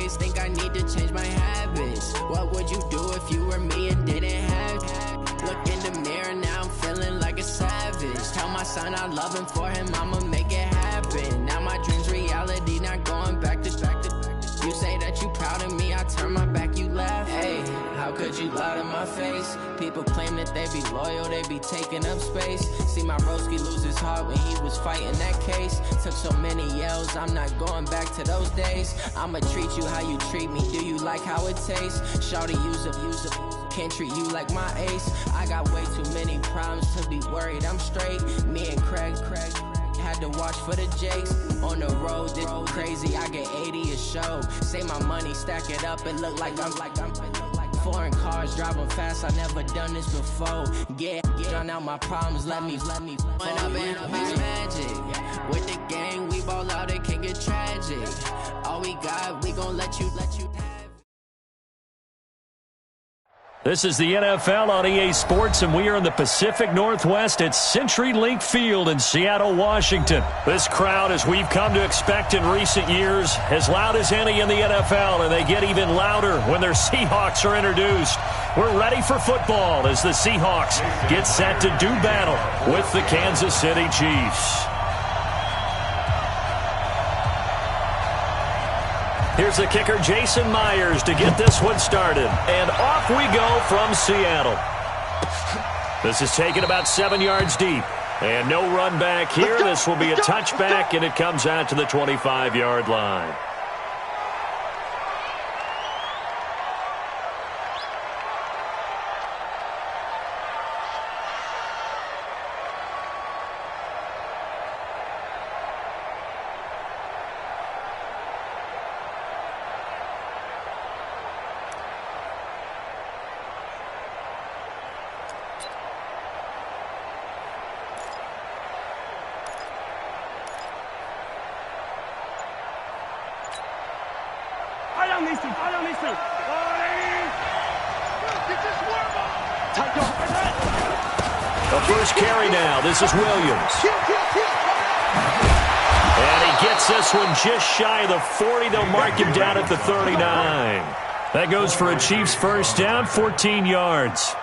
always think I need to change my habits. What would you do if you were me and didn't have it? Look in the mirror, now I'm feeling like a savage. Tell my son I love him, for him I'ma make it happen. Now my dream's reality, not going back to. You say that you proud of me, I turn my back, you laugh. Hey, how could you lie to my face? People claim that they be loyal, they be taking up space. See my broski lose his heart when he was fighting that case. Took so many yells, I'm not going back to those days. I'ma treat you how you treat me, do you like how it tastes? Shawty, use up, can't treat you like my ace. I got way too many problems to be worried, I'm straight. Me and Craig had to watch for the Jakes. On the road, this crazy, I get 80 a show. Say my money, stack it up, it look like I'm foreign cars, driving fast, I never done this before. Get drown out my problems, let me When up and magic. With the gang, we ball out, it can get tragic. All we got, we gon' let you have. This is the NFL on EA Sports, and we are in the Pacific Northwest at CenturyLink Field in Seattle, Washington. This crowd, as we've come to expect in recent years, as loud as any in the NFL, and they get even louder when their Seahawks are introduced. We're ready for football as the Seahawks get set to do battle with the Kansas City Chiefs. Here's the kicker, Jason Myers, to get this one started. And off we go from Seattle. This is taken about 7 yards deep. And no run back here. This will be a touchback, and it comes out to the 25-yard line. The first carry now. This is Williams. And he gets this one just shy of the 40. They'll mark him down at the 39. That goes for a Chiefs first down, 14 yards.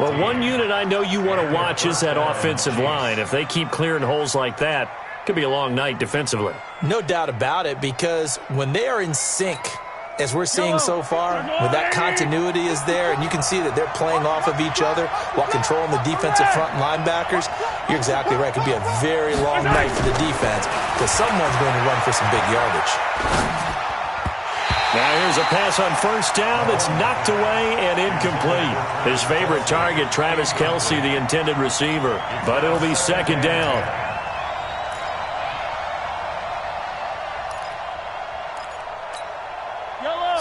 Well, one unit I know you want to watch is that offensive line. If they keep clearing holes like that, it could be a long night defensively. No doubt about it, because when they are in sync, as we're seeing so far, when that continuity is there, and you can see that they're playing off of each other while controlling the defensive front linebackers, you're exactly right. It could be a very long night for the defense because someone's going to run for some big yardage. Now here's a pass on first down that's knocked away and incomplete. His favorite target, Travis Kelce, the intended receiver, but it'll be second down.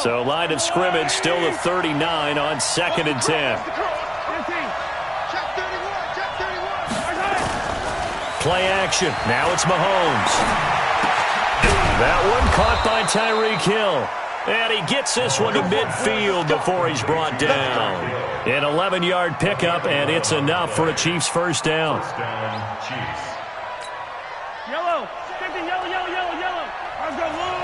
So line of scrimmage still the 39 on 2nd and 10. Play action. Now it's Mahomes. That one caught by Tyreek Hill. And he gets this one to midfield before he's brought down. An 11-yard pickup, and it's enough for a Chiefs first down. Yellow. Yellow, yellow, yellow, yellow. Let's go, Louis.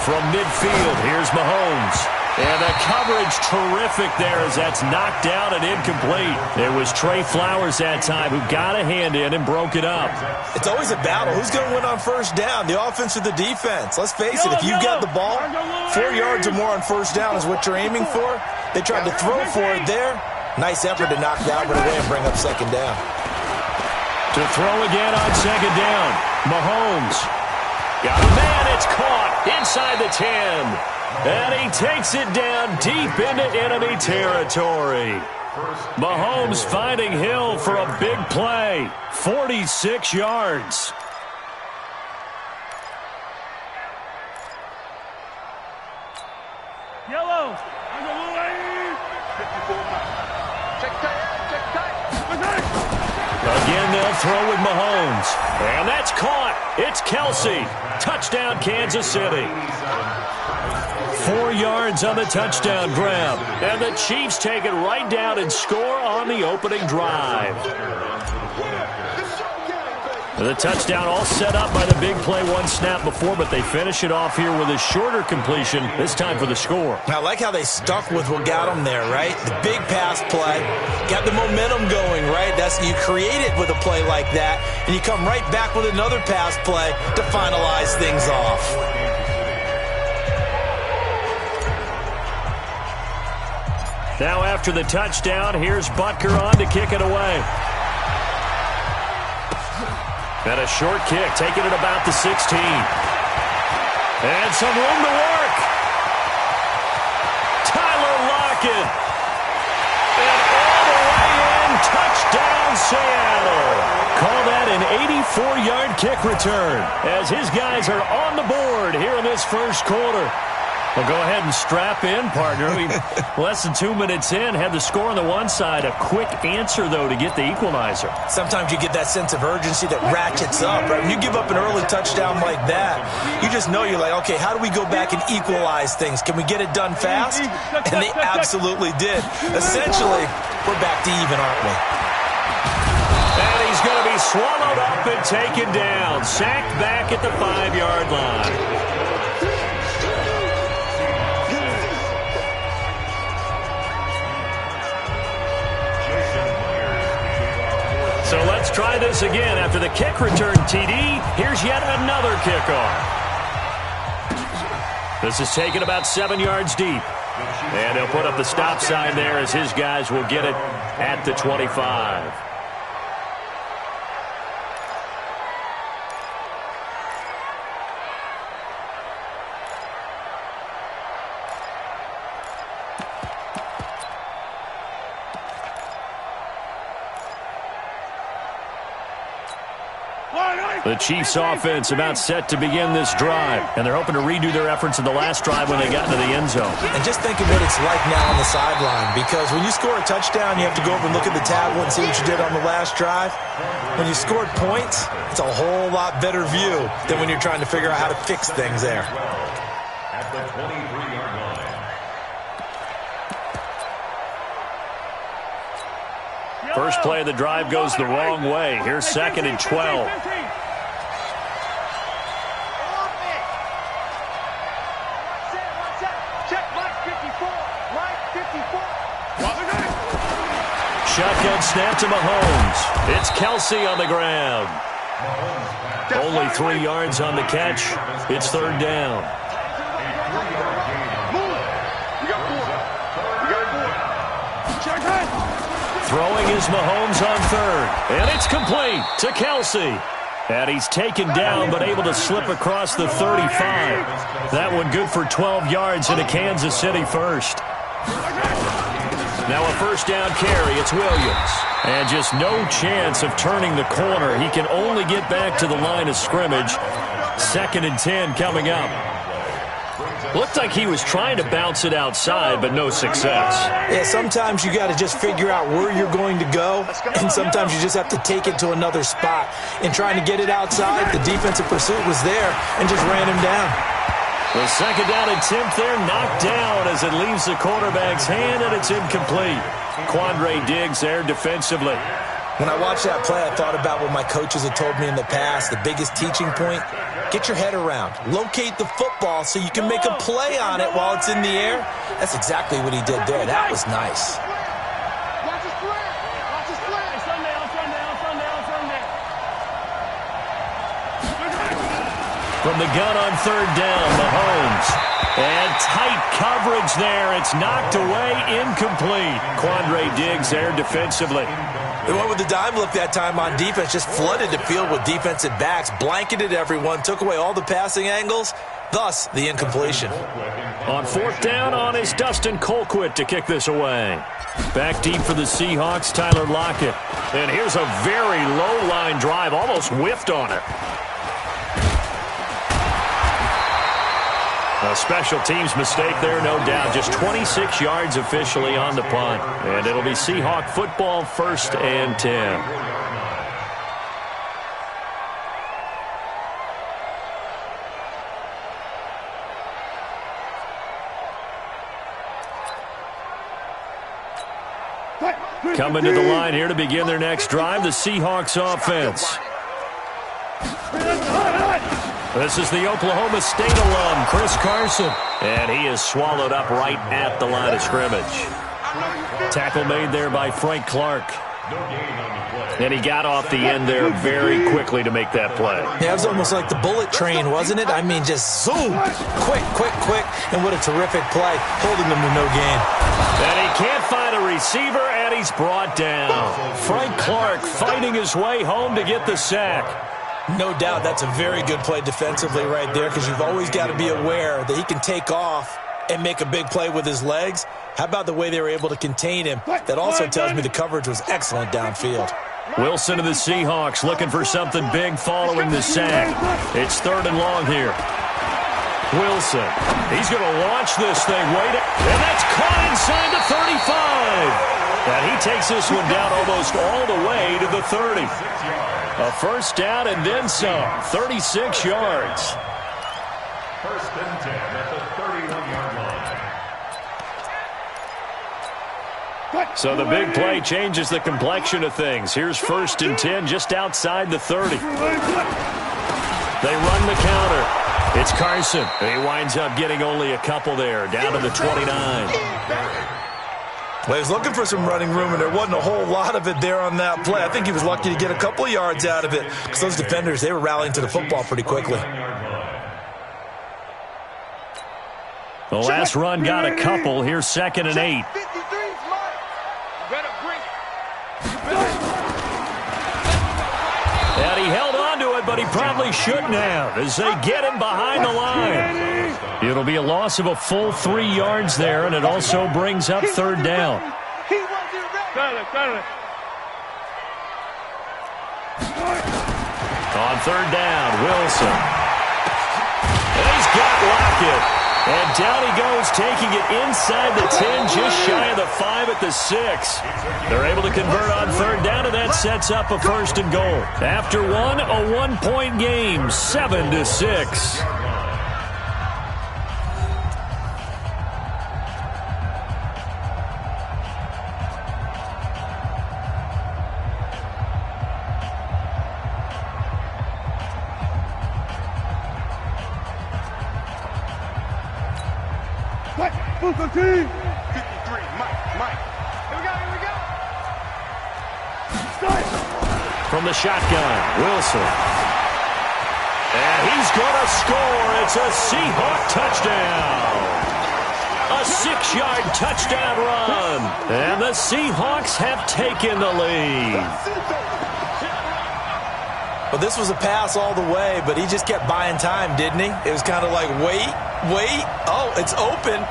From midfield, here's Mahomes. And the coverage terrific there as that's knocked out and incomplete. It was Trey Flowers that time who got a hand in and broke it up. It's always a battle. Who's going to win on first down, the offense or the defense? Let's face it, if you've got the ball, 4 yards or more on first down is what you're aiming for. They tried to throw for it there. Nice effort to knock Dalvin away and bring up second down. To throw again on second down, Mahomes. Got a man, it's caught inside the 10. And he takes it down deep into enemy territory. Mahomes finding Hill for a big play. 46 yards. Yellow. Again, they'll throw with Mahomes. And that's caught. It's Kelce. Touchdown, Kansas City. 4 yards on the touchdown grab. And the Chiefs take it right down and score on the opening drive. The touchdown all set up by the big play one snap before, but they finish it off here with a shorter completion, this time for the score. I like how they stuck with what got them there, right? The big pass play, got the momentum going, right? You create it with a play like that, and you come right back with another pass play to finalize things off. Now after the touchdown, here's Butker on to kick it away. And a short kick, taking it about the 16. And some room to work. Tyler Lockett. And all the way in, touchdown Seattle. Call that an 84-yard kick return as his guys are on the board here in this first quarter. Well, go ahead and strap in, partner. Less than 2 minutes in, had the score on the one side. A quick answer, though, to get the equalizer. Sometimes you get that sense of urgency that ratchets up, right? When you give up an early touchdown like that, you just know you're like, okay, how do we go back and equalize things? Can we get it done fast? And they absolutely did. Essentially, we're back to even, aren't we? And he's going to be swallowed up and taken down. Sacked back at the 5-yard line. So let's try this again. After the kick return TD, here's yet another kickoff. This is taken about 7 yards deep. And he'll put up the stop sign there as his guys will get it at the 25. The Chiefs offense about set to begin this drive, and they're hoping to redo their efforts in the last drive when they got into the end zone. And just think of what it's like now on the sideline, because when you score a touchdown, you have to go over and look at the tablet and see what you did on the last drive. When you scored points, it's a whole lot better view than when you're trying to figure out how to fix things there. At the 23-yard line. First play of the drive goes the wrong way. Here's 2nd and 12. Shotgun snap to Mahomes. It's Kelsey on the ground. Only 3 yards on the catch. It's 3rd down. Throwing is Mahomes on 3rd. And it's complete to Kelsey. And he's taken down but able to slip across the 35. That one good for 12 yards in a Kansas City first. Now a first down carry. It's Williams. And just no chance of turning the corner. He can only get back to the line of scrimmage. 2nd and 10 coming up. Looked like he was trying to bounce it outside, but no success. Yeah, sometimes you got to just figure out where you're going to go, and sometimes you just have to take it to another spot. In trying to get it outside, the defensive pursuit was there and just ran him down. The 2nd down attempt there knocked down as it leaves the quarterback's hand, and it's incomplete. Quandre Diggs there defensively. When I watched that play, I thought about what my coaches had told me in the past. The biggest teaching point, get your head around. Locate the football so you can make a play on it while it's in the air. That's exactly what he did there. That was nice. Watch his flare. Watch his flare. Sunday. From the gun on 3rd down, Mahomes. And tight coverage there. It's knocked away, incomplete. Quandre Diggs there defensively. They went with the dime look that time on defense, just flooded the field with defensive backs, blanketed everyone, took away all the passing angles, thus the incompletion. On 4th down on is Dustin Colquitt to kick this away. Back deep for the Seahawks, Tyler Lockett. And here's a very low-line drive, almost whiffed on it. A special teams mistake there, no doubt. Just 26 yards officially on the punt. And it'll be Seahawk football, 1st and 10. Coming to the line here to begin their next drive, the Seahawks offense. This is the Oklahoma State alum, Chris Carson. And he is swallowed up right at the line of scrimmage. Tackle made there by Frank Clark. And he got off the end there very quickly to make that play. Yeah, it was almost like the bullet train, wasn't it? I mean, just zoom. Quick. And what a terrific play, holding them to no gain. And he can't find a receiver, and he's brought down. Frank Clark fighting his way home to get the sack. No doubt that's a very good play defensively right there, because you've always got to be aware that he can take off and make a big play with his legs. How about the way they were able to contain him? That also tells me the coverage was excellent downfield. Wilson of the Seahawks looking for something big following the sack. It's 3rd and long here. Wilson, he's going to launch this thing. And that's caught inside the 35. And he takes this one down almost all the way to the 30. A first down and then some. 36 yards. 1st and 10 at the 31-yard line. So the big play changes the complexion of things. Here's 1st and 10 just outside the 30. They run the counter. It's Carson. He winds up getting only a couple there, down to the 29. Well, he was looking for some running room, and there wasn't a whole lot of it there on that play. I think he was lucky to get a couple of yards out of it, because those defenders, they were rallying to the football pretty quickly. The last run got a couple. Here's 2nd and 8. And he held on to it, but he probably shouldn't have, as they get him behind the line. It'll be a loss of a full 3 yards there, and it also brings up 3rd down. On 3rd down, Wilson. And he's got Lockett. And down he goes, taking it inside the 10, just shy of the 5 at the 6. They're able to convert on 3rd down, and that sets up a 1st and goal. After one, a 1-point game, 7-6. From the shotgun, Wilson. And he's going to score. It's a Seahawk touchdown. A 6-yard touchdown run. And the Seahawks have taken the lead. Well, this was a pass all the way, but he just kept buying time, didn't he? It was kind of like, wait. Oh, it's open.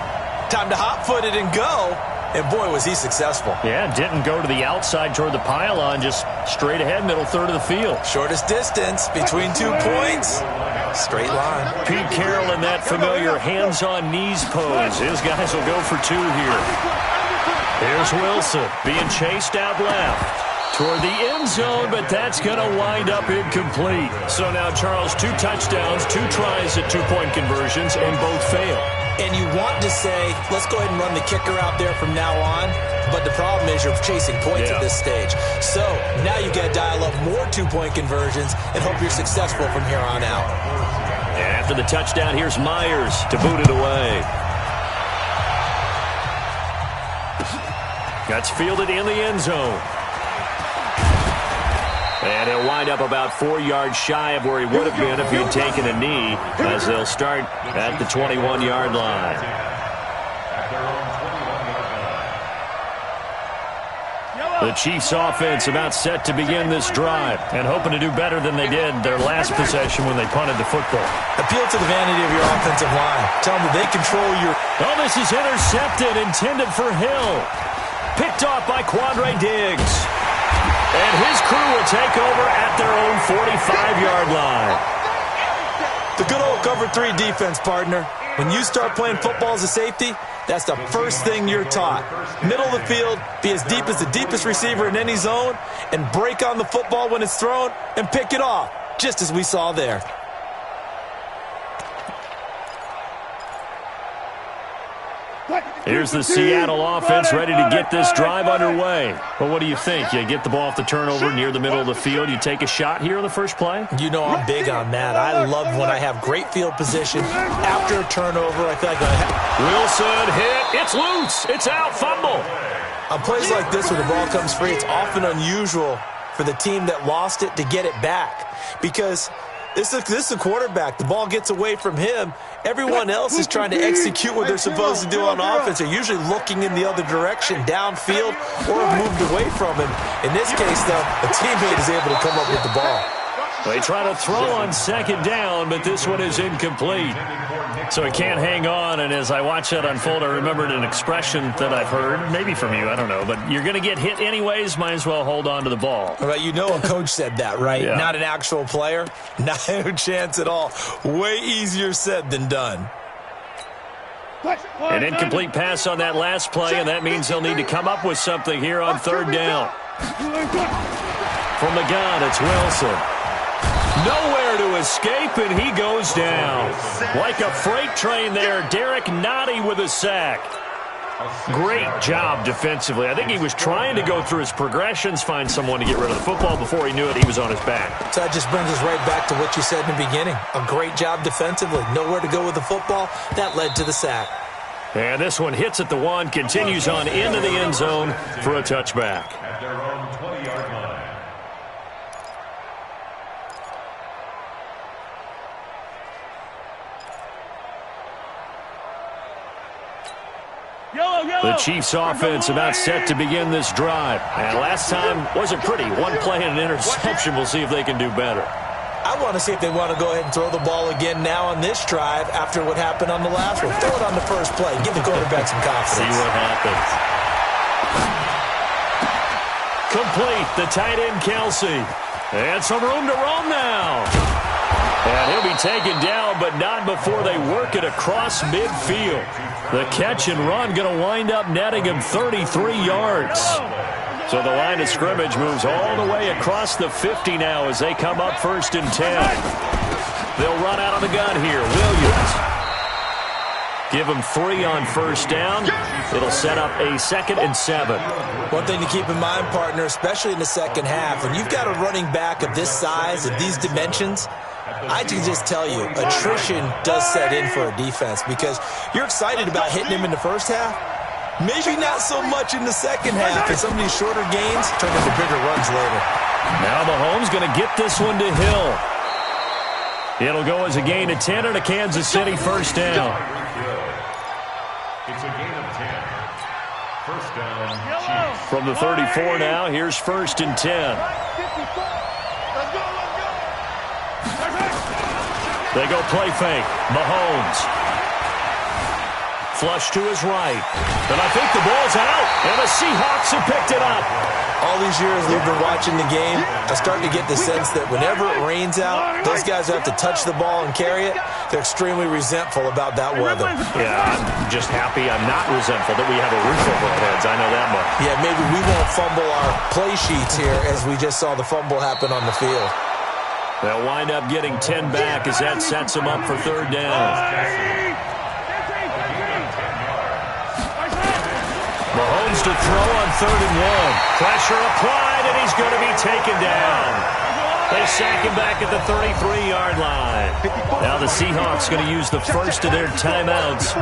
Time to hot-foot it and go. And, boy, was he successful. Yeah, didn't go to the outside toward the pylon, just straight ahead, middle third of the field. Shortest distance between 2 points. Straight line. Pete Carroll in that familiar hands-on-knees pose. His guys will go for 2 here. Here's Wilson being chased out left toward the end zone, but that's going to wind up incomplete. So now, Charles, 2 touchdowns, 2 tries at 2-point conversions, and both fail. And you want to say, let's go ahead and run the kicker out there from now on. But the problem is you're chasing points at this stage. So now you got to dial up more 2-point conversions and hope you're successful from here on out. And after the touchdown, here's Myers to boot it away. That's fielded in the end zone. And he'll wind up about 4 yards shy of where he would have been if he had taken a knee, as they'll start at the 21-yard line. The Chiefs offense about set to begin this drive and hoping to do better than they did their last possession when they punted the football. Appeal to the vanity of your offensive line. Tell them that they control your... Oh, this is intercepted, intended for Hill. Picked off by Quandre Diggs. And his crew will take over at their own 45-yard line. The good old cover 3 defense, partner. When you start playing football as a safety, that's the first thing you're taught. Middle of the field, be as deep as the deepest receiver in any zone, and break on the football when it's thrown and pick it off, just as we saw there. Here's the Seattle offense ready to get this drive underway. Well, what do you think? You get the ball off the turnover near the middle of the field. You take a shot here on the first play? You know I'm big on that. I love when I have great field position. After a turnover, I feel like Wilson hit. It's loose. It's out. Fumble. On plays like this where the ball comes free, it's often unusual for the team that lost it to get it back. Because this is a quarterback. The ball gets away from him. Everyone else is trying to execute what they're supposed to do on offense. They're usually looking in the other direction, downfield, or have moved away from him. In this case, though, a teammate is able to come up with the ball. They try to throw on second down, but this one is incomplete. So he can't hang on, and as I watch that unfold, I remembered an expression that I've heard, maybe from you, I don't know, but you're going to get hit anyways, might as well hold on to the ball. All right, you know a coach said that, right? Yeah. Not an actual player. No chance at all. Way easier said than done. An incomplete pass on that last play, and that means they'll need to come up with something here on third down. From the gun, it's Wilson. Nowhere to escape, and he goes down. Like a freight train there, Derek Nottie with a sack. Great job defensively. I think he was trying to go through his progressions, find someone to get rid of the football. Before he knew it, he was on his back. So that just brings us right back to what you said in the beginning. A great job defensively. Nowhere to go with the football. That led to the sack. And this one hits at the one, continues on into the end zone for a touchback. At their own 20-yard line. The Chiefs offense about set to begin this drive. And last time wasn't pretty. One play and an interception. We'll see if they can do better. I want to see if they want to go ahead and throw the ball again now on this drive after what happened on the last one. Throw it on the first play. Give the quarterback some confidence. See what happens. Complete. The tight end, Kelsey. And some room to roam now. And he'll be taken down, but not before they work it across midfield. The catch and run going to wind up netting him 33 yards. So the line of scrimmage moves all the way across the 50 now as they come up 1st and 10. They'll run out of the gun here. Williams. Give him 3 on first down. It'll set up a 2nd and 7. One thing to keep in mind, partner, especially in the second half, when you've got a running back of this size, of these dimensions, I can just tell you, attrition does set in for a defense because you're excited about hitting him in the first half. Maybe not so much in the second half, and some of these shorter gains turn into bigger runs later. Now Mahomes going to get this one to Hill. It'll go as a gain of 10 and a Kansas City first down. It's a gain of 10. First down, Chiefs. From the 34 now, here's 1st and 10. They go play fake. Mahomes. Flush to his right. And I think the ball's out. And the Seahawks have picked it up. All these years we've been watching the game, I'm starting to get the sense that whenever it rains out, those guys who have to touch the ball and carry it, they're extremely resentful about that weather. Yeah, I'm just happy I'm not resentful that we have a roof over our heads. I know that much. Yeah, maybe we won't fumble our play sheets here as we just saw the fumble happen on the field. They'll wind up getting 10 back as that sets them up for third down. Mahomes to throw on 3rd and 1. Pressure applied, and he's going to be taken down. They sack him back at the 33-yard line. Now the Seahawks going to use the first of their timeouts.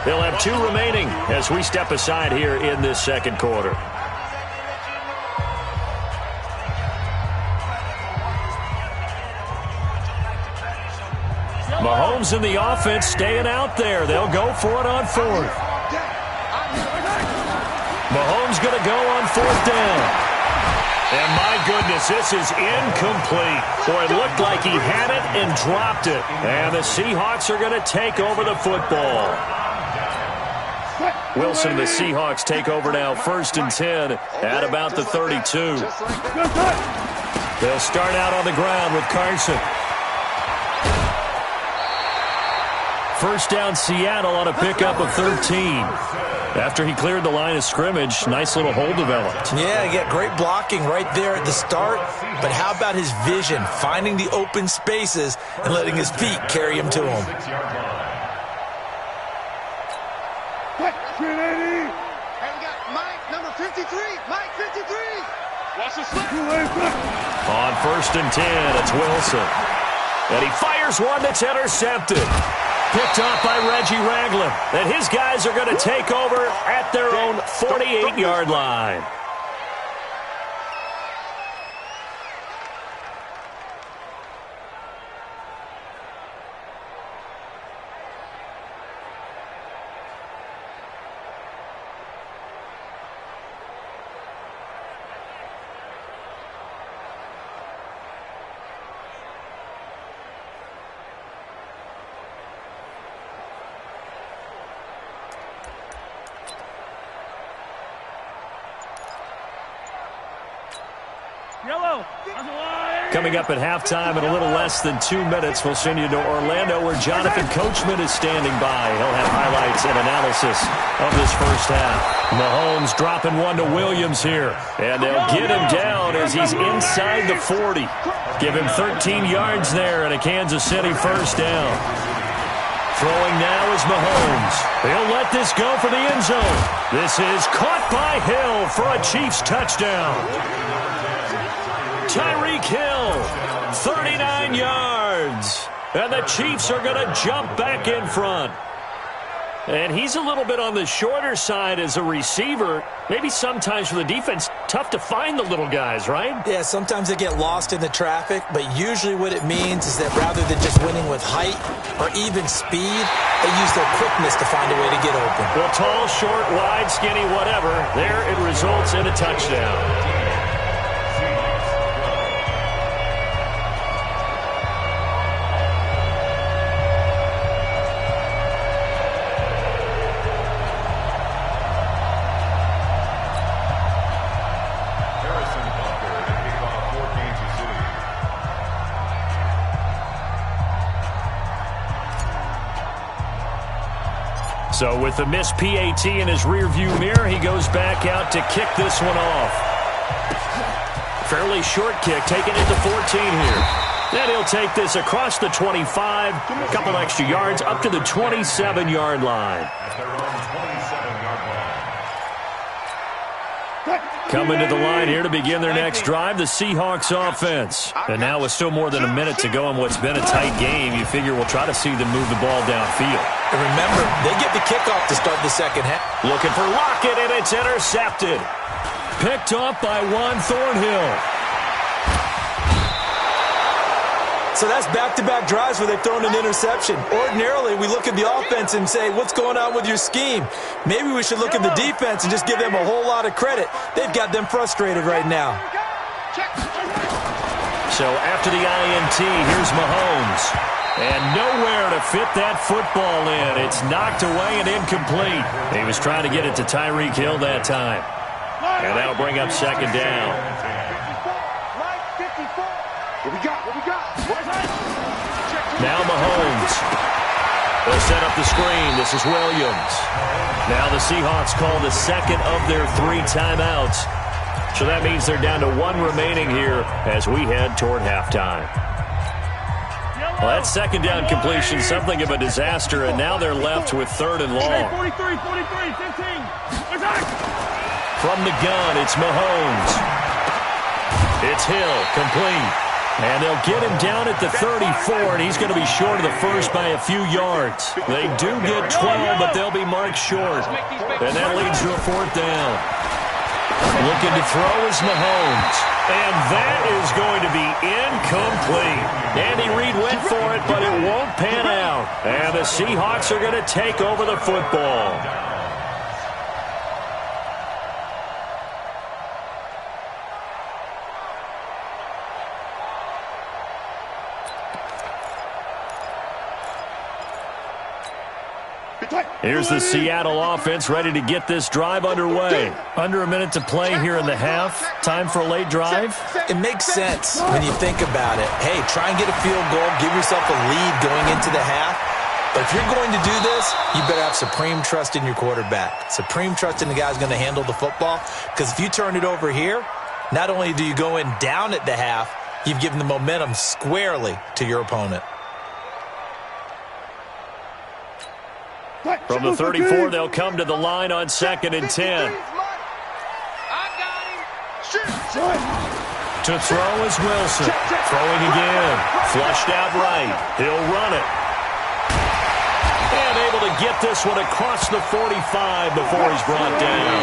They'll have 2 remaining as we step aside here in this second quarter. Mahomes and the offense staying out there. They'll go for it on 4th. Mahomes going to go on 4th down. And my goodness, this is incomplete. Boy, it looked like he had it and dropped it. And the Seahawks are going to take over the football. Wilson and the Seahawks take over now 1st and 10 at about the 32. They'll start out on the ground with Carson. First down Seattle on a pickup of 13. After he cleared the line of scrimmage, nice little hole developed. Yeah, he got great blocking right there at the start. But how about his vision, finding the open spaces and letting his feet carry him to him? Mike 53. Watch the slip. On 1st and 10, it's Wilson. And he fires one that's intercepted. Picked off by Reggie Ragland. And his guys are going to take over at their own 48-yard line. Yellow. Coming up at halftime in a little less than 2 minutes, we'll send you to Orlando where Jonathan Coachman is standing by. He'll have highlights and analysis of this first half. Mahomes dropping one to Williams here. And they'll get him down as he's inside the 40. Give him 13 yards there and a Kansas City first down. Throwing now is Mahomes. He'll let this go for the end zone. This is caught by Hill for a Chiefs touchdown. Tyreek Hill, 39 yards. And the Chiefs are going to jump back in front. And he's a little bit on the shorter side as a receiver. Maybe sometimes for the defense, tough to find the little guys, right? Yeah, sometimes they get lost in the traffic, but usually what it means is that rather than just winning with height or even speed, they use their quickness to find a way to get open. Well, tall, short, wide, skinny, whatever, there it results in a touchdown. So with the missed PAT in his rearview mirror, he goes back out to kick this one off. Fairly short kick, taking it to 14 here. Then he'll take this across the 25, a couple extra yards, up to the 27-yard line. Coming to the line here to begin their next drive, the Seahawks offense. And now with still more than a minute to go in what's been a tight game, you figure we'll try to see them move the ball downfield. And remember, they get the kickoff to start the second half. Looking for Lockett, and it's intercepted. Picked off by Juan Thornhill. So that's back-to-back drives where they've thrown an interception. Ordinarily, we look at the offense and say, what's going on with your scheme? Maybe we should look at the defense and just give them a whole lot of credit. They've got them frustrated right now. So after the INT, here's Mahomes. And nowhere to fit that football in. It's knocked away and incomplete. He was trying to get it to Tyreek Hill that time. And that'll bring up second down. Now Mahomes. They'll set up the screen. This is Williams. Now the Seahawks call the second of their 3 timeouts. So that means they're down to 1 remaining here as we head toward halftime. Well, that second down completion, something of a disaster, and now they're left with 3rd and long. 43, 15. From the gun, it's Mahomes. It's Hill, complete. And they'll get him down at the 34, and he's going to be short of the first by a few yards. They do get 12, but they'll be marked short. And that leads to a 4th down. Looking to throw is Mahomes. And that is going to be incomplete. Andy Reid went for it, but it won't pan out. And the Seahawks are going to take over the football. Here's the Seattle offense ready to get this drive underway. Under a minute to play here in the half. Time for a late drive. It makes sense when you think about it. Hey, try and get a field goal. Give yourself a lead going into the half. But if you're going to do this, you better have supreme trust in your quarterback. Supreme trust in the guy's going to handle the football. Because if you turn it over here, not only do you go in down at the half, you've given the momentum squarely to your opponent. From the 34, they'll come to the line on 2nd and 10. To throw is Wilson. Throwing again. Flushed out right. He'll run it. And able to get this one across the 45 before he's brought down.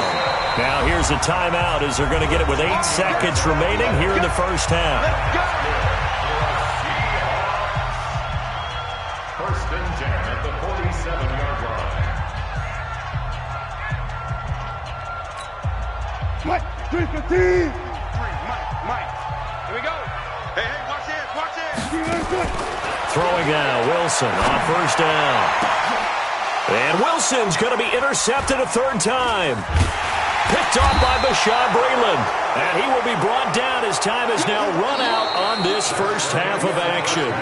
Now here's a timeout as they're going to get it with 8 seconds remaining here in the first half. First and 10 at the 47-yard line. Mike, 315. Mike. Here we go. Hey, watch this. Throwing now, Wilson on first down. And Wilson's going to be intercepted a third time. Picked off by Bashaud Breeland. And he will be brought down as time has now run out on this first half of action.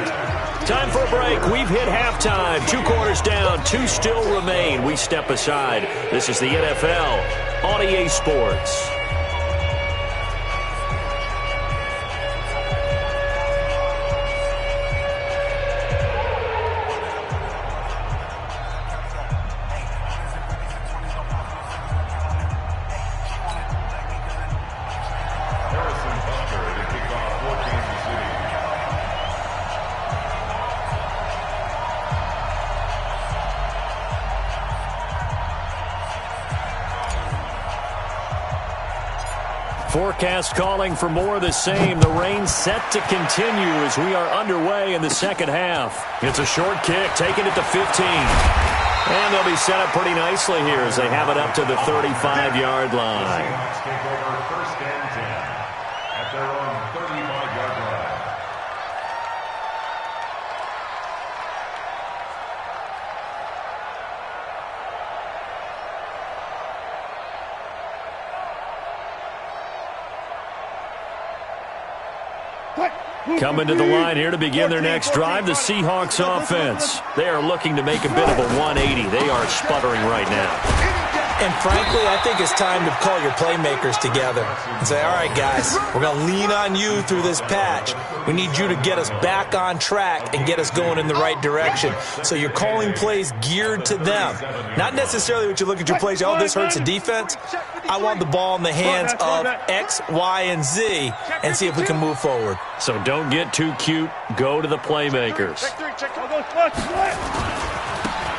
Time for a break. We've hit halftime. 2 quarters down. 2 still remain. We step aside. This is the NFL on EA Sports. Forecast calling for more of the same. The rain set to continue as we are underway in the second half. It's a short kick, taken at the 15. And they'll be set up pretty nicely here as they have it up to the 35-yard line. Take over first and 10 at their own 35-yard line. Coming to the line here to begin their next drive, the Seahawks offense. They are looking to make a bit of a 180. They are sputtering right now. And frankly, I think it's time to call your playmakers together and say, all right, guys, we're going to lean on you through this patch. We need you to get us back on track and get us going in the right direction. So you're calling plays geared to them. Not necessarily what you look at your plays, oh, this hurts the defense. I want the ball in the hands of X, Y, and Z and see if we can move forward. So don't get too cute. Go to the playmakers.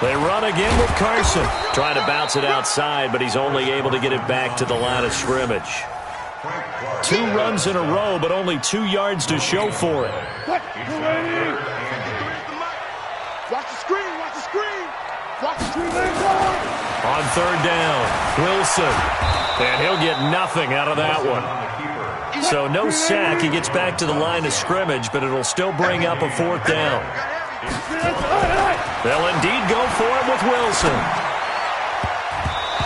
They run again with Carson. Trying to bounce it outside, but he's only able to get it back to the line of scrimmage. 2 runs in a row, but only 2 yards to show for it. Watch the screen. On third down, Wilson. And he'll get nothing out of that one. So no sack. He gets back to the line of scrimmage, but it'll still bring up a 4th down. They'll indeed go for it with Wilson.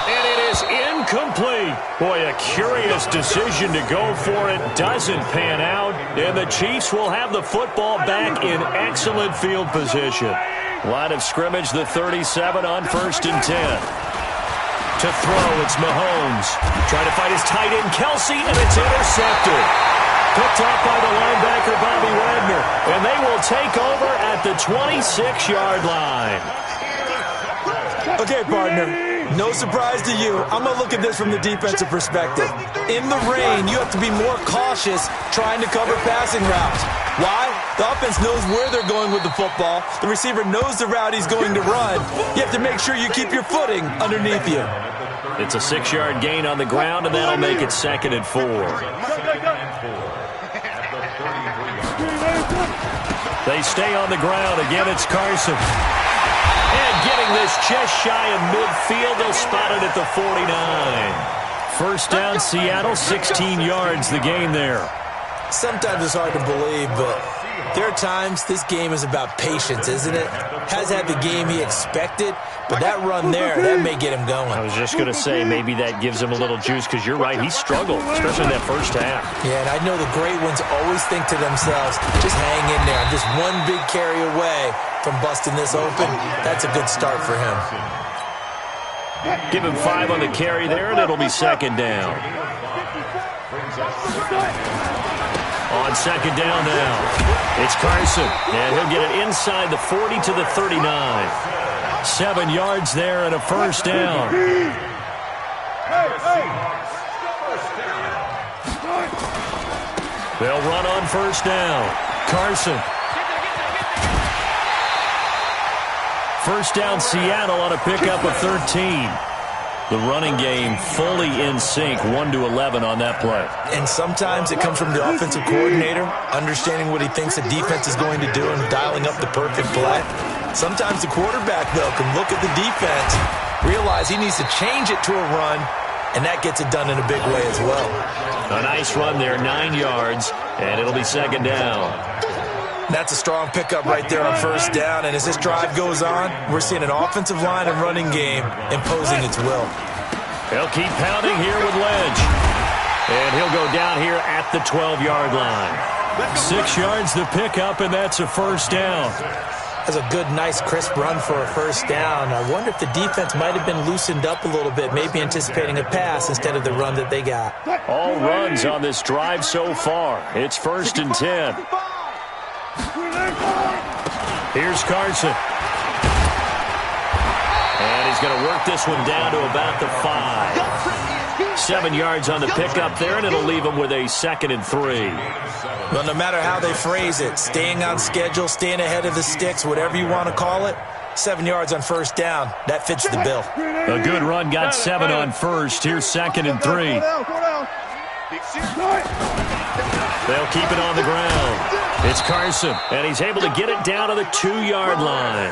And it is incomplete. Boy, a curious decision to go for it. Doesn't pan out. And the Chiefs will have the football back in excellent field position. Line of scrimmage, the 37 on first and 10. To throw, it's Mahomes. Trying to find his tight end, Kelsey, and it's intercepted. Picked up by the linebacker, Bobby Wagner. And they will take over at the 26-yard line. Okay, partner. No surprise to you. I'm going to look at this from the defensive perspective. In the rain, you have to be more cautious trying to cover passing routes. Why? The offense knows where they're going with the football. The receiver knows the route he's going to run. You have to make sure you keep your footing underneath you. It's a 6-yard gain on the ground, and that'll make it 2nd and 4. They stay on the ground. Again, it's Carson. And getting this just shy of midfield, they'll spot it at the 49. First down, Seattle, 16 yards, the gain there. Sometimes it's hard to believe, but there are times this game is about patience, isn't it? Has had the game he expected, but that run there, that may get him going. I was just going to say, maybe that gives him a little juice, because you're right, he struggled, especially in that first half. Yeah, and I know the great ones always think to themselves, just hang in there. I'm just one big carry away from busting this open. That's a good start for him. Give him 5 on the carry there, and it'll be 2nd down. On 2nd down now, it's Carson, and he'll get it inside the 40 to the 39. 7 yards there and a first down. They'll run on first down. Carson. First down, Seattle on a pickup of 13. The running game fully in sync, 1-11 on that play. And sometimes it comes from the offensive coordinator, understanding what he thinks the defense is going to do and dialing up the perfect play. Sometimes the quarterback, though, can look at the defense, realize he needs to change it to a run, and that gets it done in a big way as well. A nice run there, 9 yards, and it'll be second down. That's a strong pickup right there on first down, and as this drive goes on, we're seeing an offensive line and running game imposing its will. He'll keep pounding here with Lynch, and he'll go down here at the 12-yard line. 6 yards the pickup, and that's a first down. That's a good, nice, crisp run for a first down. I wonder if the defense might have been loosened up a little bit, maybe anticipating a pass instead of the run that they got. All runs on this drive so far. It's 1st and 10. Here's Carson. And he's going to work this one down to about the 5. 7 yards on the pickup there, and it'll leave him with a 2nd and 3. Well, no matter how they phrase it, staying on schedule, staying ahead of the sticks, whatever you want to call it, 7 yards on first down, that fits the bill. A good run, got 7 on first. Here's 2nd and 3. They'll keep it on the ground. It's Carson, and he's able to get it down to the 2-yard line.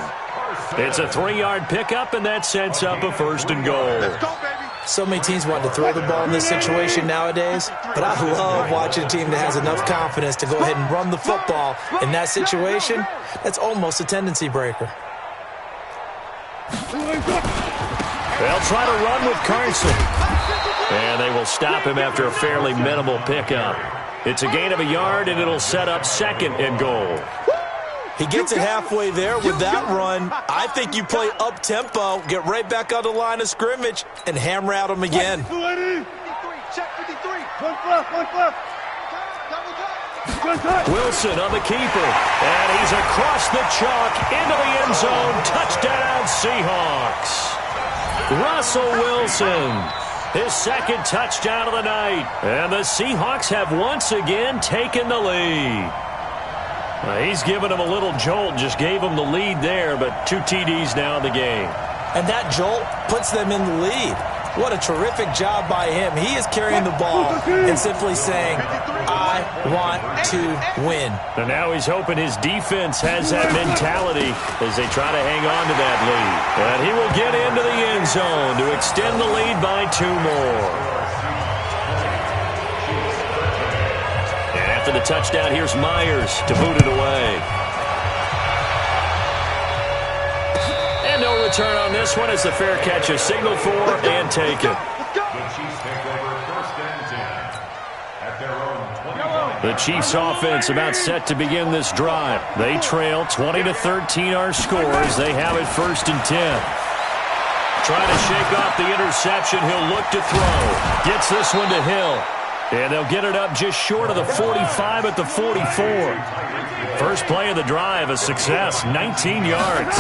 It's a 3-yard pickup, and that sets up a 1st and goal. So many teams want to throw the ball in this situation nowadays, but I love watching a team that has enough confidence to go ahead and run the football. In that situation, that's almost a tendency breaker. They'll try to run with Carson, and they will stop him after a fairly minimal pickup. It's a gain of a yard, and it'll set up 2nd and goal. He gets it halfway there with that run. I think you play up-tempo, get right back on the line of scrimmage, and hammer at him again. Wilson on the keeper, and he's across the chalk into the end zone. Touchdown, Seahawks. Russell Wilson, his 2nd touchdown of the night. And the Seahawks have once again taken the lead. He's given them a little jolt, just gave them the lead there, but 2 TDs now in the game. And that jolt puts them in the lead. What a terrific job by him. He is carrying the ball and simply saying, I want to win. And now he's hoping his defense has that mentality as they try to hang on to that lead. And he will get into the end zone to extend the lead by 2 more. And after the touchdown, here's Myers to boot it away. And no return on this one as the fair catch is signaled for and taken. The Chiefs offense about set to begin this drive. They trail 20-13 our scores. They have it 1st and 10. Trying to shake off the interception. He'll look to throw. Gets this one to Hill. And they'll get it up just short of the 45 at the 44. First play of the drive, a success, 19 yards.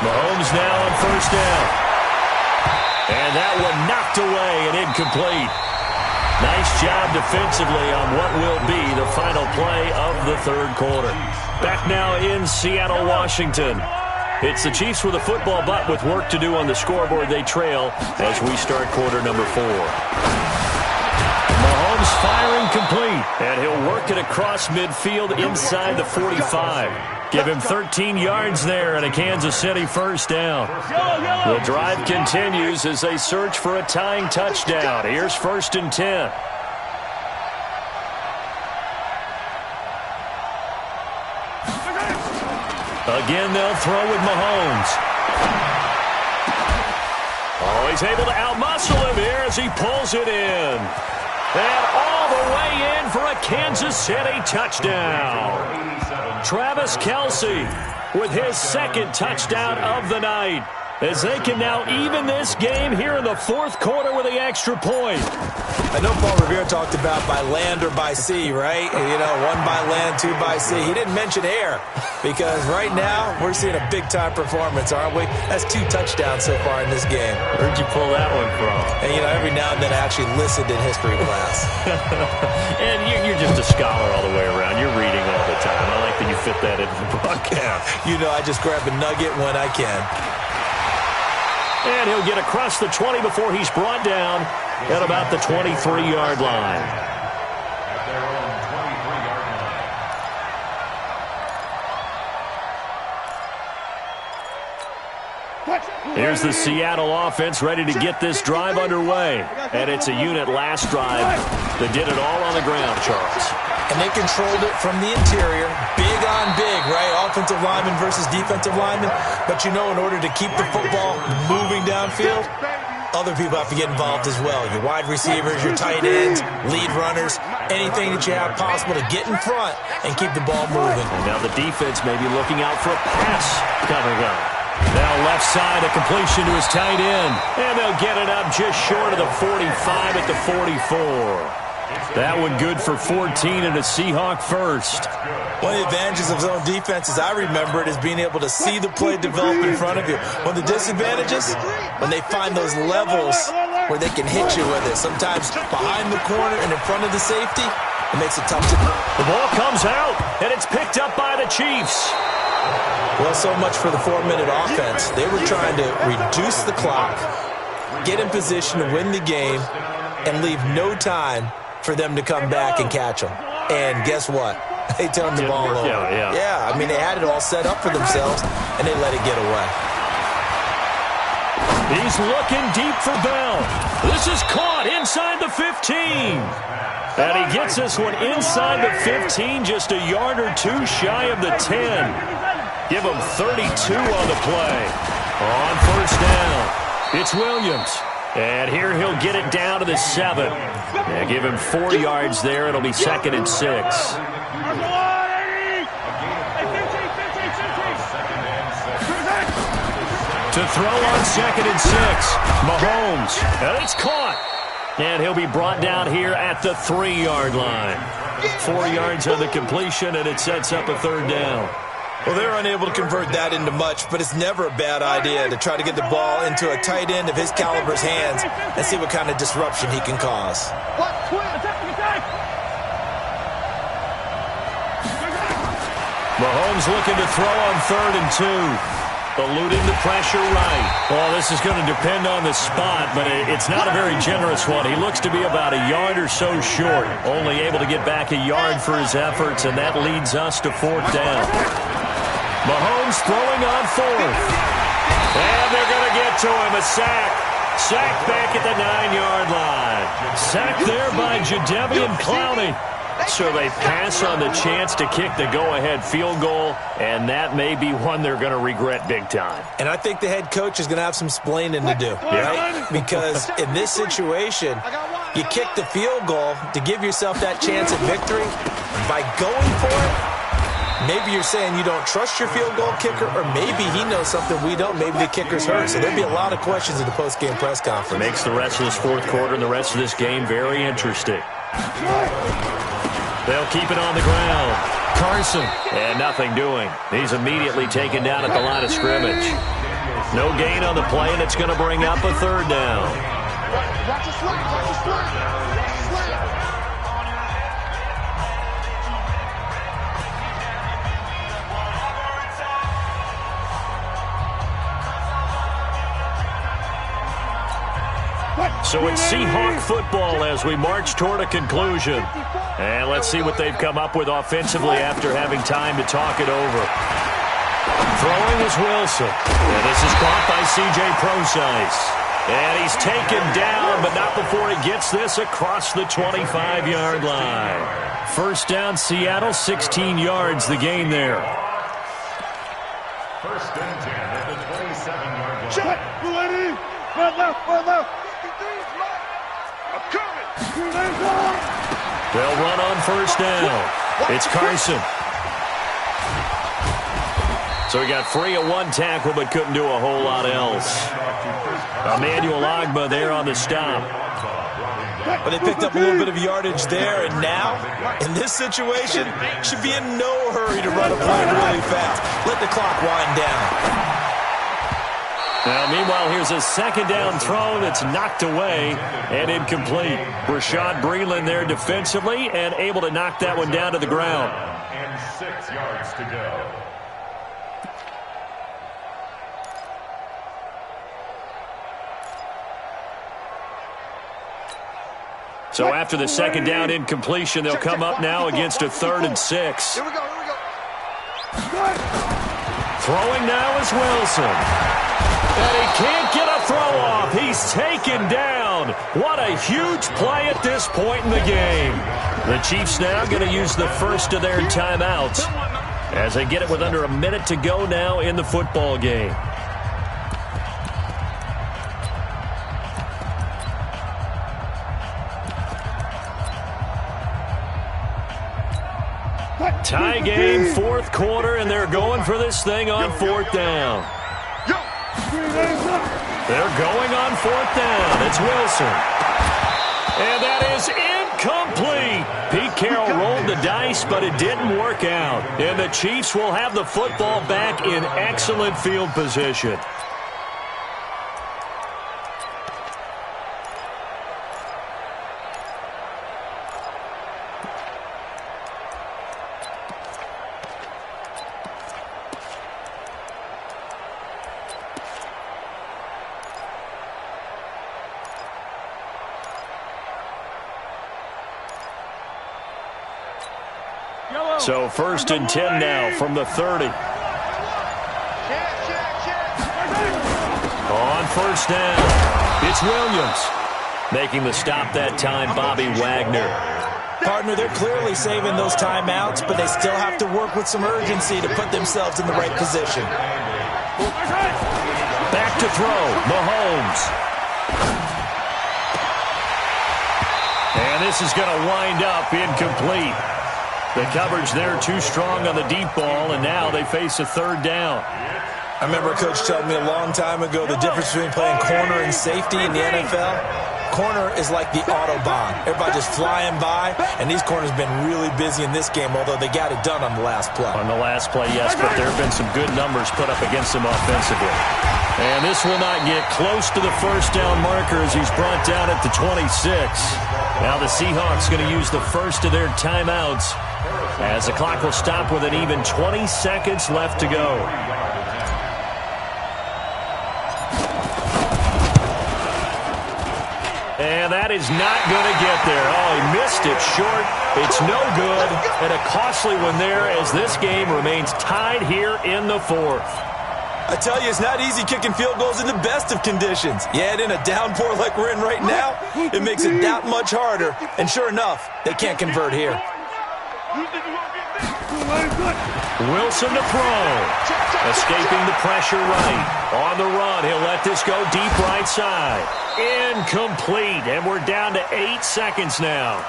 Mahomes now on first down. And that one knocked away and incomplete. Nice job defensively on what will be the final play of the 3rd quarter. Back now in Seattle, Washington. It's the Chiefs with a football, but with work to do on the scoreboard, they trail as we start quarter number 4. Mahomes firing complete, and he'll work it across midfield inside the 45. Give him 13 yards there and a Kansas City first down. The drive continues as they search for a tying touchdown. Here's 1st and 10. Again, they'll throw with Mahomes. Oh, he's able to outmuscle him here as he pulls it in. And all the way in for a Kansas City touchdown. Travis Kelce with his 2nd touchdown of the night as they can now even this game here in the 4th quarter with the extra point. I know Paul Revere talked about by land or by sea, right? You know, 1 by land, 2 by sea. He didn't mention air because right now we're seeing a big-time performance, aren't we? That's 2 touchdowns so far in this game. Where'd you pull that one from? And, you know, every now and then I actually listened in history class. And you're just a scholar all the way around. You're reading all the time. I like that you fit that into the broadcast. You know, I just grab a nugget when I can. And he'll get across the 20 before he's brought down at about the 23-yard line. At their own 23-yard line. Here's the Seattle offense ready to get this drive underway. And it's a unit last drive that did it all on the ground, Charles. And they controlled it from the interior. Big on big, right? Offensive lineman versus defensive lineman. But, you know, in order to keep the football moving downfield, other people have to get involved as well. Your wide receivers, your tight ends, lead runners, anything that you have possible to get in front and keep the ball moving. And now the defense may be looking out for a pass coming up. Now left side, a completion to his tight end. And they'll get it up just short of the 45 at the 44. That one good for 14 and a Seahawk first. One of the advantages of zone defense, as I remember it, is being able to see the play develop in front of you. One of the disadvantages, when they find those levels where they can hit you with it. Sometimes behind the corner and in front of the safety, it makes it tough to... The ball comes out, and it's picked up by the Chiefs. Well, so much for the 4-minute offense. They were trying to reduce the clock, get in position to win the game, and leave no time for them to come back and catch them. And guess what? They turned the ball over. Yeah, I mean, they had it all set up for themselves, and they let it get away. He's looking deep for Bell. This is caught inside the 15. And he gets this one inside the 15, just a yard or 2 shy of the 10. Give him 32 on the play. On first down, it's Williams. And here he'll get it down to the 7. Yeah, give him 4 yards there. It'll be 2nd and 6. To throw on 2nd and 6. Mahomes. And it's caught. And he'll be brought down here at the 3-yard line. 4 yards on the completion, and it sets up a 3rd down. Well, they're unable to convert that into much, but it's never a bad idea to try to get the ball into a tight end of his caliber's hands and see what kind of disruption he can cause. Mahomes looking to throw on 3rd and 2. Eluding the pressure right. Well, this is going to depend on the spot, but it's not a very generous one. He looks to be about a yard or so short. Only able to get back a yard for his efforts, and that leads us to 4th down. Mahomes throwing on 4th. And they're going to get to him. A sack. Sack back at the 9-yard line. Sack there by Jadeveon Clowney. So they pass on the chance to kick the go-ahead field goal, and that may be one they're going to regret big time. And I think the head coach is going to have some splaining to do, right? Because in this situation, you kick the field goal to give yourself that chance at victory. By going for it, maybe you're saying you don't trust your field goal kicker, or maybe he knows something we don't. Maybe the kicker's hurt. So there'll be a lot of questions in the post-game press conference. Makes the rest of this 4th quarter and the rest of this game very interesting. They'll keep it on the ground. Carson. And nothing doing. He's immediately taken down at the line of scrimmage. No gain on the play, and it's going to bring up a 3rd down. Watch the slide. Watch the slide. So it's Seahawk football as we march toward a conclusion. And let's see what they've come up with offensively after having time to talk it over. Throwing is Wilson. And this is caught by C.J. Prosise. And he's taken down, but not before he gets this across the 25-yard line. First down, Seattle, 16 yards, the gain there. 1st and 10 at the 27-yard line. Shut! Ready? Right left. They'll run on first down. It's Carson. So he got free of 1 tackle, but couldn't do a whole lot else. Emmanuel Ogbah there on the stop. But they picked up a little bit of yardage there, and now, in this situation, should be in no hurry to run a play really fast. Let the clock wind down. Now, meanwhile, here's a second down throw that's knocked away and incomplete. Rashad Breeland there defensively and able to knock that one down to the ground. And 6 yards to go. So after the second down incompletion, they'll come up now against a 3rd and 6. Here we go, here we go. Throwing now is Wilson. And he can't get a throw off. He's taken down. What a huge play at this point in the game. The Chiefs now going to use the first of their timeouts as they get it with under a minute to go now in the football game. Tie game, 4th quarter, and they're going for this thing on 4th down. They're going on 4th down. It's Wilson. And that is incomplete. Pete Carroll rolled the dice, but it didn't work out. And the Chiefs will have the football back in excellent field position. So 1st and 10 now from the 30. On 1st down, it's Williams. Making the stop that time, Bobby Wagner. Partner, they're clearly saving those timeouts, but they still have to work with some urgency to put themselves in the right position. Back to throw, Mahomes. And this is going to wind up incomplete. The coverage there too strong on the deep ball, and now they face a 3rd down. I remember a coach telling me a long time ago the difference between playing corner and safety in the NFL. Corner is like the Autobahn. Everybody just flying by, and these corners have been really busy in this game, although they got it done on the last play. On the last play, yes, but there have been some good numbers put up against them offensively. And this will not get close to the 1st down marker as he's brought down at the 26. Now the Seahawks going to use the first of their timeouts as the clock will stop with an even 20 seconds left to go. And that is not going to get there. Oh, he missed it short. It's no good. And a costly one there as this game remains tied here in the 4th. I tell you, it's not easy kicking field goals in the best of conditions. Yet in a downpour like we're in right now, it makes it that much harder. And sure enough, they can't convert here. Wilson to throw. Escaping the pressure right. On the run, he'll let this go deep right side. Incomplete, and we're down to 8 seconds now.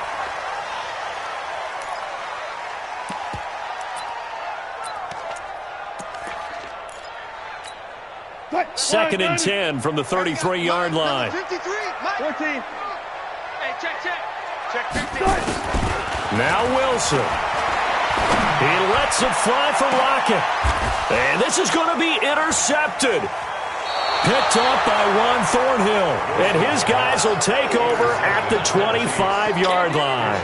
Second and 10 from the 33-yard line. 53, 14. Hey, check. Check 50. Now Wilson. He lets it fly for Lockett. And this is going to be intercepted. Picked up by Juan Thornhill. And his guys will take over at the 25-yard line.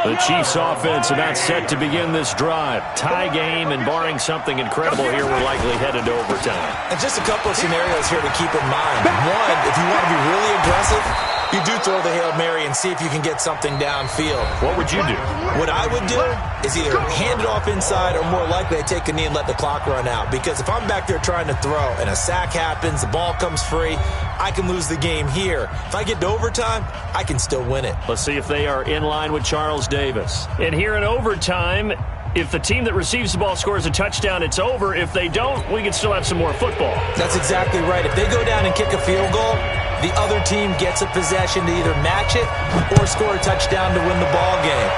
The Chiefs offense about set to begin this drive. Tie game, and barring something incredible here, we're likely headed to overtime. And just a couple of scenarios here to keep in mind. One, if you want to be really aggressive, you do throw the Hail Mary and see if you can get something downfield. What would you do? What I would do is either hand it off inside or more likely I take a knee and let the clock run out. Because if I'm back there trying to throw and a sack happens, the ball comes free, I can lose the game here. If I get to overtime, I can still win it. Let's see if they are in line with Charles Davis. And here in overtime, if the team that receives the ball scores a touchdown, it's over. If they don't, we can still have some more football. That's exactly right. If they go down and kick a field goal, the other team gets a possession to either match it or score a touchdown to win the ball game.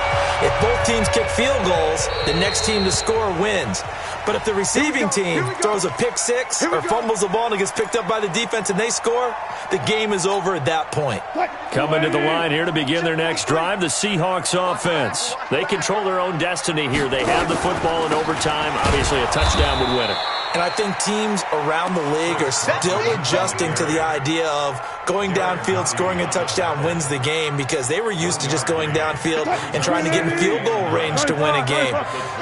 If both teams kick field goals, the next team to score wins. But if the receiving team throws a pick six or fumbles the ball and it gets picked up by the defense and they score, the game is over at that point. Coming to the line here to begin their next drive, the Seahawks offense. They control their own destiny here. They have the football in overtime. Obviously, a touchdown would win it. And I think teams around the league are still adjusting to the idea of going downfield, scoring a touchdown wins the game, because they were used to just going downfield and trying to get in field goal range to win a game.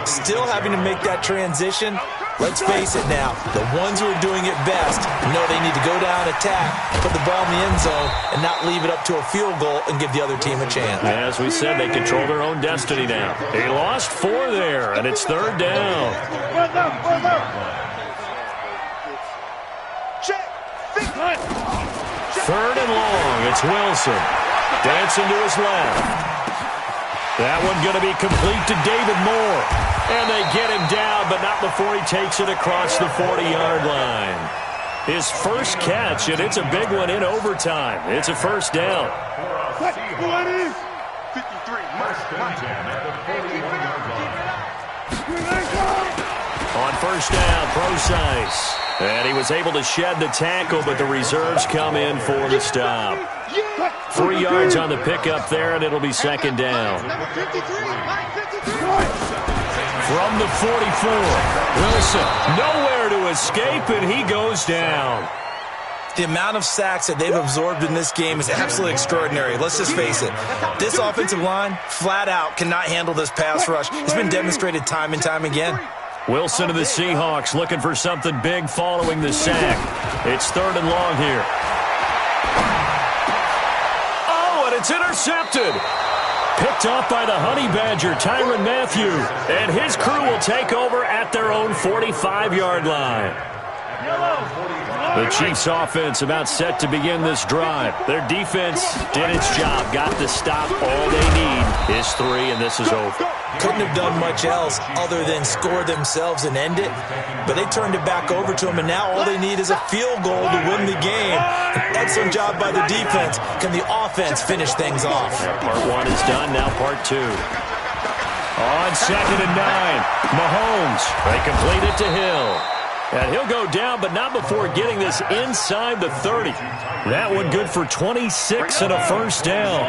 Still having to make that transition. Let's face it now, the ones who are doing it best know they need to go down, attack, put the ball in the end zone, and not leave it up to a field goal and give the other team a chance. As we said, they control their own destiny now. He lost 4 there, and it's 3rd down. Third and long, it's Wilson. Dancing to his left. That one going to be complete to David Moore. And they get him down, but not before he takes it across the 40-yard line. His first catch, and it's a big one in overtime. It's a first down. 53. On first down, Procise. And he was able to shed the tackle, but the reserves come in for the stop. 3 yards on the pickup there, and it'll be second down. From the 44, Wilson nowhere to escape, and he goes down. The amount of sacks that they've absorbed in this game is absolutely extraordinary. Let's just face it. This offensive line, flat out, cannot handle this pass rush. It's been demonstrated time and time again. Wilson to the Seahawks looking for something big following the sack. It's 3rd and long here. Oh, and it's intercepted. Picked off by the Honey Badger, Tyrann Mathieu. And his crew will take over at their own 45-yard line. The Chiefs' offense about set to begin this drive. Their defense did its job, got the stop. All they need is 3, and this is over. Couldn't have done much else other than score themselves and end it, but they turned it back over to them, and now all they need is a field goal to win the game. An excellent job by the defense. Can the offense finish things off? Part 1 is done, now part 2. On 2nd and 9, Mahomes. They complete it to Hill. And he'll go down, but not before getting this inside the 30. That one good for 26 and a first down.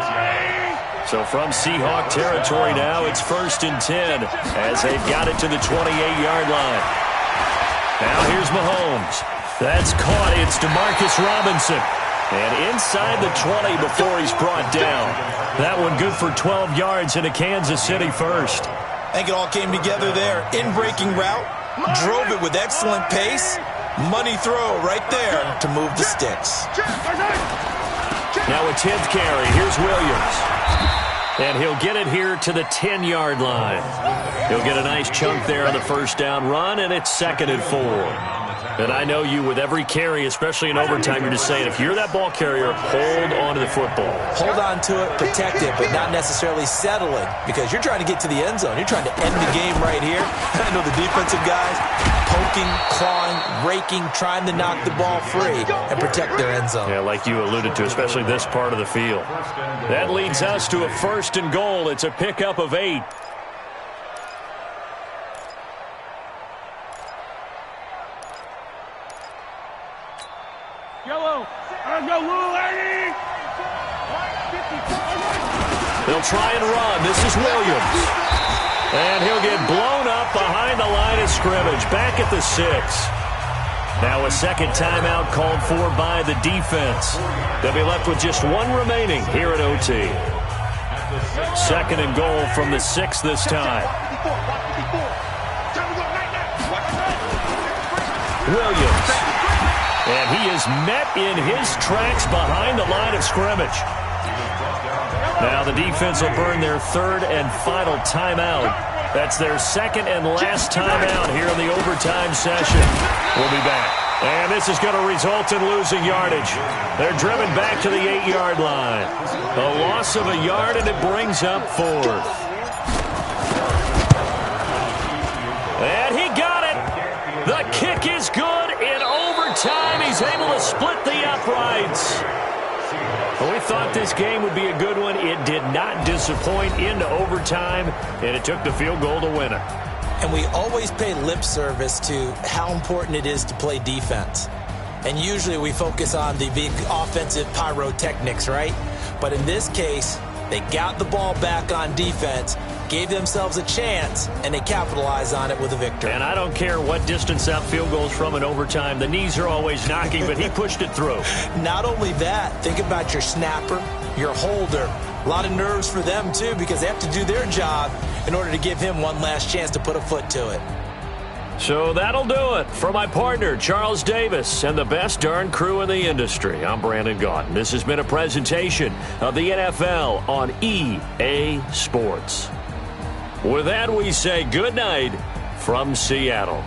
So from Seahawk territory now, it's 1st and 10 as they've got it to the 28-yard line. Now here's Mahomes. That's caught. It's DeMarcus Robinson. And inside the 20 before he's brought down. That one good for 12 yards into Kansas City first. I think it all came together there. In-breaking route. Drove it with excellent pace. Money throw right there to move the sticks. Now a 10th carry. Here's Williams. And he'll get it here to the 10-yard line. He'll get a nice chunk there on the first down run, and it's 2nd and 4. And I know you, with every carry, especially in overtime, you're just saying, if you're that ball carrier, hold on to the football. Hold on to it, protect it, but not necessarily settle it, because you're trying to get to the end zone. You're trying to end the game right here. I know the defensive guys poking, clawing, raking, trying to knock the ball free and protect their end zone. Yeah, like you alluded to, especially this part of the field. That leads us to a 1st and goal. It's a pickup of 8. They'll try and run. This is Williams. And he'll get blown up behind the line of scrimmage. Back at the 6. Now a second timeout called for by the defense. They'll be left with just 1 remaining here at OT. 2nd and goal from the 6 this time. Williams. And he is met in his tracks behind the line of scrimmage. Now the defense will burn their 3rd and final timeout. That's their 2nd and last timeout here in the overtime session. We'll be back. And this is going to result in losing yardage. They're driven back to the 8-yard line. A loss of a yard, and it brings up 4th. And he got it. The kick is good in overtime. He's able to split the uprights. Well, we thought this game would be a good one. It did not disappoint into overtime, and it took the field goal to win it. And we always pay lip service to how important it is to play defense. And usually we focus on the big offensive pyrotechnics, right? But in this case, they got the ball back on defense, gave themselves a chance, and they capitalized on it with a victory. And I don't care what distance that field goes from in overtime. The knees are always knocking, but he pushed it through. Not only that, think about your snapper, your holder. A lot of nerves for them, too, because they have to do their job in order to give him one last chance to put a foot to it. So that'll do it. For my partner, Charles Davis, and the best darn crew in the industry, I'm Brandon Gaudin. This has been a presentation of the NFL on EA Sports. With that, we say good night from Seattle.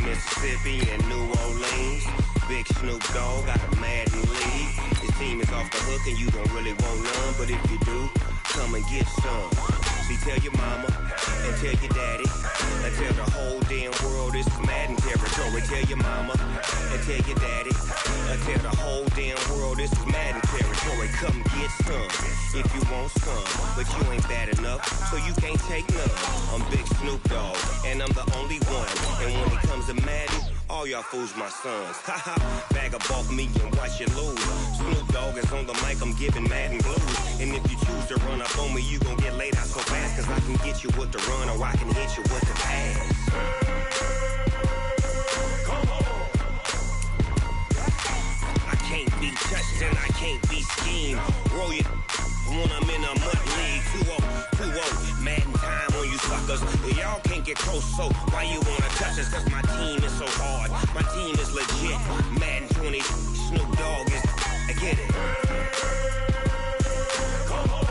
Mississippi and New Orleans. Big Snoop Dogg got a Madden league. His team is off the hook and you don't really want none, but if you do, come and get some. See, tell your mama and tell your daddy and tell the whole damn world this is Madden territory. Tell your mama and tell your daddy and tell the whole damn world this is Madden territory. Come get some if you want some, but you ain't bad enough, so you can't take none. I'm Big Snoop Dogg, and I'm the only one. And when it comes to Madden, all y'all fools my sons. Haha, bag up off me and watch you lose. Snoop Dogg is on the mic, I'm giving Madden blues. And if you choose to run up on me, you gon' get laid out so fast, cause I can get you with the run or I can hit you with the pass. Come on. I can't be touched and I can't be schemed. Roll you when I'm in a mud league. 2-0, Madden time on you suckers. Y'all can't get close, so why you wanna touch us? Cause my team is so hard, my team is legit. Madden 20, Snoop Dogg is, I get it. Come on.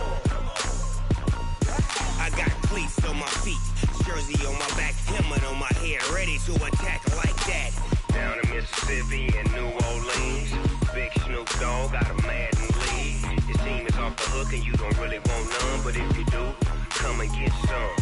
I got cleats on my feet, jersey on my back, helmet on my head, ready to attack like that. Down in Mississippi and New Orleans, Big Snoop Dogg got a Madden league. His team is off the hook and you don't really want none, but if you do, come and get some.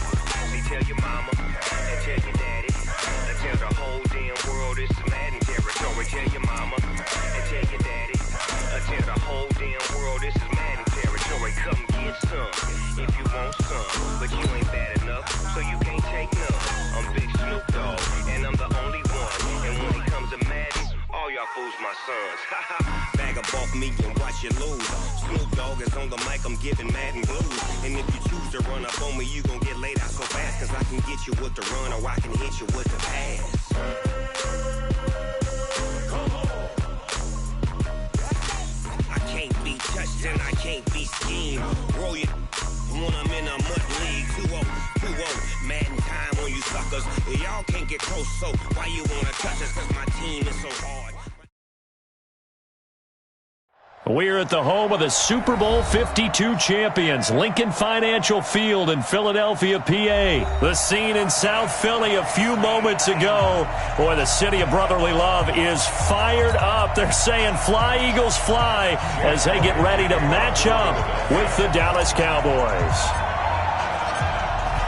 See, tell your mama and tell your daddy and tell the whole damn world this is Madden territory. Tell your mama and tell your daddy and tell the whole damn world this is Madden territory. Come get some if you want some, but you ain't bad enough, so you can't take none. I'm Big Snoop Dogg, and I'm the only one. And when it comes to Madden, all y'all fools my sons. up off me and watch you lose. Snoop Dogg is on the mic, I'm giving Madden blues. And if you choose to run up on me, you gon' get laid out so fast. Cause I can get you with the run or I can hit you with the pass. I can't be touched and I can't be schemed. Roll you when I'm in a mud league. 2-0, Madden time on you suckers. Y'all can't get close, so why you wanna touch us? Cause my team is so hard. We're at the home of the Super Bowl 52 champions, Lincoln Financial Field in Philadelphia, PA. The scene in South Philly a few moments ago. Boy, the city of brotherly love is fired up. They're saying, "Fly, Eagles, fly," as they get ready to match up with the Dallas Cowboys.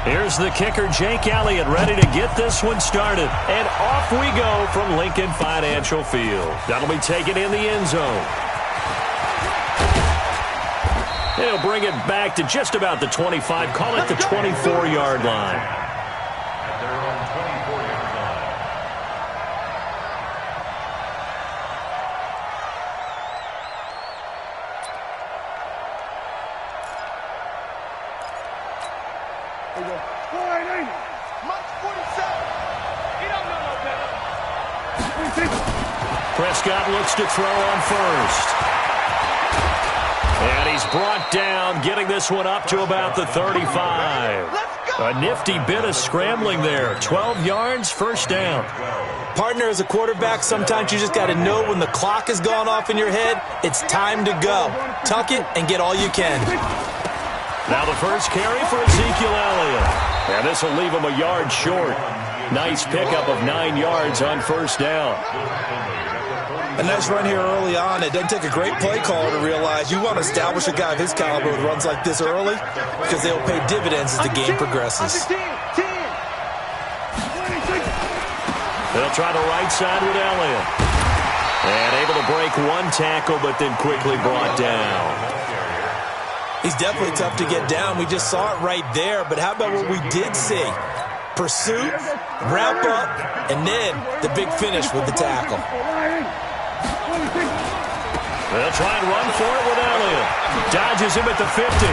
Here's the kicker, Jake Elliott, ready to get this one started. And off we go from Lincoln Financial Field. That'll be taken in the end zone. He'll bring it back to just about the 25, call it the 24-yard line. At their own 24-yard line. There you go. 480. Mark 47. He don't know no better. Prescott looks to throw on first. And he's brought down, getting this one up to about the 35. A nifty bit of scrambling there. 12 yards, first down. Partner, as a quarterback, sometimes you just got to know when the clock has gone off in your head, it's time to go. Tuck it and get all you can. Now the first carry for Ezekiel Elliott. And this will leave him a yard short. Nice pickup of 9 yards on first down. A nice run here early on. It doesn't take a great play caller to realize you want to establish a guy of his caliber with runs like this early because they'll pay dividends as the game progresses. They'll try the right side with Elliott. And able to break one tackle, but then quickly brought down. He's definitely tough to get down. We just saw it right there. But how about what we did see? Pursuit, wrap up, and then the big finish with the tackle. They'll try and run for it with Elliott. Dodges him at the 50.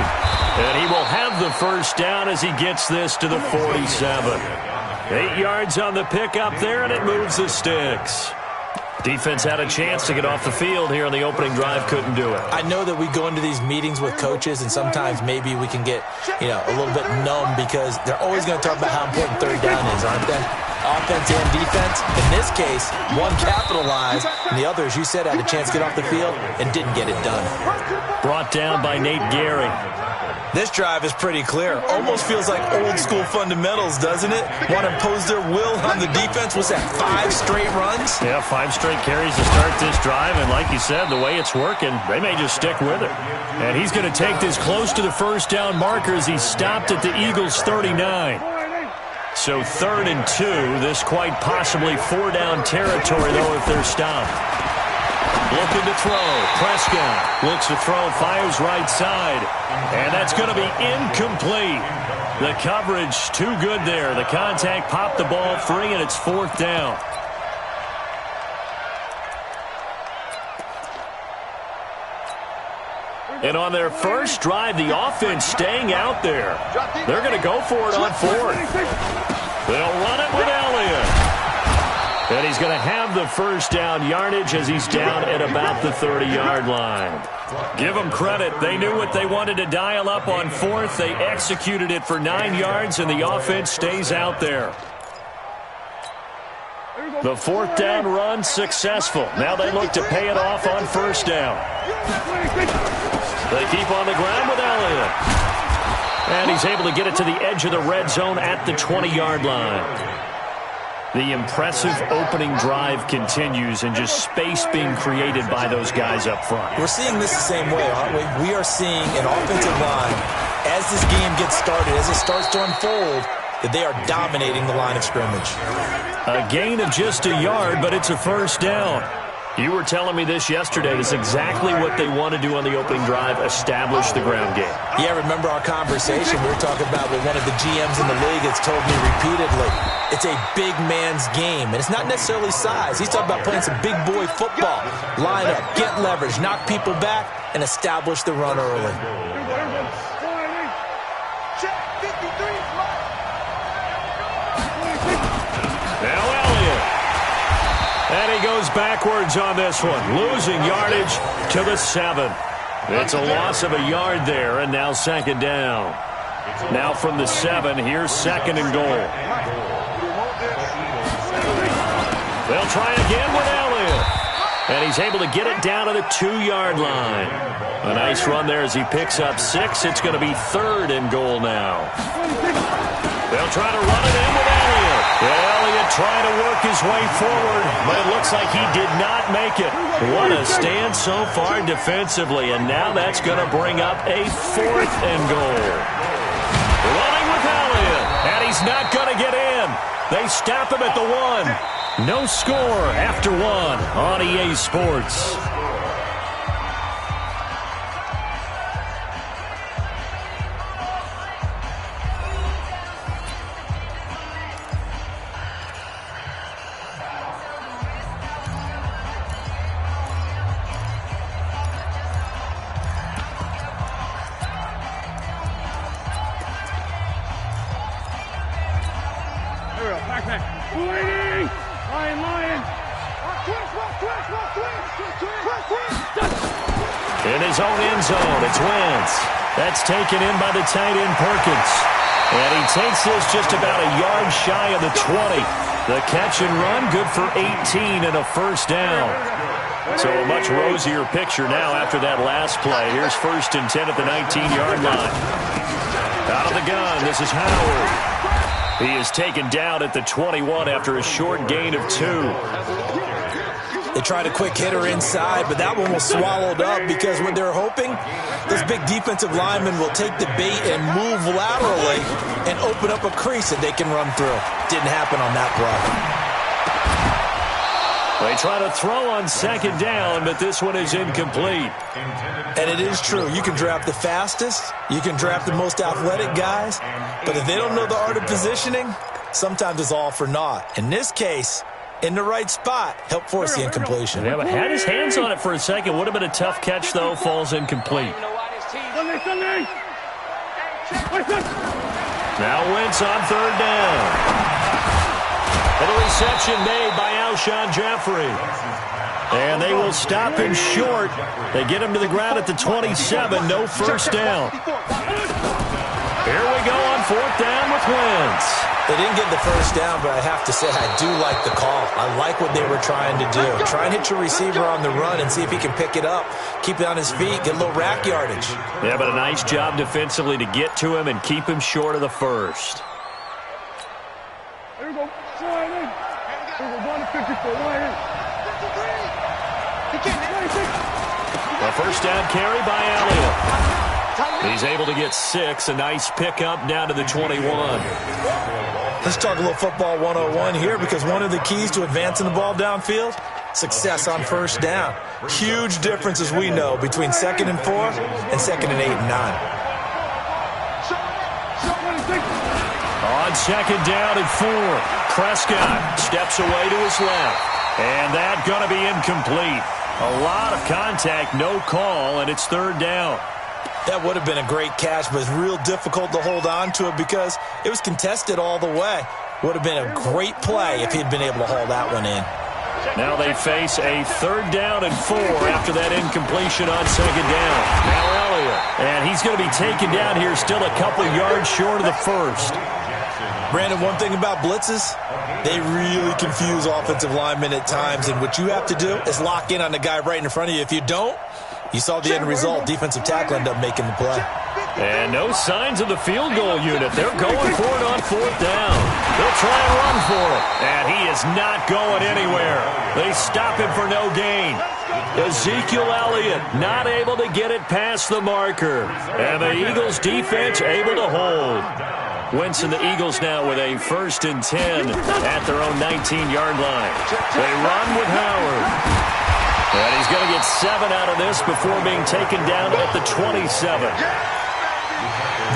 And he will have the first down as he gets this to the 47. 8 yards on the pickup there, and it moves the sticks. Defense had a chance to get off the field here on the opening drive, couldn't do it. I know that we go into these meetings with coaches, and sometimes maybe we can get, a little bit numb because they're always going to talk about how important third down is, aren't they? Offense and defense. In this case, one capitalized, and the other, as you said, had a chance to get off the field and didn't get it done. Brought down by Nate Gary. This drive is pretty clear. Almost feels like old school fundamentals, doesn't it? Want to impose their will on the defense. Was that 5 straight runs? Yeah, 5 straight carries to start this drive. And like you said, the way it's working, they may just stick with it. And he's going to take this close to the first down marker as he stopped at the Eagles' 39. So 3rd and 2. This quite possibly 4-down territory, though, if they're stopped. Looking to throw. Prescott looks to throw, fires right side. And that's going to be incomplete. The coverage too good there. The contact popped the ball free, and it's 4th down. And on their first drive, the offense staying out there. They're going to go for it on 4th. They'll run it with Elliott. And he's going to have the first down yardage as he's down at about the 30-yard line. Give them credit. They knew what they wanted to dial up on 4th. They executed it for 9 yards, and the offense stays out there. The 4th down run successful. Now they look to pay it off on first down. They keep on the ground with Elliott. And he's able to get it to the edge of the red zone at the 20-yard line. The impressive opening drive continues, and just space being created by those guys up front. We're seeing this the same way, aren't we? We are seeing an offensive line, as this game gets started, as it starts to unfold, that they are dominating the line of scrimmage. A gain of just a yard, but it's a first down. You were telling me this yesterday. This is exactly what they want to do on the opening drive, establish the ground game. Yeah, remember our conversation? We were talking about what one of the GMs in the league has told me repeatedly. It's a big man's game, and it's not necessarily size. He's talking about playing some big boy football. Line up, get leverage, knock people back, and establish the run early. Now Elliott. And he goes backwards on this one, losing yardage to the 7. It's a loss of a yard there, and now second down. Now from the 7, here's second and goal. They'll try again with Elliott. And he's able to get it down to the 2-yard line. A nice run there as he picks up 6. It's going to be third and goal now. They'll try to run it in with Elliott. Elliott trying to work his way forward, but it looks like he did not make it. What a stand so far defensively, and now that's going to bring up a 4th and goal. Running with Elliott, and he's not going to get in. They stop him at the 1. No score after 1 on EA Sports. In his own end zone, it's Wentz. That's taken in by the tight end Perkins. And he takes this just about a yard shy of the 20. The catch and run, good for 18 and a first down. So a much rosier picture now after that last play. Here's 1st and 10 at the 19-yard line. Out of the gun, this is Howard. He is taken down at the 21 after a short gain of 2. They tried a quick hitter inside, but that one was swallowed up because what they're hoping, this big defensive lineman will take the bait and move laterally and open up a crease that they can run through. Didn't happen on that play. They try to throw on second down, but this one is incomplete. And it is true. You can draft the fastest. You can draft the most athletic guys. But if they don't know the art of positioning, sometimes it's all for naught. In this case, in the right spot, help force the incompletion. Yeah, but had his hands on it for a second. Would have been a tough catch, though. Falls incomplete. Now Wentz on third down. And a reception made by Alshon Jeffrey. And they will stop him short. They get him to the ground at the 27. No first down. Here we go on 4th down with Wentz. They didn't get the first down, but I have to say I do like the call. I like what they were trying to do. Try and hit your receiver on the run and see if he can pick it up, keep it on his feet, get a little rack yardage. Yeah, but a nice job defensively to get to him and keep him short of the first. Here we go. Slide in. Here we go. 154. Wide in. A first down carry by Elliott. He's able to get 6. A nice pickup down to the 21. Let's talk a little football 101 here, because one of the keys to advancing the ball downfield, success on first down. Huge difference, as we know, between 2nd and 4 and 2nd and 8 and 9. On 2nd down and 4, Prescott steps away to his left. And that's going to be incomplete. A lot of contact, no call, and it's 3rd down. That would have been a great catch, but it's real difficult to hold on to it because it was contested all the way. Would have been a great play if he'd been able to haul that one in. Now they face a 3rd down and 4 after that incompletion on 2nd down. Now Elliott, and he's going to be taken down here still a couple yards short of the first. Brandon, one thing about blitzes, they really confuse offensive linemen at times, and what you have to do is lock in on the guy right in front of you. If you don't, you saw the end result. Defensive tackle ended up making the play. And no signs of the field goal unit. They're going for it on 4th down. They'll try and run for it. And he is not going anywhere. They stop him for no gain. Ezekiel Elliott not able to get it past the marker. And the Eagles defense able to hold. Wentz and the Eagles now with a 1st and 10 at their own 19-yard line. They run with Howard. And he's going to get 7 out of this before being taken down at the 27.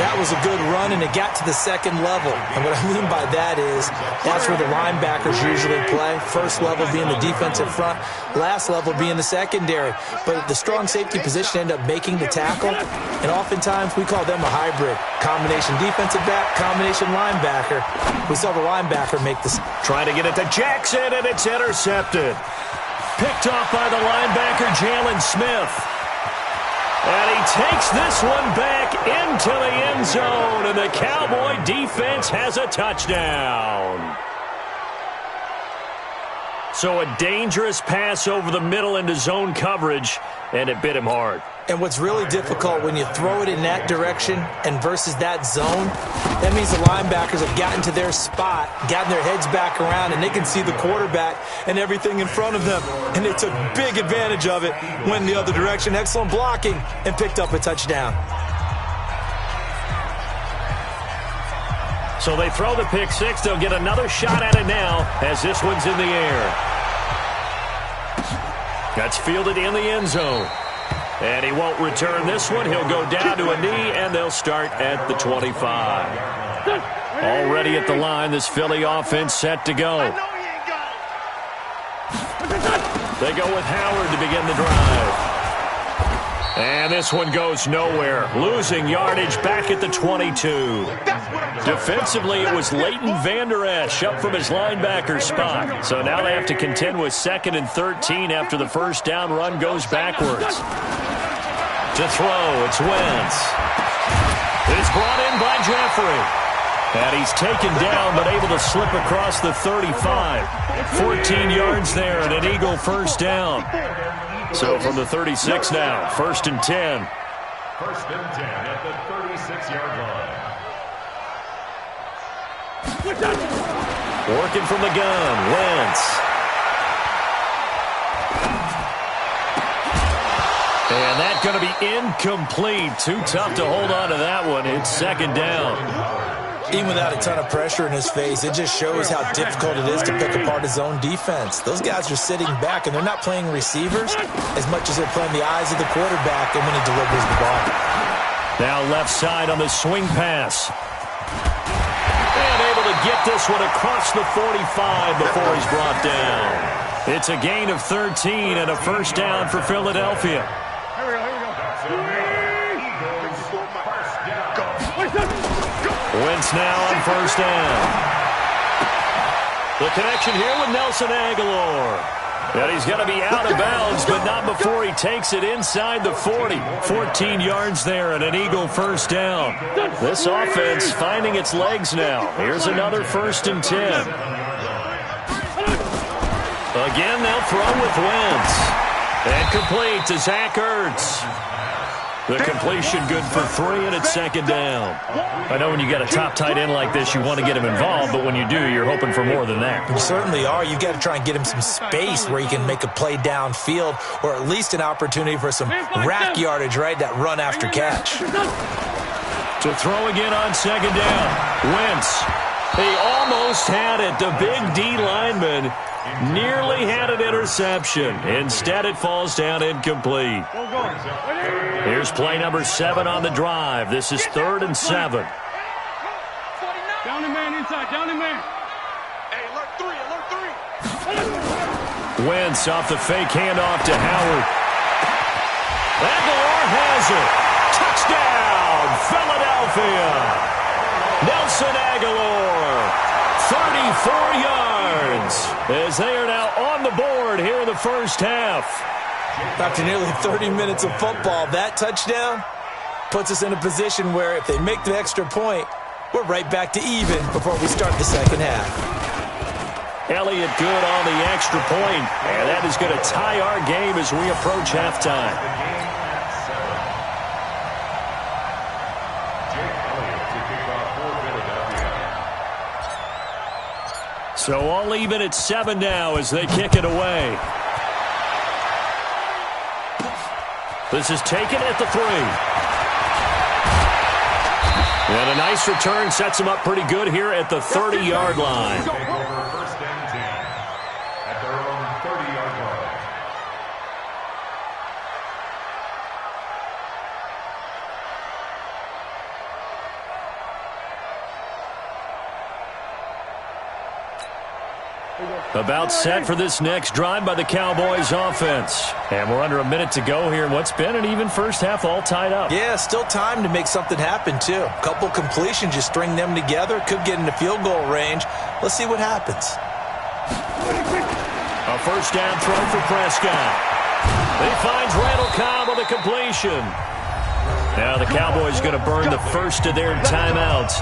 That was a good run, and it got to the second level. And what I mean by that is that's where the linebackers usually play. First level being the defensive front, last level being the secondary. But the strong safety position ended up making the tackle, and oftentimes we call them a hybrid. Combination defensive back, combination linebacker. We saw the linebacker make this. Trying to get it to Jackson, and it's intercepted. Picked off by the linebacker, Jalen Smith. And he takes this one back into the end zone, and the Cowboy defense has a touchdown. So a dangerous pass over the middle into zone coverage, and it bit him hard. And what's really difficult when you throw it in that direction and versus that zone, that means the linebackers have gotten to their spot, gotten their heads back around, and they can see the quarterback and everything in front of them. And they took big advantage of it, went the other direction, excellent blocking, and picked up a touchdown. So they throw the pick six. They'll get another shot at it now as this one's in the air. That's fielded in the end zone. And he won't return this one. He'll go down to a knee, and they'll start at the 25. Already at the line, this Philly offense set to go. They go with Howard to begin the drive. And this one goes nowhere. Losing yardage back at the 22. Defensively, it was Leighton Vander Esch up from his linebacker spot. So now they have to contend with 2nd and 13 after the first down run goes backwards. To throw, it's Wentz. It's brought in by Jeffrey. And he's taken down but able to slip across the 35. 14 yards there and an Eagle first down. So from the 36 now, 1st and 10. 1st and 10 at the 36-yard line. Working from the gun, Wentz. And that's going to be incomplete. Too tough to hold on to that one. It's 2nd down. Even without a ton of pressure in his face, it just shows how difficult it is to pick apart his own defense. Those guys are sitting back, and they're not playing receivers as much as they're playing the eyes of the quarterback and when he delivers the ball. Now left side on the swing pass. And able to get this one across the 45 before he's brought down. It's a gain of 13 and a first down for Philadelphia. Wentz now on first down. The connection here with Nelson Aguilar. And he's going to be out of bounds, but not before he takes it inside the 40. 14 yards there and an Eagle first down. This offense finding its legs now. Here's another 1st and 10. Again, they'll throw with Wentz. And complete to Zach Ertz. The completion good for 3, and it's 2nd down. I know when you got a top tight end like this, you want to get him involved, but when you do, you're hoping for more than that. You certainly are. You've got to try and get him some space where he can make a play downfield, or at least an opportunity for some rack yardage, right? That run after catch. To throw again on 2nd down. Wentz. He almost had it. The big D lineman nearly had an interception. Instead, it falls down incomplete. Here's play number 7 on the drive. This is 3rd and 7. Down and man inside, down and man. Hey, alert 3. Wentz off the fake handoff to Howard. Aguilar has it. Touchdown, Philadelphia. Nelson Aguilar, 34 yards, as they are now on the board here in the first half. After nearly 30 minutes of football, that touchdown puts us in a position where if they make the extra point, we're right back to even before we start the second half. Elliott good on the extra point, and that is going to tie our game as we approach halftime. So all even at 7 now as they kick it away. This is taken at the 3. And a nice return sets them up pretty good here at the 30-yard line. 1st and 10 at their own 30-yard line. About set for this next drive by the Cowboys offense. And we're under a minute to go here in what's been an even first half, all tied up. Yeah, still time to make something happen, too. A couple completions, you string them together, could get into field goal range. Let's see what happens. A first down throw for Prescott. He finds Randall Cobb on the completion. Now the Cowboys going to burn the first of their timeouts,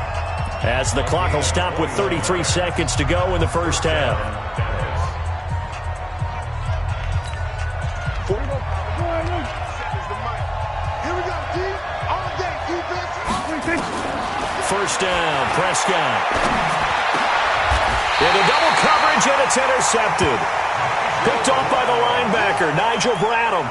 as the clock will stop with 33 seconds to go in the first half. First down, Prescott. Into double coverage, and it's intercepted. Picked off by the linebacker, Nigel Bradham.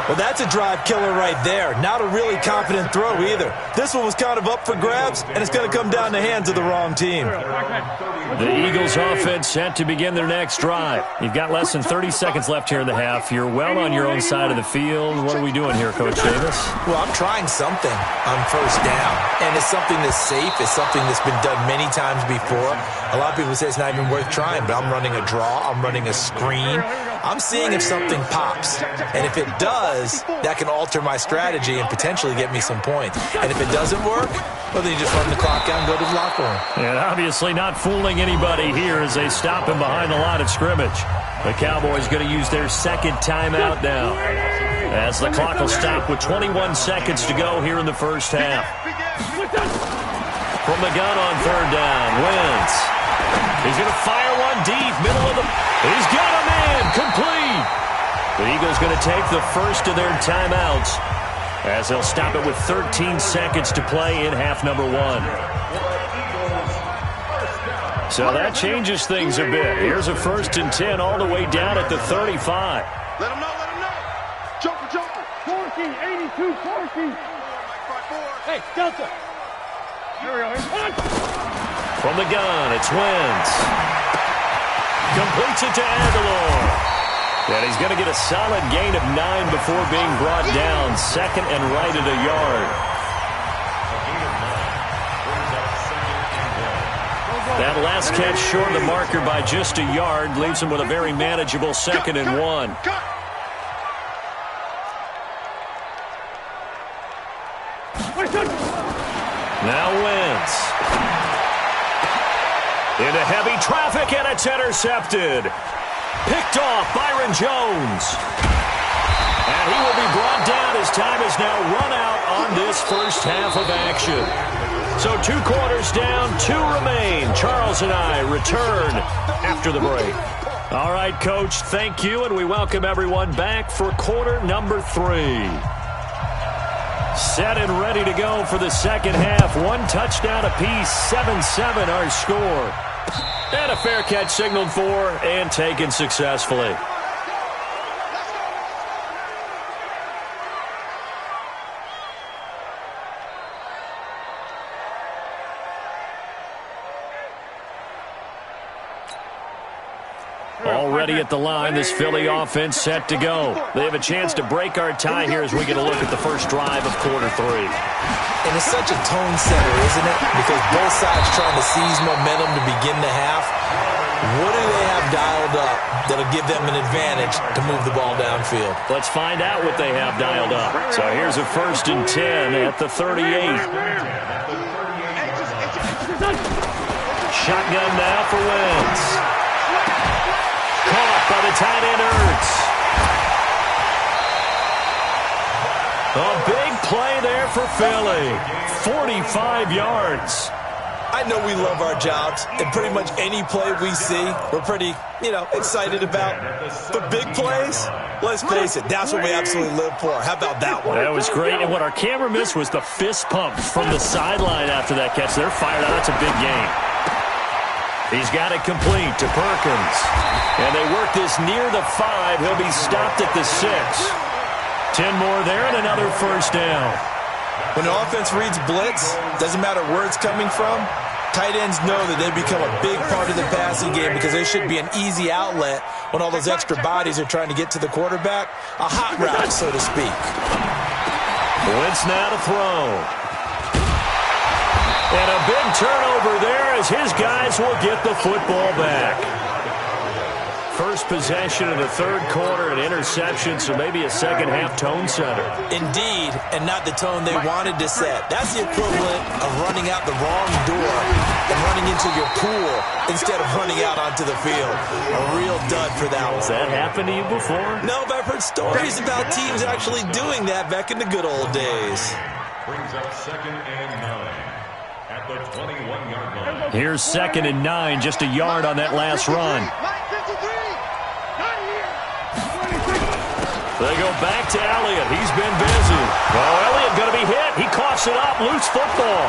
Well, that's a drive killer right there. Not a really confident throw either. This one was kind of up for grabs, and it's going to come down the hands of the wrong team. The Eagles offense set to begin their next drive. You've got less than 30 seconds left here in the half. You're well on your own side of the field. What are we doing here, Coach Davis? Well, I'm trying something on first down, and it's something that's safe. It's something that's been done many times before. A lot of people say it's not even worth trying, but I'm running a draw. I'm running a screen. I'm seeing if something pops, and if it does, that can alter my strategy and potentially get me some points. And if it doesn't work, well, then you just run the clock out and go to the locker room. And obviously not fooling anybody here as they stop him behind the line of scrimmage. The Cowboys going to use their second timeout now, as the clock will stop with 21 seconds to go here in the first half. From the gun on third down, Wentz. He's going to fire one deep, middle of the... He's got a man, complete. The Eagles going to take the first of their timeouts, as they'll stop it with 13 seconds to play in half number one. So that changes things a bit. Here's a 1st and 10 all the way down at the 35. Let him know, let him know. Joker. 14, 82, 14. Hey, Delta. Here we go. From the gun, it's Wentz. Completes it to Aguilar. And he's going to get a solid gain of 9 before being brought down. Second and right at a yard. That last catch short of the marker by just a yard leaves him with a very manageable 2nd and 1. Now Wentz. Into heavy traffic, and it's intercepted. Picked off Byron Jones. And he will be brought down as time is now run out on this first half of action. So 2 quarters down, 2 remain. Charles and I return after the break. All right, Coach, thank you, and we welcome everyone back for quarter number 3. Set and ready to go for the second half. 1 touchdown apiece, 7-7 our score. And a fair catch signaled for and taken successfully. Already at the line, this Philly offense set to go. They have a chance to break our tie here as we get a look at the first drive of quarter 3. And it's such a tone setter, isn't it? Because both sides trying to seize momentum to begin the half. What do they have dialed up that'll give them an advantage to move the ball downfield? Let's find out what they have dialed up. So here's a 1st and 10 at the 38. Shotgun now for Wentz. Caught by the tight end Ertz. A big play there for Philly. 45 yards. I know we love our jobs, and pretty much any play we see, we're pretty, excited about. But big plays, let's face it, that's what we absolutely live for. How about that one? That was great, and what our camera missed was the fist pump from the sideline after that catch. They're fired out. That's a big game. He's got it complete to Perkins. And they work this near the 5. He'll be stopped at the 6. 10 more there and another first down. When the offense reads blitz, doesn't matter where it's coming from, tight ends know that they become a big part of the passing game because there should be an easy outlet when all those extra bodies are trying to get to the quarterback. A hot route, so to speak. Wentz now to throw. And a big turnover there as his guys will get the football back. first possession of the third quarter, an interception, so maybe a second-half tone setter. Indeed, and not the tone they wanted to set. That's the equivalent of running out the wrong door and running into your pool instead of running out onto the field. A real dud for that one. Has that happened to you before? No, but I've heard stories about teams actually doing that back in the good old days. Brings up 2nd and 9 at the 21-yard line. Here's 2nd and 9, just a yard on that last run. They go back to Elliott. He's been busy. Oh, Elliott going to be hit. He coughs it up. Loose football.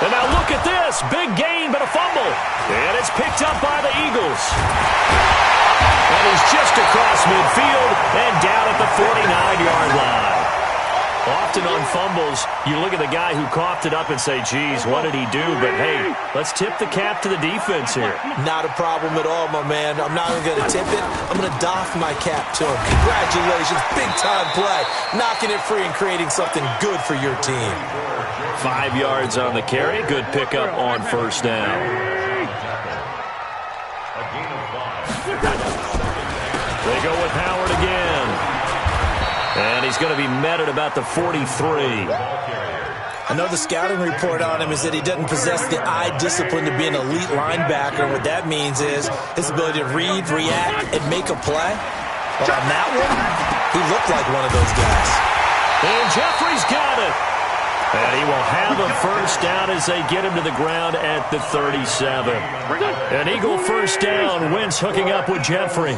And now look at this. Big gain, but a fumble. And it's picked up by the Eagles. And he's just across midfield and down at the 49-yard line. Often on fumbles, you look at the guy who coughed it up and say, geez, what did he do? But, hey, let's tip the cap to the defense here. Not a problem at all, my man. I'm not even going to tip it. I'm going to doff my cap to him. Congratulations. Big-time play. Knocking it free and creating something good for your team. 5 yards on the carry. Good pickup on first down. They go with Howard again. And he's going to be met at about the 43. I know the scouting report on him is that he doesn't possess the eye discipline to be an elite linebacker. And what that means is his ability to read, react, and make a play. But on that one, he looked like one of those guys. And Jeffrey's got it. And he will have a first down as they get him to the ground at the 37. An Eagle first down. Wentz hooking up with Jeffrey.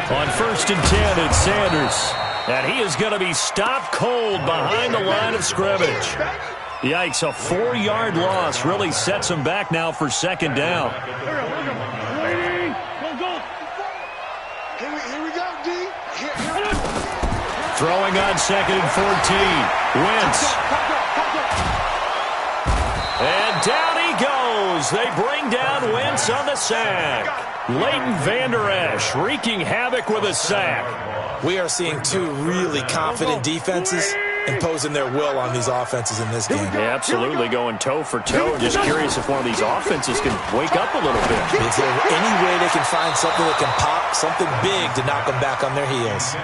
On 1st and 10, it's Sanders. And he is going to be stopped cold behind the line of scrimmage. Yikes, a 4-yard loss really sets him back now for 2nd down. Here we go, D. Throwing on 2nd and 14. Wentz. And down he goes. They bring down Wentz on the sack. Leighton Vander Esch wreaking havoc with a sack. We are seeing two really confident defenses imposing their will on these offenses in this game. Yeah, absolutely, going toe for toe. Just curious if one of these offenses can wake up a little bit. Is there any way they can find something that can pop, something big to knock them back on their heels?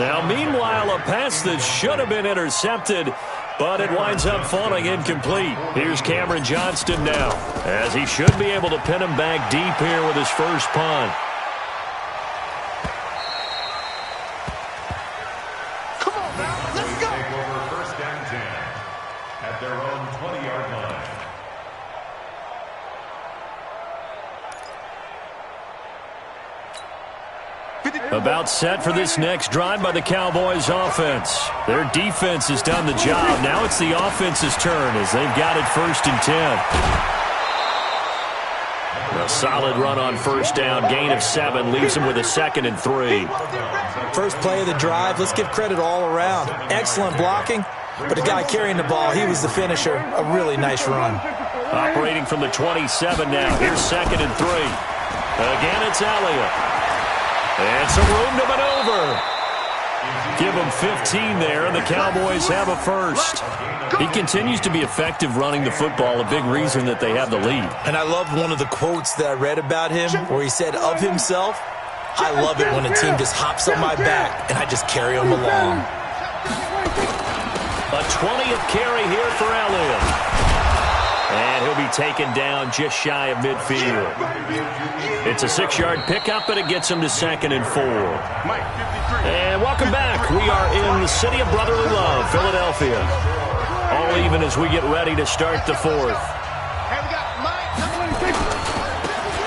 Now, meanwhile, a pass that should have been intercepted, but it winds up falling incomplete. Here's Cameron Johnston now, as he should be able to pin him back deep here with his first punt. Come on, now. Let's go. Take over 1st and 10 at their own 20-yard line. About set for this next drive by the Cowboys offense. Their defense has done the job. Now it's the offense's turn as they've got it 1st and 10. A solid run on first down. Gain of 7 leaves them with a 2nd and 3. First play of the drive. Let's give credit all around. Excellent blocking, but the guy carrying the ball, he was the finisher. A really nice run. Operating from the 27 now. Here's 2nd and 3. Again, it's Elliott. And some room to maneuver. Give them 15 there, and the Cowboys have a first. He continues to be effective running the football, a big reason that they have the lead. And I loved one of the quotes that I read about him where he said of himself, I love it when a team just hops on my back and I just carry them along. A 20th carry here for Elliott. And he'll be taken down just shy of midfield. It's a 6-yard pickup, and it gets him to 2nd and 4. And welcome back. We are in the city of brotherly love, Philadelphia. All even as we get ready to start the 4th.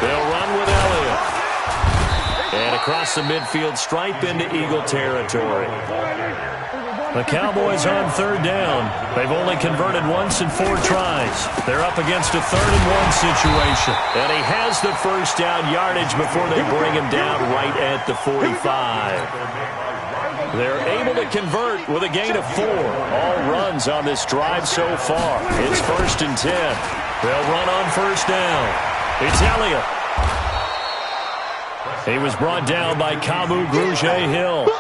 They'll run with Elliott. And across the midfield stripe into Eagle territory. The Cowboys on 3rd down. They've only converted once in 4 tries. They're up against a 3rd and 1 situation. And he has the first down yardage before they bring him down right at the 45. They're able to convert with a gain of 4. All runs on this drive so far. It's 1st and 10. They'll run on first down. It's Elliott. He was brought down by Kamu Grugier-Hill.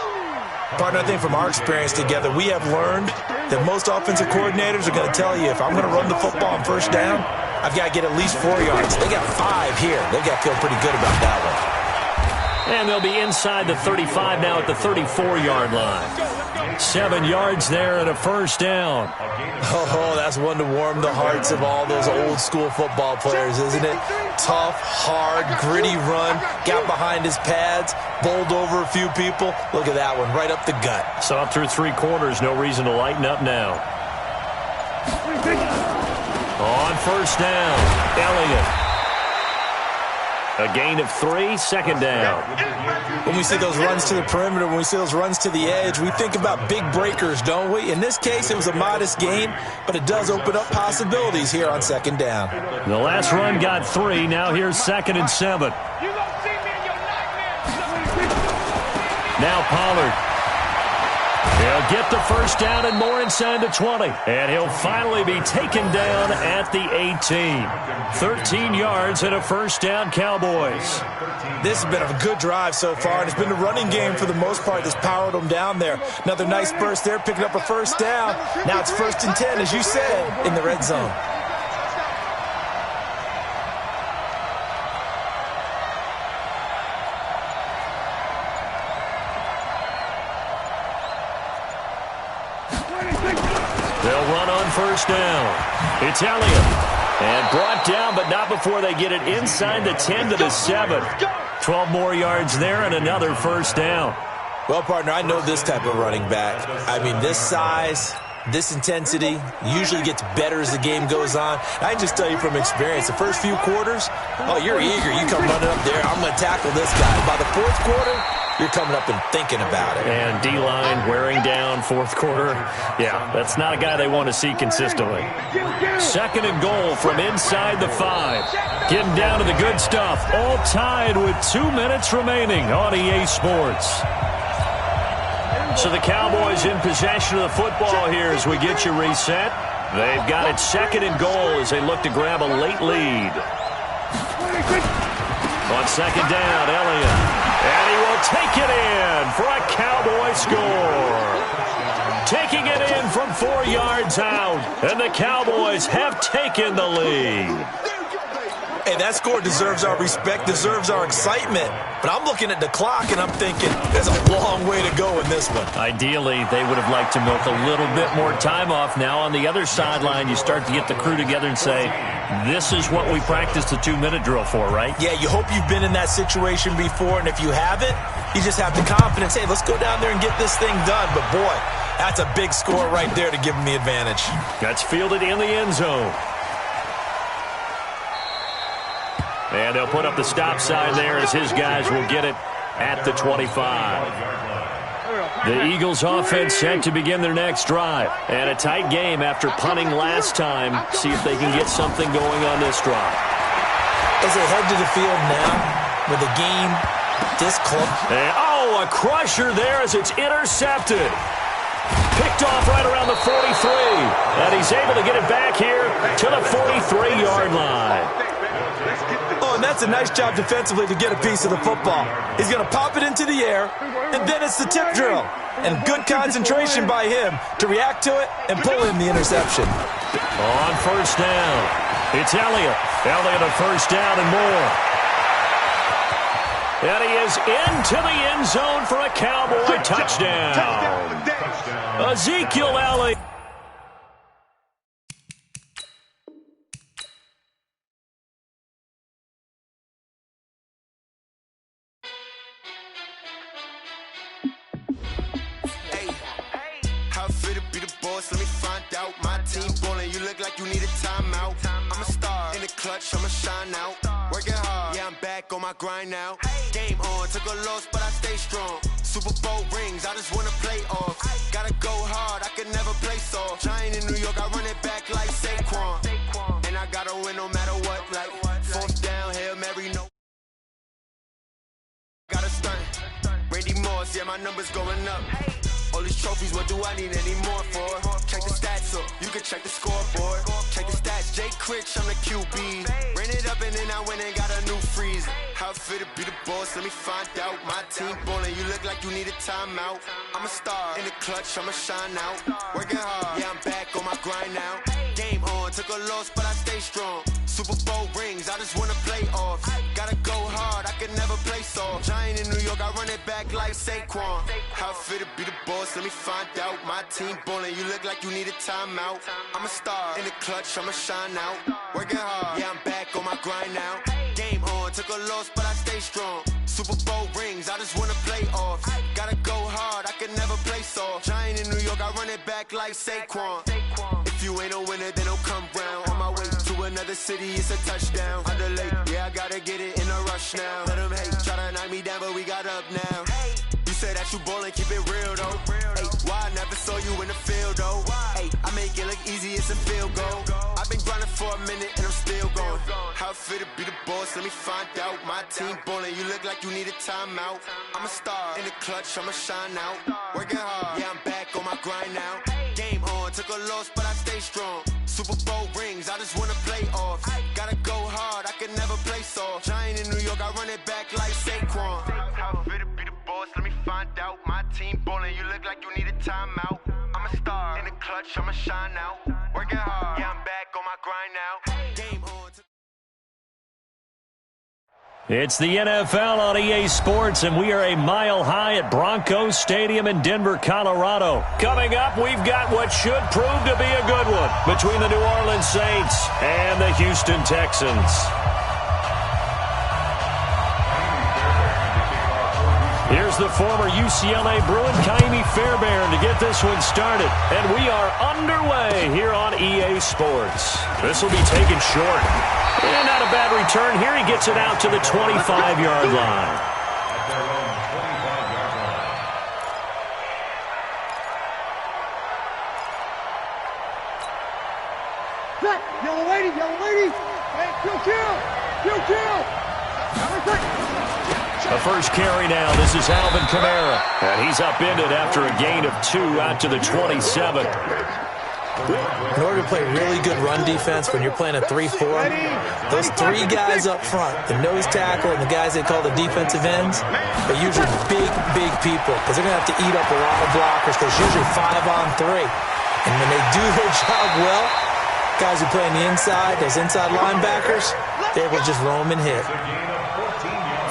Partner, I think from our experience together, we have learned that most offensive coordinators are going to tell you, if I'm going to run the football on first down, I've got to get at least 4 yards. They got 5 here. They've got to feel pretty good about that one. And they'll be inside the 35 now at the 34-yard line. 7 yards there and a first down. Oh, that's one to warm the hearts of all those old-school football players, isn't it? Tough, hard, gritty run. Got behind his pads, bowled over a few people. Look at that one, right up the gut. So up through 3 quarters, no reason to lighten up now. On first down, Elliott. A gain of 3, second down. When we see those runs to the perimeter, when we see those runs to the edge, we think about big breakers, don't we? In this case, it was a modest gain, but it does open up possibilities here on second down. The last run got 3. Now here's 2nd and 7. Now Pollard. He'll get the first down and more inside the 20. And he'll finally be taken down at the 18. 13 yards and a first down, Cowboys. This has been a good drive so far, and it's been the running game for the most part that's powered them down there. Another nice burst there, picking up a first down. Now it's 1st and 10, as you said, in the red zone. They'll run on first down. It's Elliott. And brought down, but not before they get it inside the 10 to the 7. 12 more yards there and another first down. Well, partner, I know this type of running back. I mean, this size, this intensity usually gets better as the game goes on. I can just tell you from experience, the first few quarters, oh, you're eager. You come running up there, I'm going to tackle this guy. By the 4th quarter, you're coming up and thinking about it. And D-line wearing down 4th quarter. Yeah, that's not a guy they want to see consistently. 2nd and goal from inside the 5. Getting down to the good stuff. All tied with 2 minutes remaining on EA Sports. So the Cowboys in possession of the football here as we get you reset. They've got it 2nd and goal as they look to grab a late lead. On 2nd down, Elliott. And he will take it in for a Cowboy score. Taking it in from 4 yards out. And the Cowboys have taken the lead. Hey, that score deserves our respect, deserves our excitement. But I'm looking at the clock, and I'm thinking there's a long way to go in this one. Ideally, they would have liked to milk a little bit more time off. Now, on the other sideline, you start to get the crew together and say, this is what we practiced the 2-minute drill for, right? Yeah, you hope you've been in that situation before, and if you haven't, you just have the confidence, hey, let's go down there and get this thing done. But, boy, that's a big score right there to give them the advantage. That's fielded in the end zone. And they'll put up the stop sign there as his guys will get it at the 25. The Eagles offense set to begin their next drive. And a tight game after punting last time. See if they can get something going on this drive. As they head to the field now with a game this close. And, a crusher there as it's intercepted. Picked off right around the 43. And he's able to get it back here to the 43-yard line. Oh, and that's a nice job defensively to get a piece of the football. He's going to pop it into the air, and then it's the tip drill. And good concentration by him to react to it and pull in the interception. On first down, it's Elliott. Elliott a first down and more. And he is into the end zone for a Cowboy touchdown. Ezekiel Elliott. Let me find out. My team ballin', you look like you need a timeout. I'm a star in the clutch, I'ma shine out. Working hard, yeah, I'm back on my grind now. Game on, took a loss, but I stay strong. Super Bowl rings, I just wanna play off. Gotta go hard, I could never play soft. Giant in New York, I run it back like Saquon. And I gotta win no matter what, like 4th down, Hail Mary, no. Gotta stunt. Randy Moss, yeah, my numbers going up. all these trophies, what do I need any more for? Check the stats up, you can check the scoreboard. Check the stats, Jay Critch, I'm the QB. Ran it up and then I went and got a new freezer. How it fit to be the boss, let me find out. My team ballin', you look like you need a timeout. I'm a star, in the clutch, I'ma shine out. Working hard, yeah, I'm back on my grind now. Game on, took a loss, but I stay strong. Super Bowl rings, I just wanna play off. Gotta go hard, I can never play soft. Giant in New York, I run it back like Saquon. How it fit to be the boss, let me find out. My team ballin', you look like you need a timeout. I'm a star, in the clutch, I'ma shine out. Working hard, yeah, I'm back on my grind now. Game on, took a loss, but I stay strong. Super Bowl rings, I just wanna play off. Gotta go hard, I can never play soft. Giant in New York, I run it back like Saquon. If you ain't a winner, then don't come round. On my way to another city, it's a touchdown. Underlay, yeah, I gotta get it in a rush now. Let them hate, try to knock me down, but we got up now. You say that you ballin', keep it real though. Hey, why I never saw you in the field though? Hey, I make it look easy, it's a field goal. I've been grinding for a minute and I'm still going. How it fit to be the boss, let me find out. My team ballin', you look like you need a timeout. I'm a star, in the clutch, I'ma shine out. Working hard, yeah, I'm back on my grind now. Game on, took a loss, but I stay strong. Super Bowl rings, I just wanna play off. Gotta go hard, I can never play soft. Giant in New York, I run it back like Saquon. How it fit to be the boss, let me find out. My team ballin', you look like you need a timeout. I'm a star, in the clutch, I'ma shine out. Working hard, yeah, I'm back on my grind now. Game on. It's the NFL on EA Sports, and we are a mile high at Broncos Stadium in Denver, Colorado. Coming up, we've got what should prove to be a good one between the New Orleans Saints and the Houston Texans. Here's the former UCLA Bruin, Kaimi Fairbairn, to get this one started. And we are underway here on EA Sports. This will be taken short. And not a bad return here. He gets it out to the 25-yard line. Yellow lady. Hey, kill. The first carry now. This is Alvin Kamara. And he's upended after a gain of 2 out to the 27. In order to play really good run defense when you're playing a 3-4, those 3 guys up front, the nose tackle and the guys they call the defensive ends, are usually big people because they're going to have to eat up a lot of blockers because it's usually 5-on-3. And when they do their job well, guys who play on the inside, those inside linebackers, they will just roam and hit.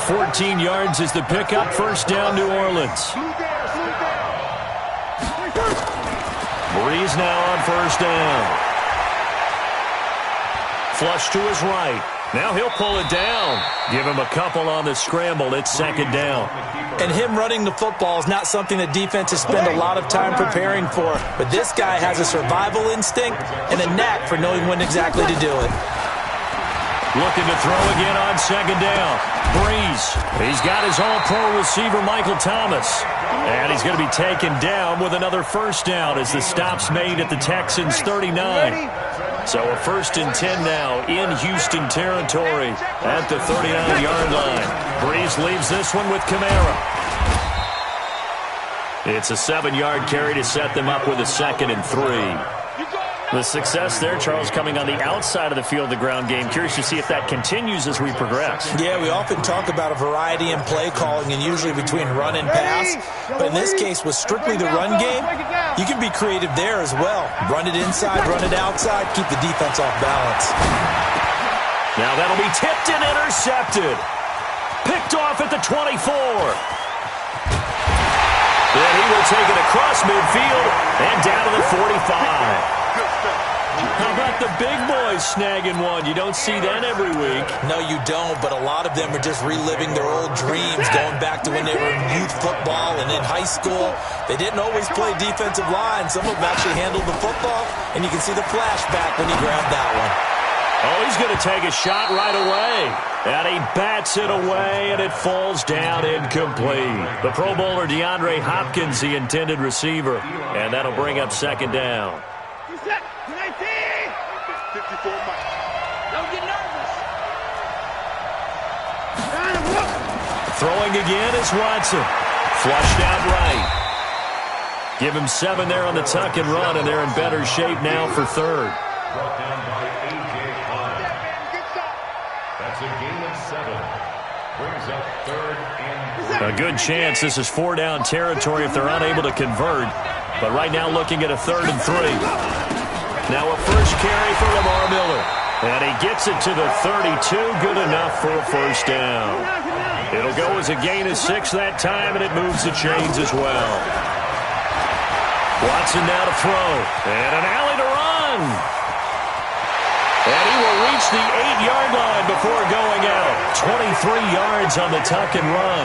14 yards is the pickup. First down, New Orleans. Breeze now on first down. Flush to his right. Now he'll pull it down. Give him a couple on the scramble. It's second down. And him running the football is not something that defenses spend a lot of time preparing for. But this guy has a survival instinct and a knack for knowing when exactly to do it. Looking to throw again on second down. Breeze. He's got his all-pro receiver, Michael Thomas. And he's going to be taken down with another first down as the stop's made at the Texans' 39. So a 1st and 10 now in Houston territory at the 39-yard line. Breeze leaves this one with Kamara. It's a 7-yard carry to set them up with a 2nd and 3. The success there, Charles, coming on the outside of the field, the ground game. Curious to see if that continues as we progress. Yeah, we often talk about a variety in play calling and usually between run and pass. But in this case, with strictly the run game, you can be creative there as well. Run it inside, run it outside, keep the defense off balance. Now that'll be tipped and intercepted. Picked off at the 24. And he will take it across midfield and down to the 45. How about the big boys snagging one? You don't see that every week. No, you don't, but a lot of them are just reliving their old dreams, going back to when they were in youth football and in high school. They didn't always play defensive line. Some of them actually handled the football, and you can see the flashback when he grabbed that one. Oh, he's going to take a shot right away. And he bats it away, and it falls down incomplete. The Pro Bowler DeAndre Hopkins, the intended receiver. And that'll bring up second down. 54 miles. Don't get nervous. Throwing again is Watson. Flushed out right. Give him 7 there on the tuck and run, and they're in better shape now for third. Brought down by A.J. Klein. That's a gain of 7. Brings up third and 3. A good chance this is 4-down territory if they're unable to convert. But right now looking at a 3rd and 3. Now a first carry for Lamar Miller. And he gets it to the 32. Good enough for a first down. It'll go as a gain of 6 that time, and it moves the chains as well. Watson now to throw. And an alley to run. And he will reach the 8-yard line before going out. 23 yards on the tuck and run.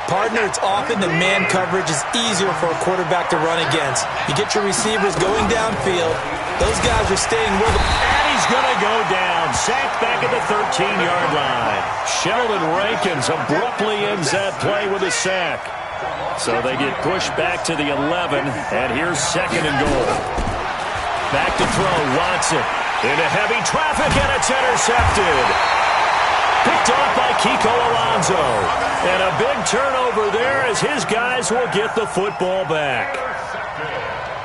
Partner, it's often the man coverage is easier for a quarterback to run against. You get your receivers going downfield. Those guys are staying with him. And he's going to go down. Sacked back at the 13-yard line. Sheldon Rankins abruptly ends that play with a sack. So they get pushed back to the 11, and here's 2nd and goal. Back to throw, Watson. Into heavy traffic, and it's intercepted. Picked off by Kiko Alonso. And a big turnover there as his guys will get the football back.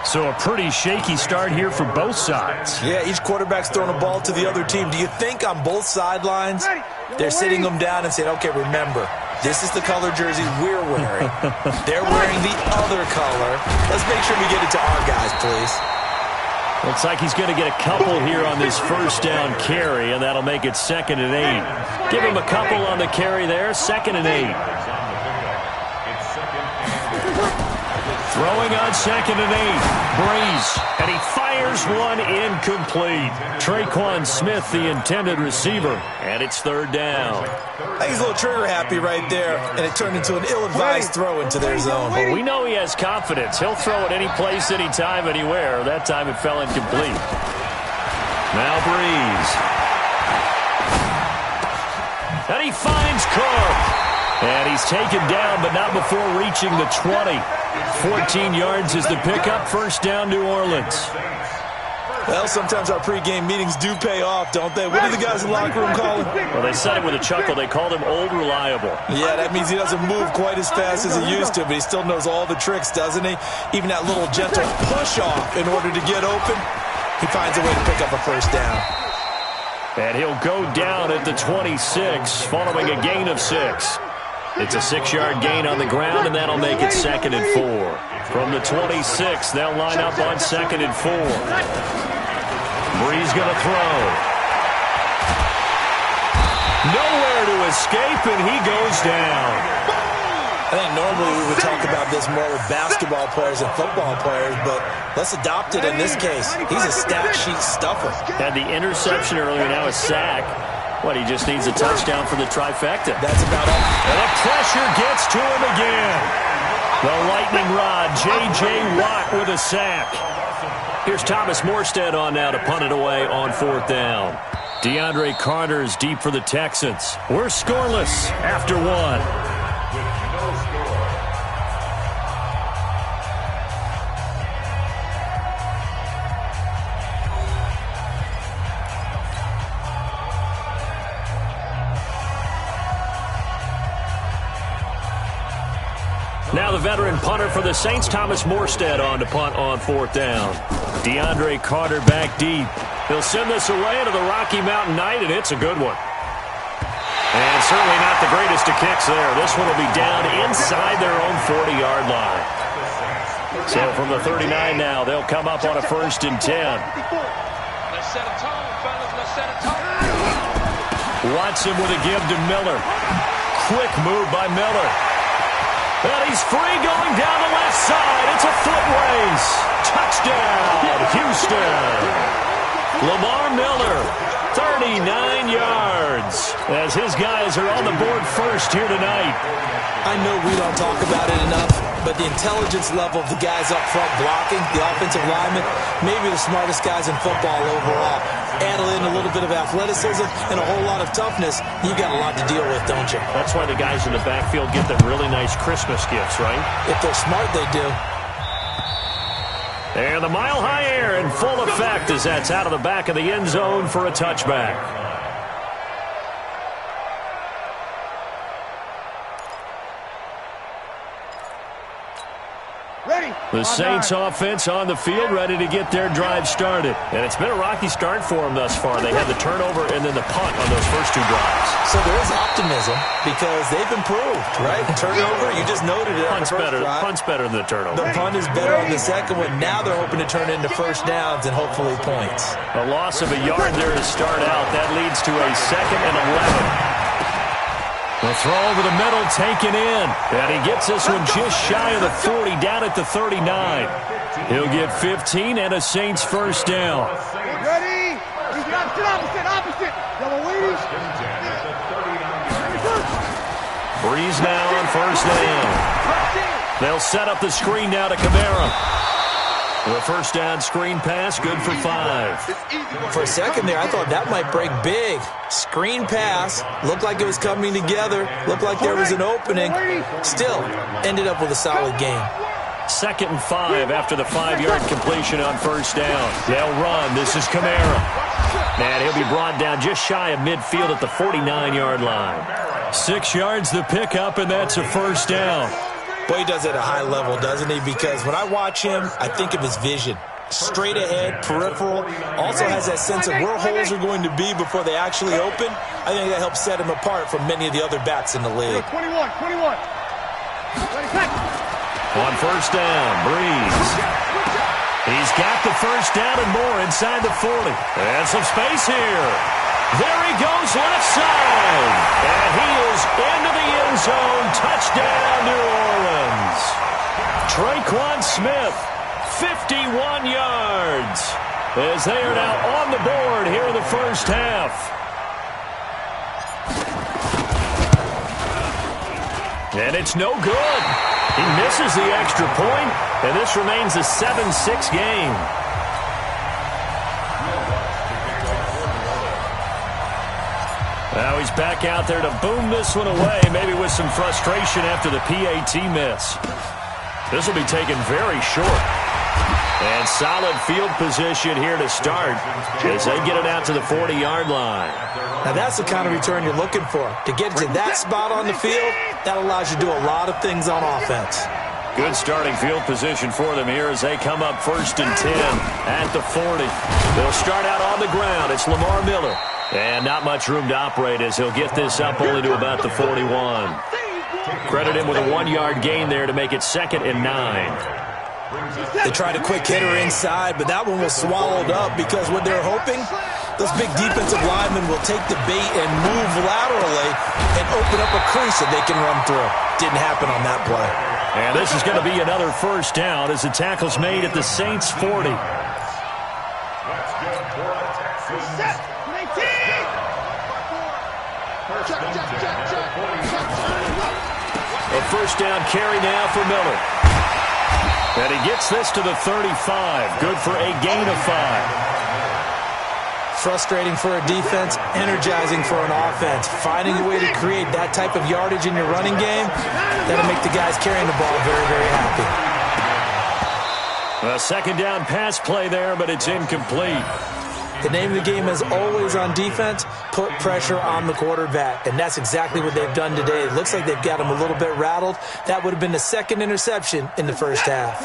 So a pretty shaky start here for both sides. Yeah, each quarterback's throwing a ball to the other team. Do you think on both sidelines they're sitting them down and saying, okay, remember, this is the color jersey we're wearing. They're wearing the other color. Let's make sure we get it to our guys, please. Looks like he's going to get a couple here on this first down carry, and that'll make it 2nd and 8. Give him a couple on the carry there, 2nd and 8. Throwing on 2nd and 8. Breeze, and he fires one incomplete. Traquan Smith, the intended receiver, and it's 3rd down. I think he's a little trigger happy right there, and it turned into an ill-advised throw into their zone. Well, we know he has confidence. He'll throw it any place, anytime, anywhere. That time it fell incomplete. Now Breeze. And he finds Cook. And he's taken down, but not before reaching the 20. 14 yards is the pickup. First down, New Orleans. Well, sometimes our pregame meetings do pay off, don't they? What do the guys in the locker room call him? Well, they said it with a chuckle. They called him Old Reliable. Yeah, that means he doesn't move quite as fast as he used to, but he still knows all the tricks, doesn't he? Even that little gentle push-off in order to get open, he finds a way to pick up a first down. And he'll go down at the 26, following a gain of 6. It's a 6-yard gain on the ground, and that'll make it 2nd and 4. From the 26, they'll line up on 2nd and 4. Breeze going to throw. Nowhere to escape, and he goes down. I think normally we would talk about this more with basketball players and football players, but let's adopt it in this case. He's a stat sheet stuffer. Had the interception earlier, now a sack. What, he just needs a touchdown for the trifecta. That's about all. And the pressure gets to him again. The lightning rod, J.J. Watt with a sack. Here's Thomas Morstead on now to punt it away on 4th down. DeAndre Carter is deep for the Texans. We're scoreless after 1. Now the veteran punter for the Saints, Thomas Morstead, on to punt on 4th down. DeAndre Carter back deep. He'll send this away into the Rocky Mountain night, and it's a good one. And certainly not the greatest of kicks there. This one will be down inside their own 40-yard line. So from the 39 now, they'll come up on a 1st and 10. Let's set a tone, fellas. Let's set a tone. Watson with a give to Miller. Quick move by Miller. And he's free going down the left side. It's a foot race. Touchdown, Houston. Lamar Miller, 39 yards, as his guys are on the board first here tonight. I know we don't talk about it enough, but the intelligence level of the guys up front blocking, the offensive linemen, maybe the smartest guys in football overall. Add in a little bit of athleticism and a whole lot of toughness, you got a lot to deal with, don't you? That's why the guys in the backfield get them really nice Christmas gifts, right? If they're smart, they do. And the mile-high air in full effect as that's out of the back of the end zone for a touchback. The Saints offense on the field, ready to get their drive started. And it's been a rocky start for them thus far. They had the turnover and then the punt on those first two drives. So there is optimism because they've improved, right? Turnover, you just noted it. Punt's better than the turnover. The punt is better on the second one. Now they're hoping to turn it into first downs and hopefully points. A loss of a yard there to start out. That leads to a 2nd and 11. The throw over the middle, taken in. And he gets this one just shy of the 40, down at the 39. He'll get 15 and a Saints first down. Ready? Opposite. Yellow waiting. Breeze now on first down. They'll set up the screen now to Kamara. The first down screen pass, good for 5. For a second there, I thought that might break big. Screen pass, looked like it was coming together, looked like there was an opening. Still, ended up with a solid game. 2nd and 5 after the 5-yard completion on first down. They'll run. This is Kamara. And he'll be brought down just shy of midfield at the 49-yard line. 6 yards the pickup, and that's a first down. Boy, he does it at a high level, doesn't he? Because when I watch him, I think of his vision. Straight ahead, peripheral. Also has that sense of where holes are going to be before they actually open. I think that helps set him apart from many of the other backs in the league. 21. On first down, Breeze. He's got the first down and more inside the 40. And some space here. There he goes left side. And he is into the end zone. Touchdown, New Orleans. Traquan Smith, 51 yards. As they are now on the board here in the first half. And it's no good. He misses the extra point, and this remains a 7-6 game. Now he's back out there to boom this one away, maybe with some frustration after the PAT miss. This will be taken very short. And solid field position here to start as they get it out to the 40-yard line. Now that's the kind of return you're looking for. To get to that spot on the field, that allows you to do a lot of things on offense. Good starting field position for them here as they come up 1st and 10 at the 40. They'll start out on the ground. It's Lamar Miller. And not much room to operate as he'll get this up only to about the 41. Credit him with a 1-yard gain there to make it 2nd and 9. They tried a quick hitter inside, but that one was swallowed up because what they're hoping, those big defensive linemen will take the bait and move laterally and open up a crease that they can run through. Didn't happen on that play. And this is going to be another first down as the tackle's made at the Saints' 40. A first down carry now for Miller. And he gets this to the 35. Good for a gain of 5. Frustrating for a defense, energizing for an offense. Finding a way to create that type of yardage in your running game, that'll make the guys carrying the ball very, very happy. A second down pass play there, but it's incomplete. The name of the game is always on defense, put pressure on the quarterback. And that's exactly what they've done today. It looks like they've got him a little bit rattled. That would have been the second interception in the first half.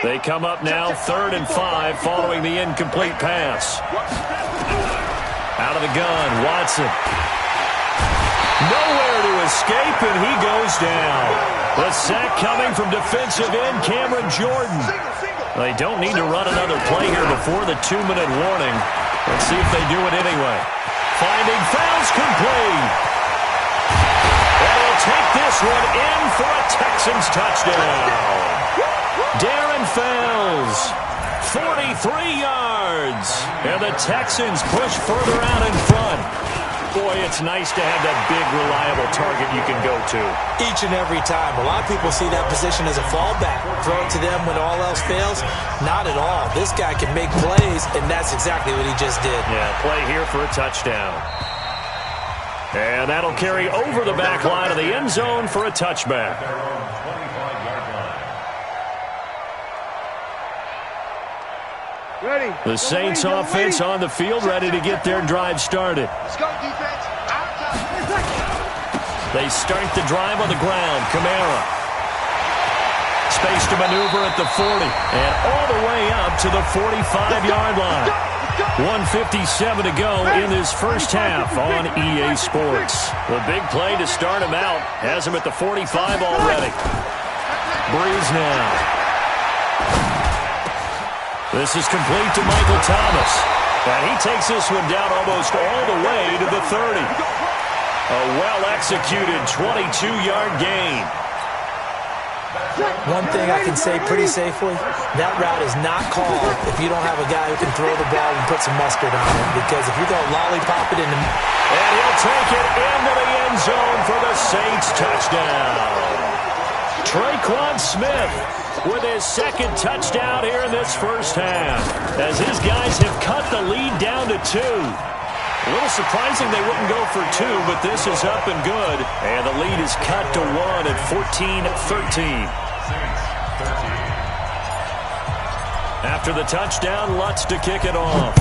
They come up now 3rd and 5 following the incomplete pass. Out of the gun, Watson. Nowhere to escape, and he goes down. The sack coming from defensive end Cameron Jordan. They don't need to run another play here before the 2-minute warning. Let's see if they do it anyway. Finding Fowles complete. And he'll take this one in for a Texans touchdown. Darren Fowles, 43 yards. And the Texans push further out in front. Boy, it's nice to have that big, reliable target you can go to. Each and every time. A lot of people see that position as a fallback. Throw it to them when all else fails. Not at all. This guy can make plays, and that's exactly what he just did. Yeah, play here for a touchdown. And that'll carry over the back line of the end zone for a touchback. Ready. The Saints offense on the field, ready to get their drive started. Let's go, defense. They start the drive on the ground. Kamara. space to maneuver at the 40 and all the way up to the 45-yard line. 1:57 to go in this first half on EA Sports. The big play to start him out has him at the 45 already. Breeze now. This is complete to Michael Thomas. And he takes this one down almost all the way to the 30. A well-executed 22-yard gain. One thing I can say pretty safely, that route is not called if you don't have a guy who can throw the ball and put some mustard on it. Because if you're going to lollipop it into... And he'll take it into the end zone for the Saints touchdown. Traquan Smith with his second touchdown here in this first half, as his guys have cut the lead down to 2. A little surprising they wouldn't go for 2, but this is up and good. And the lead is cut to 1 at 14-13. After the touchdown, Lutz to kick it off.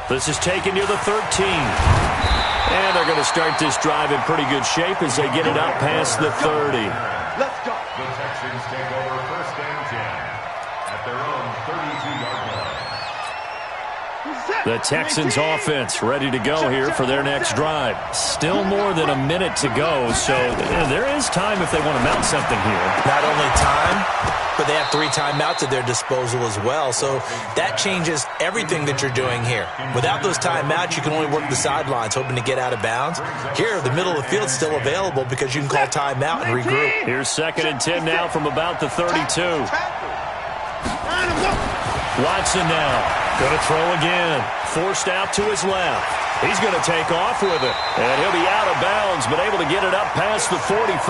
This is taken near the 13. And they're going to start this drive in pretty good shape as they get it up past the 30. Let's go. The Texans take over first and 10 at their own 32-yard line. The Texans offense ready to go here for their next drive. Still more than a minute to go, so there is time if they want to mount something here. Not only time, but they have 3 timeouts at their disposal as well. So that changes everything that you're doing here. Without those timeouts, you can only work the sidelines, hoping to get out of bounds. Here, the middle of the field is still available because you can call timeout and regroup. Here's 2nd and 10 now from about the 32. Watson now. Going to throw again. Forced out to his left. He's going to take off with it. And he'll be out of bounds, but able to get it up past the 45.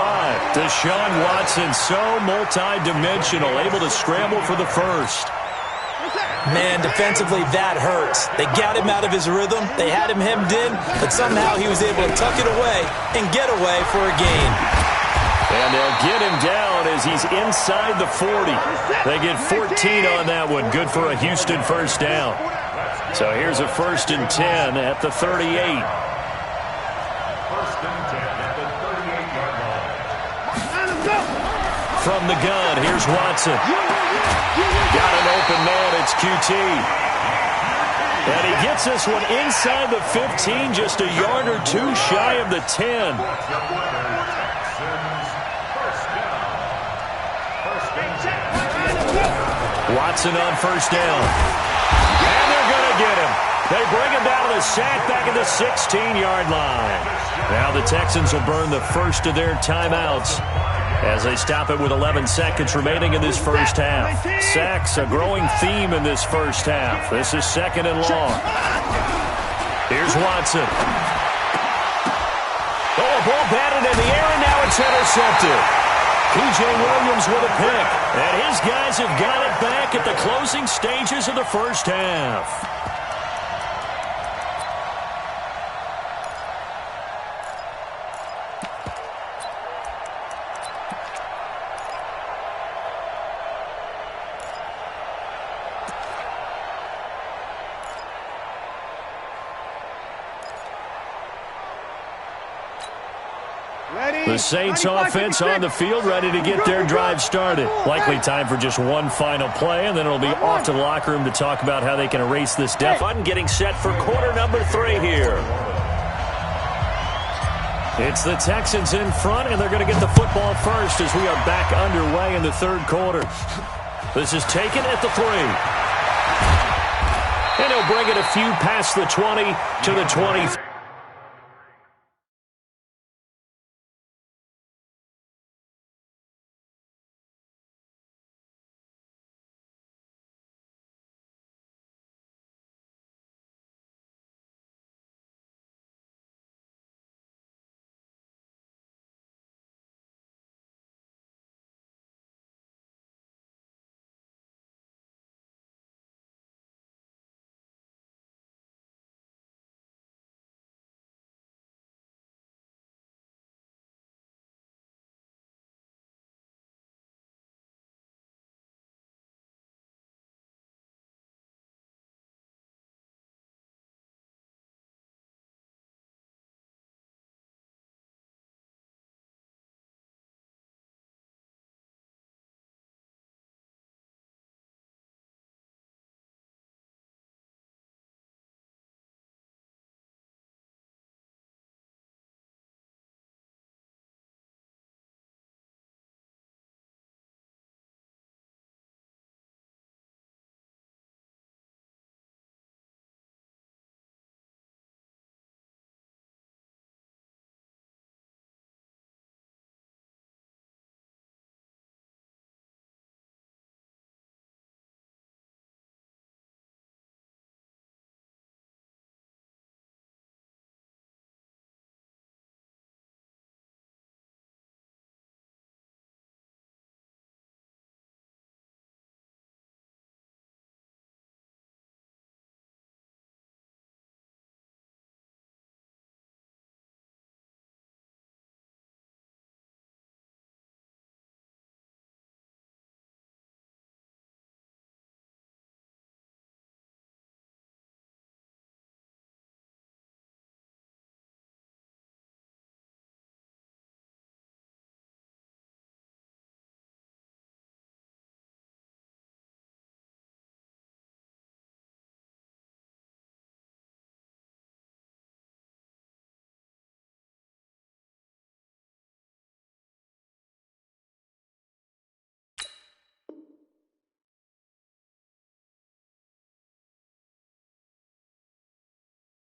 Deshaun Watson, so multi-dimensional, able to scramble for the first. Man, defensively, that hurts. They got him out of his rhythm. They had him hemmed in, but somehow he was able to tuck it away and get away for a gain. And they'll get him down as he's inside the 40. They get 14 on that one. Good for a Houston first down. So here's a 1st and 10 at the 38. 1st and 10 at the 38-yard line. From the gun, here's Watson. Got an open man, it's QT. And he gets this one inside the 15, just a yard or 2 shy of the 10. Watson on first down. And they're going to get him. They bring him down to the sack back at the 16-yard line. Now the Texans will burn the first of their timeouts as they stop it with 11 seconds remaining in this first half. Sacks, a growing theme in this first half. This is 2nd and long. Here's Watson. Oh, a ball batted in the air, and now it's intercepted. P.J. Williams with a pick, and his guys have got it back at the closing stages of the first half. The Saints offense on the field, ready to get their drive started. Likely time for just one final play, and then it'll be off to the locker room to talk about how they can erase this deficit. Getting set for quarter number 3 here. It's the Texans in front, and they're going to get the football first as we are back underway in the 3rd quarter. This is taken at the 3. And he'll bring it a few past the 20 to the 23.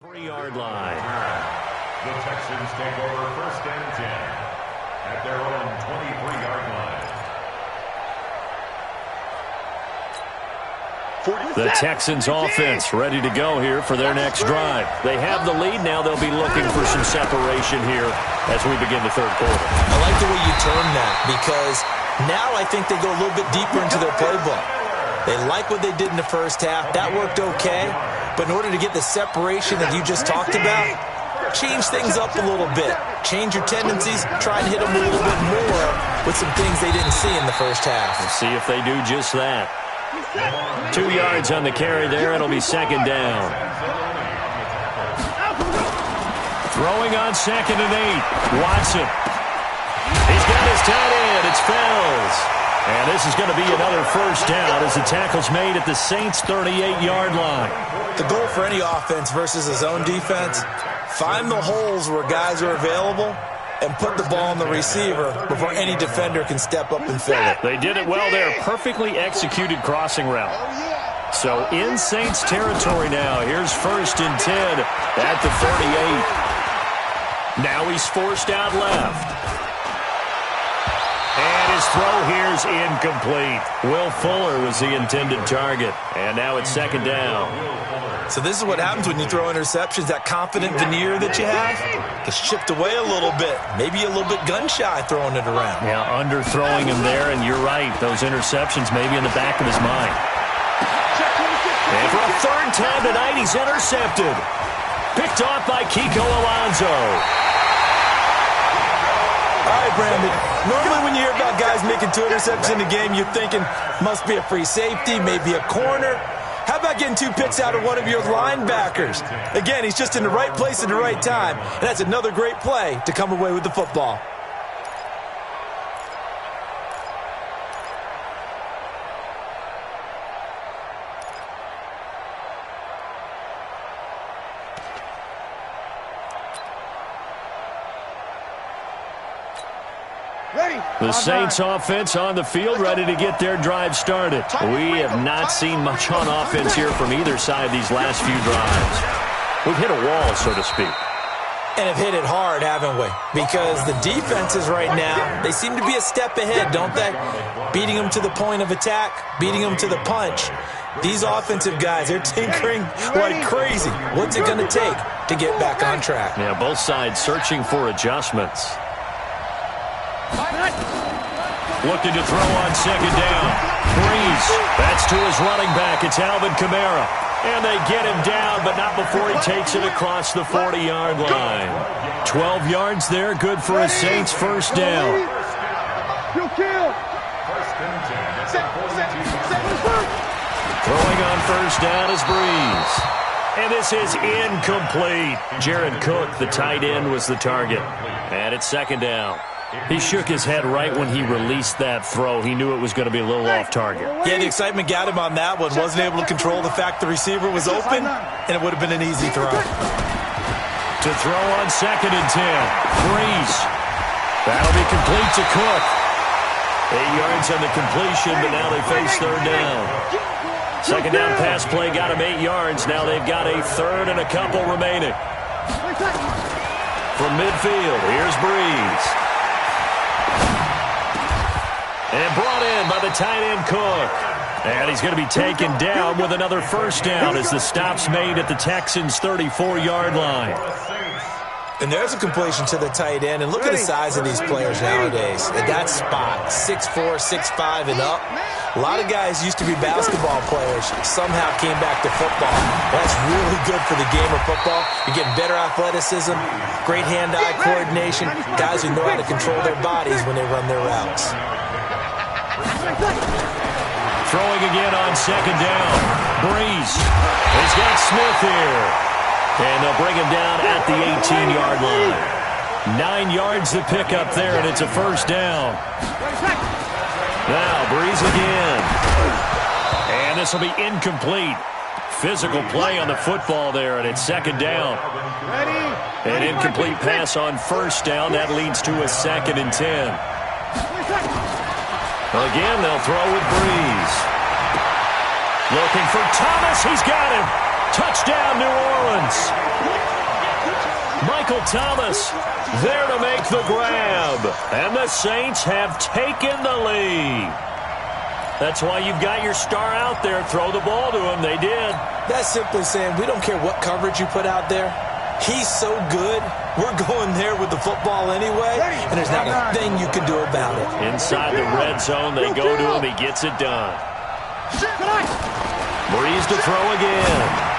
3-yard line. The Texans take over 1st and 10 at their own 23-yard line. The Texans offense ready to go here for their next drive. They have the lead. Now they'll be looking for some separation here as we begin the 3rd quarter. I like the way you term that because now I think they go a little bit deeper into their playbook. They like what they did in the 1st half. That worked okay. But in order to get the separation that you just talked about, change things up a little bit. Change your tendencies. Try and hit them a little bit more with some things they didn't see in the 1st half. We'll see if they do just that. 2 yards on the carry there. It'll be 2nd down. Throwing on 2nd and 8. Watson. He's got his tight end. It's Fells. And this is going to be another 1st down as the tackle's made at the Saints' 38-yard line. The goal for any offense versus a zone defense, find the holes where guys are available and put the ball on the receiver before any defender can step up and fill it. They did it well there. Perfectly executed crossing route. So in Saints territory now. Here's 1st and 10 at the 38. Now he's forced out left. And his throw here's incomplete. Will Fuller was the intended target. And now it's 2nd down. So this is what happens when you throw interceptions. That confident veneer that you have gets chipped away a little bit. Maybe a little bit gun-shy throwing it around. Yeah, underthrowing him there, and you're right. Those interceptions maybe in the back of his mind. And for a 3rd time tonight, he's intercepted. Picked off by Kiko Alonso. All right, Brandon. Normally when you hear about guys making 2 interceptions in the game, you're thinking must be a free safety, maybe a corner. How about getting 2 picks out of one of your linebackers? Again, he's just in the right place at the right time, and that's another great play to come away with the football. The Saints offense on the field, ready to get their drive started. We have not seen much on offense here from either side these last few drives. We've hit a wall, so to speak. And have hit it hard, haven't we? Because the defenses right now, they seem to be a step ahead, don't they? Beating them to the point of attack, beating them to the punch. These offensive guys, they're tinkering like crazy. What's it going to take to get back on track? Yeah, both sides searching for adjustments. Looking to throw on 2nd down. Breeze. That's to his running back. It's Alvin Kamara. And they get him down, but not before he takes it across the 40-yard line. 12 yards there. Good for a Saints 1st down. Throwing on 1st down is Breeze. And this is incomplete. Jared Cook, the tight end, was the target. And it's 2nd down. He shook his head right when he released that throw. He knew it was going to be a little off target. Yeah, the excitement got him on that one. Wasn't able to control the fact the receiver was open, and it would have been an easy throw. To throw on 2nd and 10. Breeze. That'll be complete to Cook. 8 yards on the completion, but now they face 3rd down. 2nd down pass play got him 8 yards. Now they've got a 3rd and a couple remaining. From midfield, here's Breeze. And brought in by the tight end Cook. And he's going to be taken down with another 1st down as the stop's made at the Texans' 34-yard line. And there's a completion to the tight end. And look at the size of these players nowadays. At that spot, 6'4", 6'5", and up. A lot of guys used to be basketball players, somehow came back to football. That's really good for the game of football. You're getting better athleticism, great hand-eye coordination, guys who know how to control their bodies when they run their routes. Throwing again on 2nd down. Breeze. He's got Smith here. And they'll bring him down at the 18-yard line. 9 yards to pick up there, and it's a 1st down. Now Breeze again. And this will be incomplete. Physical play on the football there, and it's 2nd down. An incomplete pass on 1st down. That leads to a 2nd and 10. Again, they'll throw with Breeze. Looking for Thomas. He's got him. Touchdown, New Orleans. Michael Thomas there to make the grab. And the Saints have taken the lead. That's why you've got your star out there. Throw the ball to him. They did. That's simply saying we don't care what coverage you put out there. He's so good, we're going there with the football anyway, and there's not a thing you can do about it. Inside the red zone, they go to him. He gets it done. Breeze to throw again.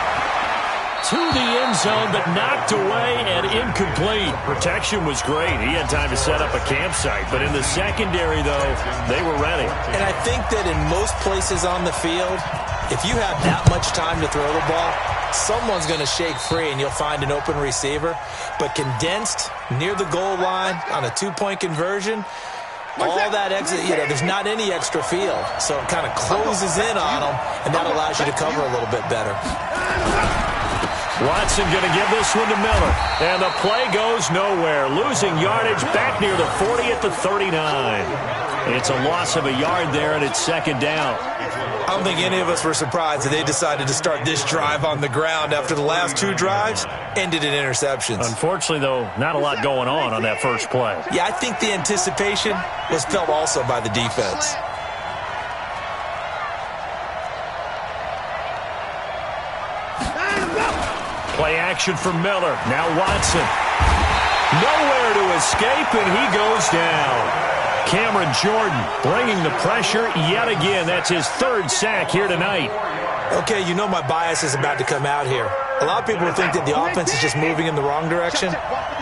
To the end zone, but knocked away and incomplete. Protection was great. He had time to set up a campsite. But in the secondary, though, they were ready. And I think that in most places on the field, if you have that much time to throw the ball, someone's going to shake free and you'll find an open receiver. But condensed near the goal line on a two-point conversion, all that exit, there's not any extra field. So it kind of closes in on them, and that allows you to cover a little bit better. Watson going to give this one to Miller. And the play goes nowhere. Losing yardage back near the 40 at the 39. It's a loss of a yard there, and it's second down. I don't think any of us were surprised that they decided to start this drive on the ground after the last two drives ended in interceptions. Unfortunately, though, not a lot going on that first play. Yeah, I think the anticipation was felt also by the defense. Play action from Miller. Now Watson. Nowhere to escape, and he goes down. Cameron Jordan bringing the pressure yet again. That's his third sack here tonight. Okay, you know my bias is about to come out here. A lot of people think that the offense is just moving in the wrong direction.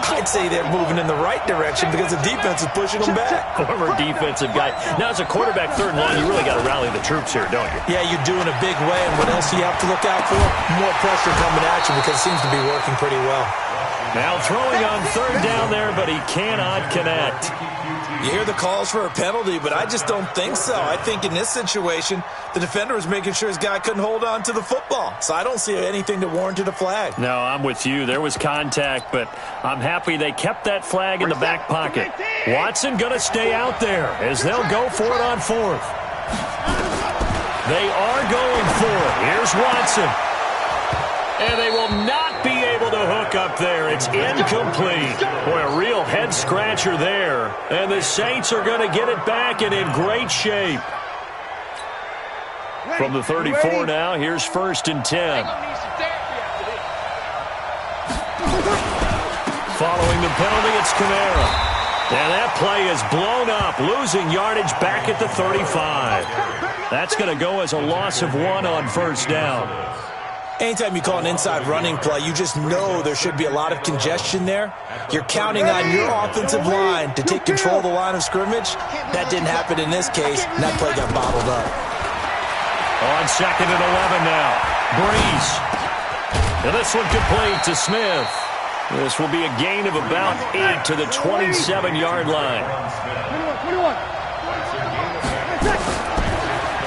I'd say they're moving in the right direction because the defense is pushing them back. Former defensive guy. Now, as a quarterback third and long, you really got to rally the troops here, don't you? Yeah, you do in a big way. And what else do you have to look out for? More pressure coming at you because it seems to be working pretty well. Now throwing on third down there, but he cannot connect. You hear the calls for a penalty, but I just don't think so. I think in this situation, the defender was making sure his guy couldn't hold on to the football. So I don't see anything that warranted a flag. No, I'm with you. There was contact, but I'm happy they kept that flag in the back pocket. Watson going to stay out there as they'll go for it on fourth. They are going for it. Here's Watson. And they will not be able to hook up there. It's incomplete. Boy, a real head-scratcher there. And the Saints are going to get it back and in great shape. From the 34 now, here's first and 10. Following the penalty, it's Kamara. And that play is blown up, losing yardage back at the 35. That's going to go as a loss of 1 on first down. Anytime you call an inside running play, you just know there should be a lot of congestion there. You're counting on your offensive line to take control of the line of scrimmage. That didn't happen in this case, and that play got bottled up. On second and 11 now. Breeze. And this one complete to Smith. This will be a gain of about 8 to the 27-yard line.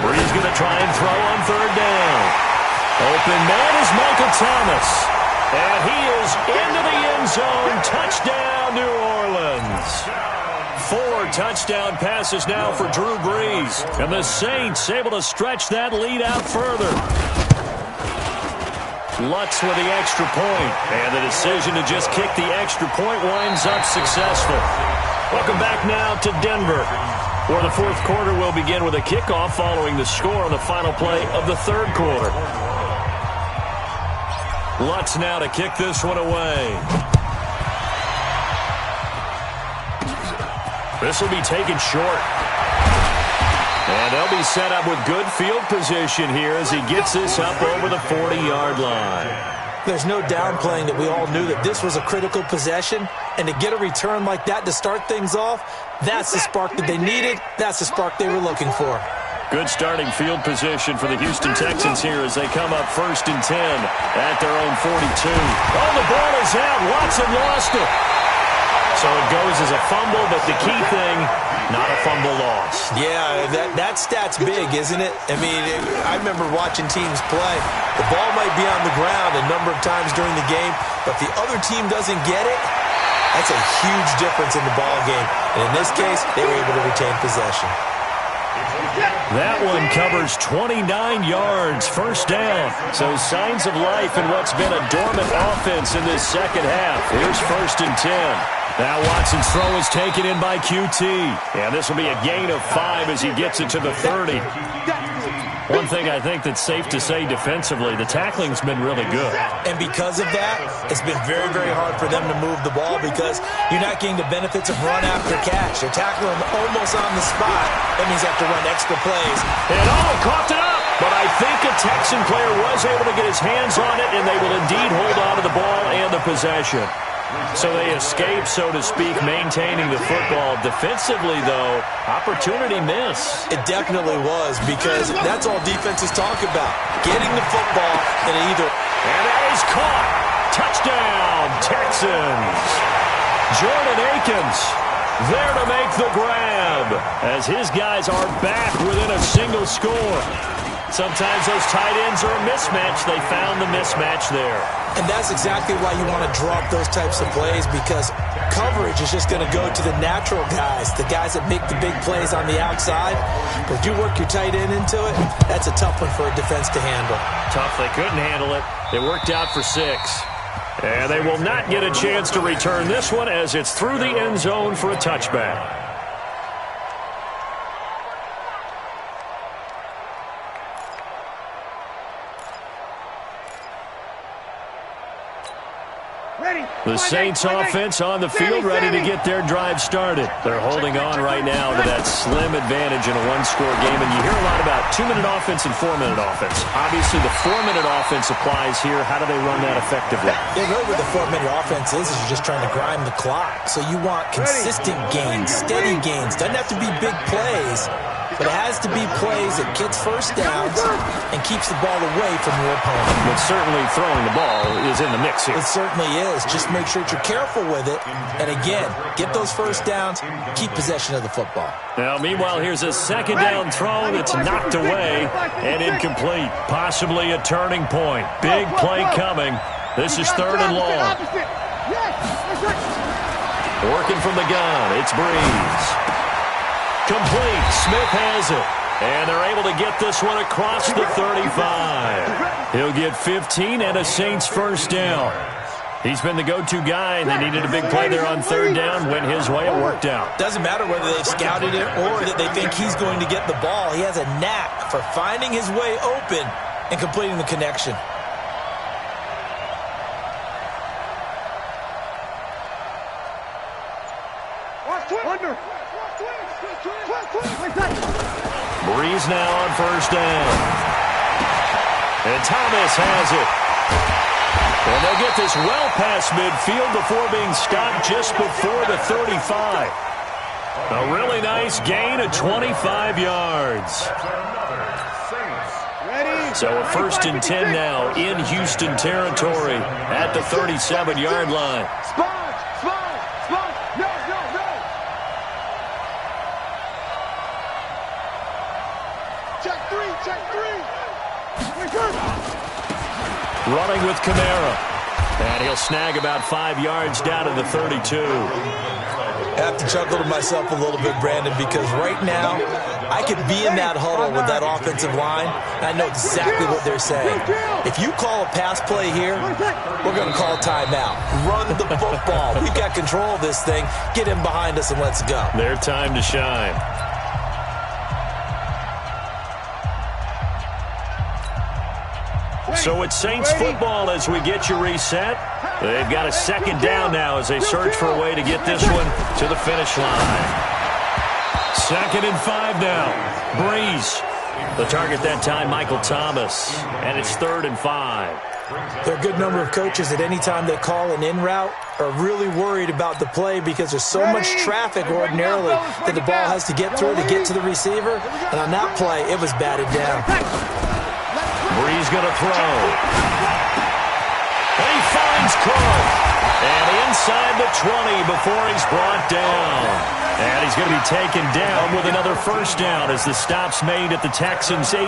Breeze going to try and throw on third down. Open man is Michael Thomas. And he is into the end zone. Touchdown, New Orleans. 4 touchdown passes now for Drew Brees. And the Saints able to stretch that lead out further. Lutz with the extra point. And the decision to just kick the extra point winds up successful. Welcome back now to Denver, where the fourth quarter will begin with a kickoff following the score on the final play of the third quarter. Lutz now to kick this one away. This will be taken short. And they'll be set up with good field position here as he gets this up over the 40-yard line. There's no downplaying that we all knew that this was a critical possession, and to get a return like that to start things off, that's the spark that they needed. That's the spark they were looking for. Good starting field position for the Houston Texans here as they come up first and 10 at their own 42. Oh, the ball is out. Watson lost it. So it goes as a fumble, but the key thing, not a fumble loss. Yeah, that stat's big, isn't it? I mean, I remember watching teams play. The ball might be on the ground a number of times during the game, but the other team doesn't get it. That's a huge difference in the ball game. And in this case, they were able to retain possession. That one covers 29 yards, first down. So signs of life in what's been a dormant offense in this second half. Here's 1st and 10. Now Watson's throw is taken in by QT. And this will be a gain of 5 as he gets it to the 30. One thing I think that's safe to say defensively, the tackling's been really good. And because of that, it's been very, very hard for them to move the ball because you're not getting the benefits of run after catch. They're tackling almost on the spot. That means they have to run extra plays. And coughed it up. But I think a Texan player was able to get his hands on it, and they will indeed hold on to the ball and the possession. So they escape, so to speak, maintaining the football. Defensively, though, opportunity miss. It definitely was because that's all defenses talk about. Getting the football and either. And that is caught. Touchdown, Texans. Jordan Akins there to make the grab as his guys are back within a single score. Sometimes those tight ends are a mismatch. They found the mismatch there. And that's exactly why you want to drop those types of plays because coverage is just going to go to the natural guys, the guys that make the big plays on the outside. But you work your tight end into it, that's a tough one for a defense to handle. Tough. They couldn't handle it. It worked out for 6. And they will not get a chance to return this one as it's through the end zone for a touchback. The Saints offense on the field ready to get their drive started. They're holding on right now to that slim advantage in a one-score game. And you hear a lot about 2-minute offense and 4-minute offense. Obviously, the 4-minute offense applies here. How do they run that effectively? Yeah, really what the 4-minute offense is you're just trying to grind the clock. So you want consistent gains, steady gains. Doesn't have to be big plays, but it has to be plays that gets first downs and keeps the ball away from your opponent. But certainly throwing the ball is in the mix here. It certainly is. Just make sure that you're careful with it. And again, get those first downs, keep possession of the football. Now, meanwhile, here's a second down throw that's knocked away and incomplete. Possibly a turning point. Big play coming. This is 3rd and long. Working from the gun, it's Breeze. Complete. Smith has it. And they're able to get this one across the 35. He'll get 15 and a Saints first down. He's been the go-to guy. They needed a big play there on 3rd down. Went his way. It worked out. Doesn't matter whether they've scouted it or that they think he's going to get the ball. He has a knack for finding his way open and completing the connection. Breeze now on 1st down. And Thomas has it. And they'll get this well past midfield before being stopped just before the 35. A really nice gain of 25 yards. So a 1st and 10 now in Houston territory at the 37-yard line. Running with Kamara. And he'll snag about 5 yards down to the 32. I have to chuckle to myself a little bit, Brandon, because right now I could be in that huddle with that offensive line, and I know exactly what they're saying. If you call a pass play here, we're going to call timeout. Run the football. We've got control of this thing. Get him behind us and let's go. Their time to shine. So it's Saints football as we get you reset. They've got a 2nd down now as they search for a way to get this one to the finish line. 2nd and 5 now. Breeze. The target that time, Michael Thomas. And it's 3rd and 5. There are a good number of coaches at any time they call an in route are really worried about the play because there's so much traffic ordinarily that the ball has to get through to get to the receiver. And on that play, it was batted down. Breeze going to throw. And he finds Cook. And inside the 20 before he's brought down. And he's going to be taken down with another 1st down as the stop's made at the Texans' 18.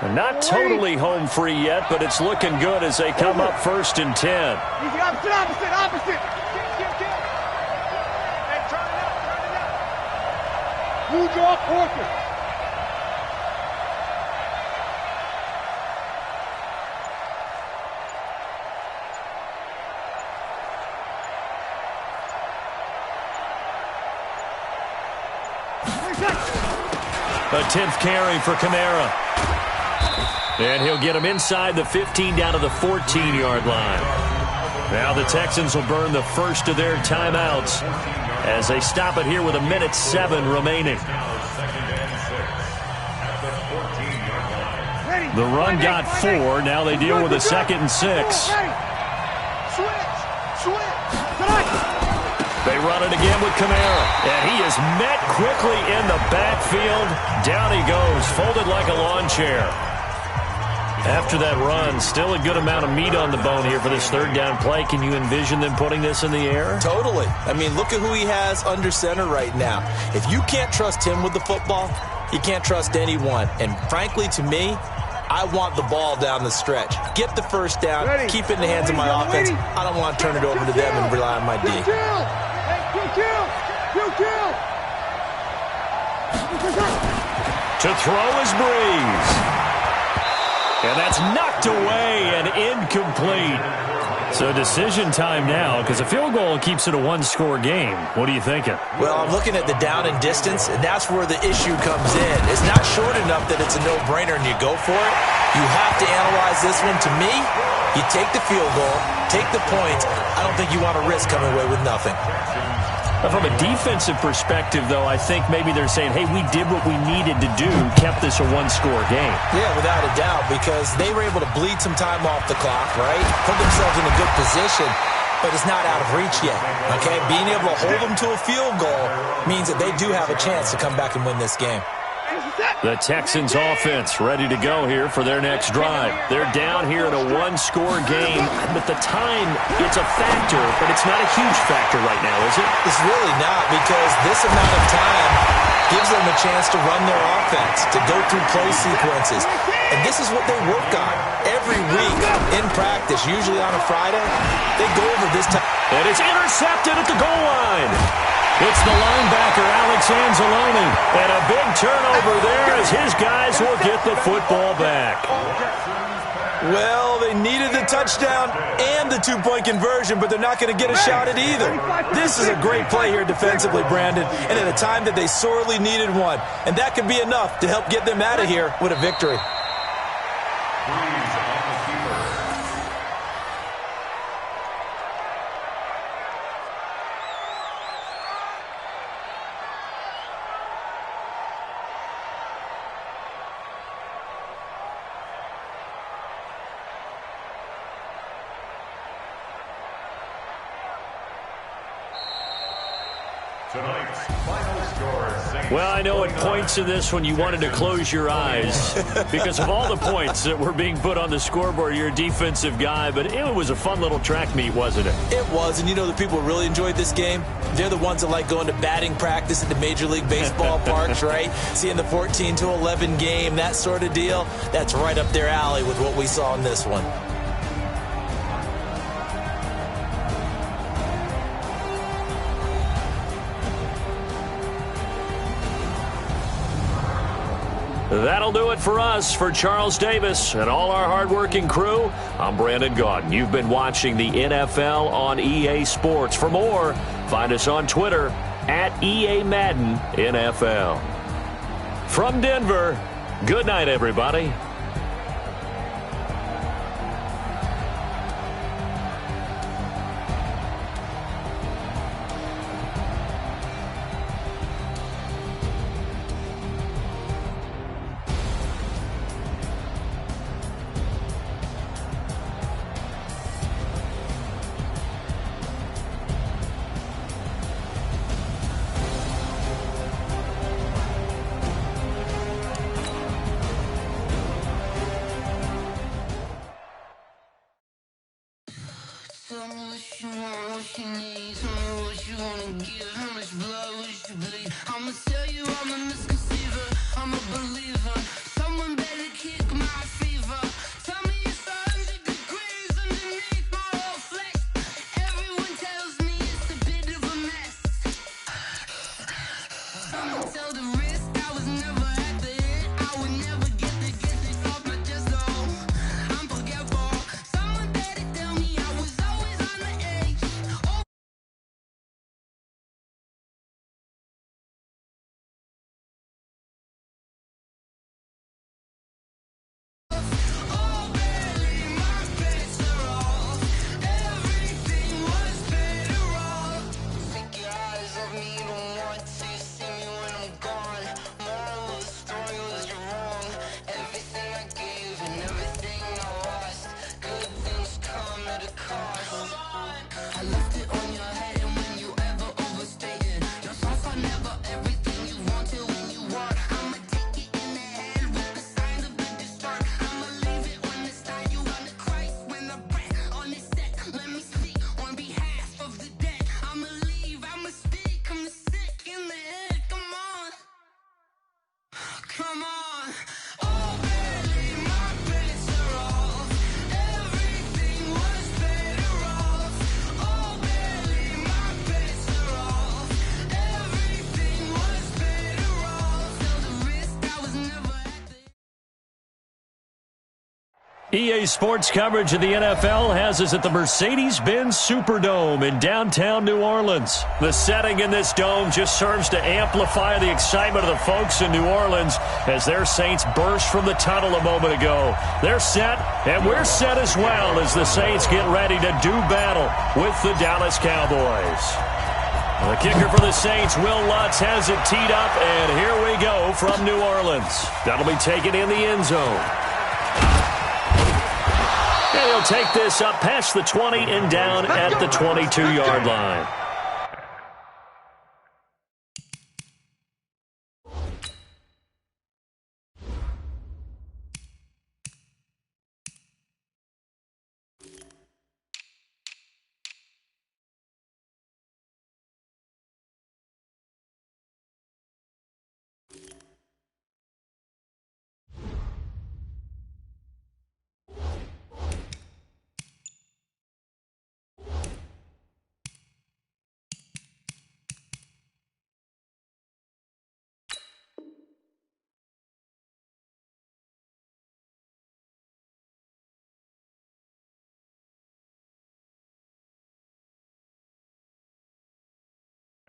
Not totally home free yet, but it's looking good as they come up 1st and 10. Easy, opposite. Hey, turn it up. New draw, Porter. A 10th carry for Kamara. And he'll get him inside the 15 down to the 14-yard line. Now the Texans will burn the first of their timeouts as they stop it here with 1:07 remaining. The run got 4. Now they deal with a 2nd and 6. They run it again with Kamara, and he is met quickly in the backfield. Down he goes, folded like a lawn chair. After that run, still a good amount of meat on the bone here for this 3rd down play. Can you envision them putting this in the air? Totally. I mean, look at who he has under center right now. If you can't trust him with the football, you can't trust anyone. And frankly, to me, I want the ball down the stretch. Get the 1st down, keep it in the hands of my offense. I don't want to turn it over to them and rely on my D. To throw is Breeze. And that's knocked away and incomplete. So decision time now, because a field goal keeps it a 1-score game. What are you thinking? Well, I'm looking at the down and distance, and that's where the issue comes in. It's not short enough that it's a no-brainer and you go for it. You have to analyze this one. To me, you take the field goal, take the points. I don't think you want to risk coming away with nothing. From a defensive perspective, though, I think maybe they're saying, hey, we did what we needed to do, kept this a 1-score game. Yeah, without a doubt, because they were able to bleed some time off the clock, right? Put themselves in a good position, but it's not out of reach yet, okay? Being able to hold them to a field goal means that they do have a chance to come back and win this game. The Texans offense ready to go here for their next drive. They're down here in a 1-score game. But the time, it's a factor, but it's not a huge factor right now, is it? It's really not, because this amount of time gives them a chance to run their offense, to go through play sequences. And this is what they work on every week in practice, usually on a Friday. They go over this time. And it's intercepted at the goal line. It's the linebacker, Alex Anzalone. And a big turnover there as his guys will get the football back. Well, they needed the touchdown and the 2-point conversion, but they're not going to get a shot at either. This is a great play here defensively, Brandon, and at a time that they sorely needed one. And that could be enough to help get them out of here with a victory. Well, I know at points in this one you wanted to close your eyes because of all the points that were being put on the scoreboard. You're a defensive guy, but it was a fun little track meet, wasn't it? It was, and you know the people who really enjoyed this game? They're the ones that like going to batting practice at the Major League Baseball parks, right? Seeing the 14-11 game, that sort of deal. That's right up their alley with what we saw in this one. That'll do it for us. For Charles Davis and all our hardworking crew, I'm Brandon Gaudin. You've been watching the NFL on EA Sports. For more, find us on Twitter at EA Madden NFL. From Denver, good night, everybody. EA Sports coverage of the NFL has us at the Mercedes-Benz Superdome in downtown New Orleans. The setting in this dome just serves to amplify the excitement of the folks in New Orleans as their Saints burst from the tunnel a moment ago. They're set, and we're set as well as the Saints get ready to do battle with the Dallas Cowboys. The kicker for the Saints, Will Lutz, has it teed up, and here we go from New Orleans. That'll be taken in the end zone. And he'll take this up past the 20 and down at the 22-yard line.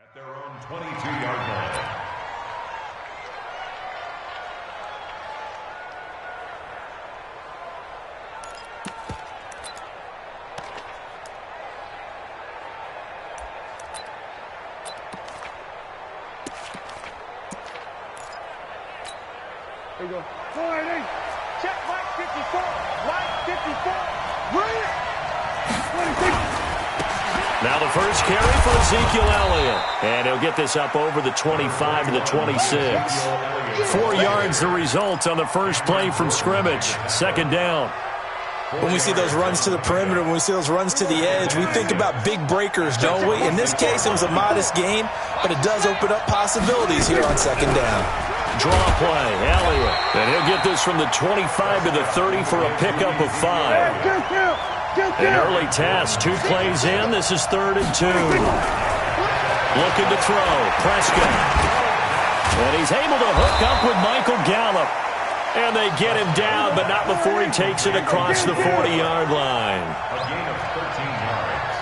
At their own 22-yard line. There you go. 480. Check right 54. Right 54. Right. 26. Now the first carry for Ezekiel Elliott. And he'll get this up over the 25 to the 26. 4 yards the result on the first play from scrimmage. Second down. When we see those runs to the perimeter, when we see those runs to the edge, we think about big breakers, don't we? In this case, it was a modest game, but it does open up possibilities here on second down. Draw play, Elliott. And he'll get this from the 25 to the 30 for a pickup of 5. An early task, 2 plays in. This is 3rd and 2. Looking to throw, Prescott. And he's able to hook up with Michael Gallup. And they get him down, but not before he takes it across the 40-yard line. A gain of 13 yards.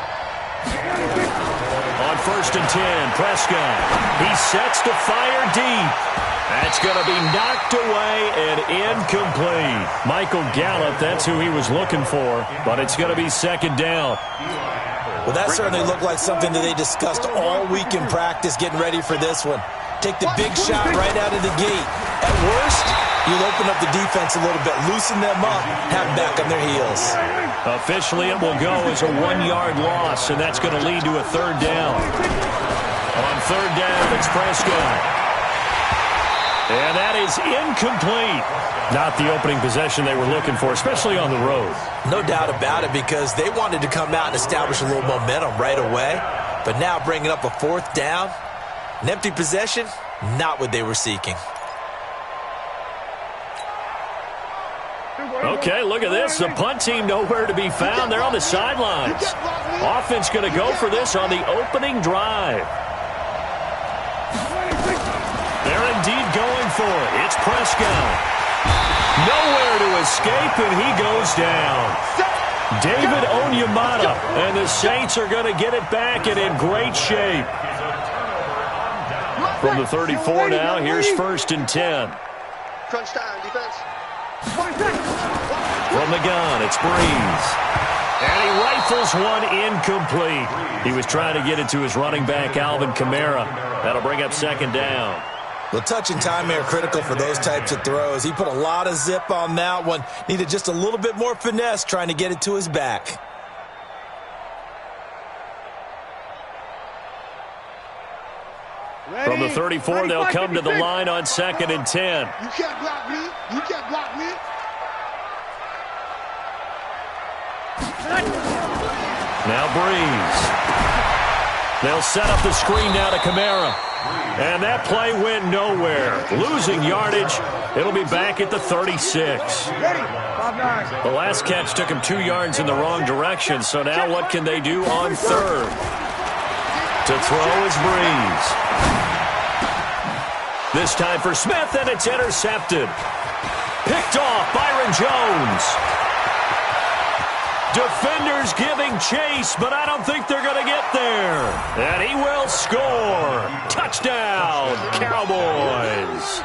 On 1st and 10, Prescott. He sets to fire deep. That's going to be knocked away and incomplete. Michael Gallup, that's who he was looking for, but it's going to be second down. Well, that certainly looked like something that they discussed all week in practice getting ready for this one. Take the big shot right out of the gate. At worst, you'll open up the defense a little bit, loosen them up, have them back on their heels. Officially, it will go as a 1-yard loss, and that's going to lead to a 3rd down. On 3rd down, it's Prescott. And that is incomplete. Not the opening possession they were looking for, especially on the road. No doubt about it, because they wanted to come out and establish a little momentum right away. But now bringing up a 4th down, an empty possession, not what they were seeking. Okay, look at this. The punt team nowhere to be found. They're on the sidelines. Offense going to go for this on the opening drive. for it. It's Prescott. Nowhere to escape, and he goes down. David Onyemata, and the Saints are going to get it back and in great shape. From the 34 now, here's 1st and 10. Crunch time, defense. From the gun, it's Breeze. And he rifles one incomplete. He was trying to get it to his running back, Alvin Kamara. That'll bring up 2nd down. Well, touch and time are critical for those types of throws. He put a lot of zip on that one. Needed just a little bit more finesse trying to get it to his back. From the 34, they'll come to the line on 2nd and 10. You can't block me. You can't block me. Now Breeze. They'll set up the screen now to Kamara. And that play went nowhere. Losing yardage. It'll be back at the 36. The last catch took him 2 yards in the wrong direction. So now what can they do on 3rd? To throw is Breeze. This time for Smith, and it's intercepted. Picked off Byron Jones. Defenders giving chase, but I don't think they're going to get there. And he will score. Touchdown, Cowboys.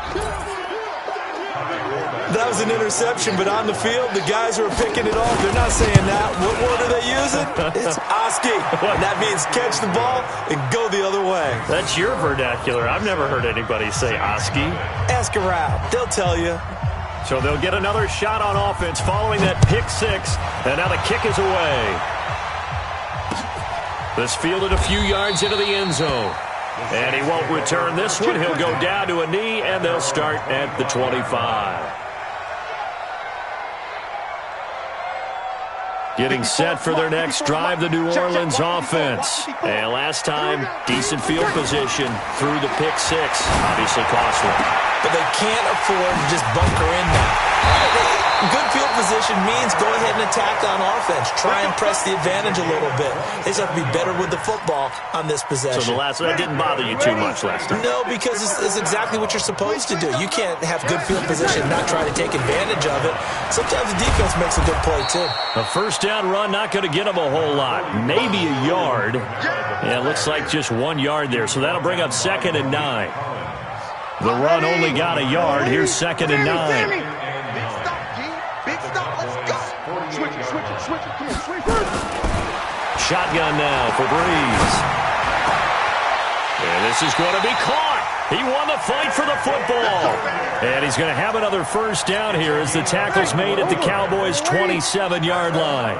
That was an interception, but on the field, the guys who are picking it off, they're not saying that. What word are they using? It's Oski. That means catch the ball and go the other way. That's your vernacular. I've never heard anybody say Oski. Ask around. They'll tell you. So they'll get another shot on offense following that pick 6, and now the kick is away. This fielded a few yards into the end zone. And he won't return this one. He'll go down to a knee, and they'll start at the 25. Getting set for their next drive, the New Orleans offense. And last time, decent field position through the pick 6. Obviously costly. But they can't afford to just bunker in now. Good field position means go ahead and attack on offense. Try and press the advantage a little bit. They just have to be better with the football on this possession. So that didn't bother you too much last time? No, because it's exactly what you're supposed to do. You can't have good field position and not try to take advantage of it. Sometimes the defense makes a good play, too. A 1st down run, not going to get them a whole lot. Maybe a yard. Yeah, it looks like just 1 yard there. So that'll bring up 2nd and 9. The run only got a yard. Here's 2nd and 9. Shotgun now for Breeze. And this is going to be caught. He won the fight for the football. And he's going to have another 1st down here as the tackle's made at the Cowboys' 27-yard line.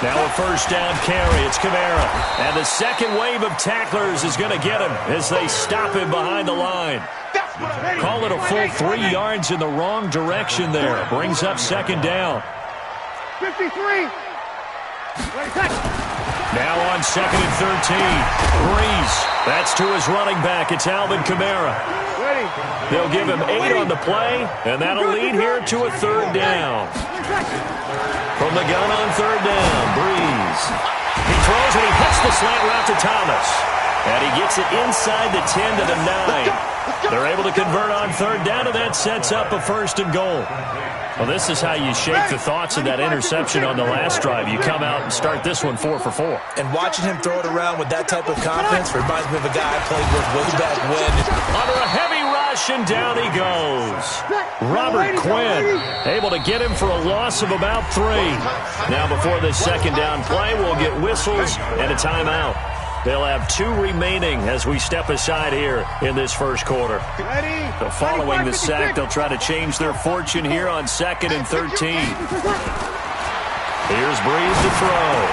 Now a 1st down carry. It's Kamara. And the second wave of tacklers is going to get him as they stop him behind the line. Call it a full 3 yards in the wrong direction there. Brings up 2nd down. 53. Now on 2nd and 13. Breeze. That's to his running back. It's Alvin Kamara. They'll give him 8 on the play, and that'll lead here to a 3rd down. From the gun on 3rd down, Breeze. He throws and he hits the slant route to Thomas. And he gets it inside the 10 to the 9. They're able to convert on 3rd down, and that sets up a 1st and goal. Well, this is how you shake the thoughts of that interception on the last drive. You come out and start this one 4 for 4. And watching him throw it around with that type of confidence reminds me of a guy I played with way back when. Under a heavy rush, and down he goes. Robert Quinn able to get him for a loss of about 3. Now before this 2nd down play, we'll get whistles and a timeout. They'll have 2 remaining as we step aside here in this 1st quarter. So following the sack, they'll try to change their fortune here on 2nd and 13. Here's Breeze to throw.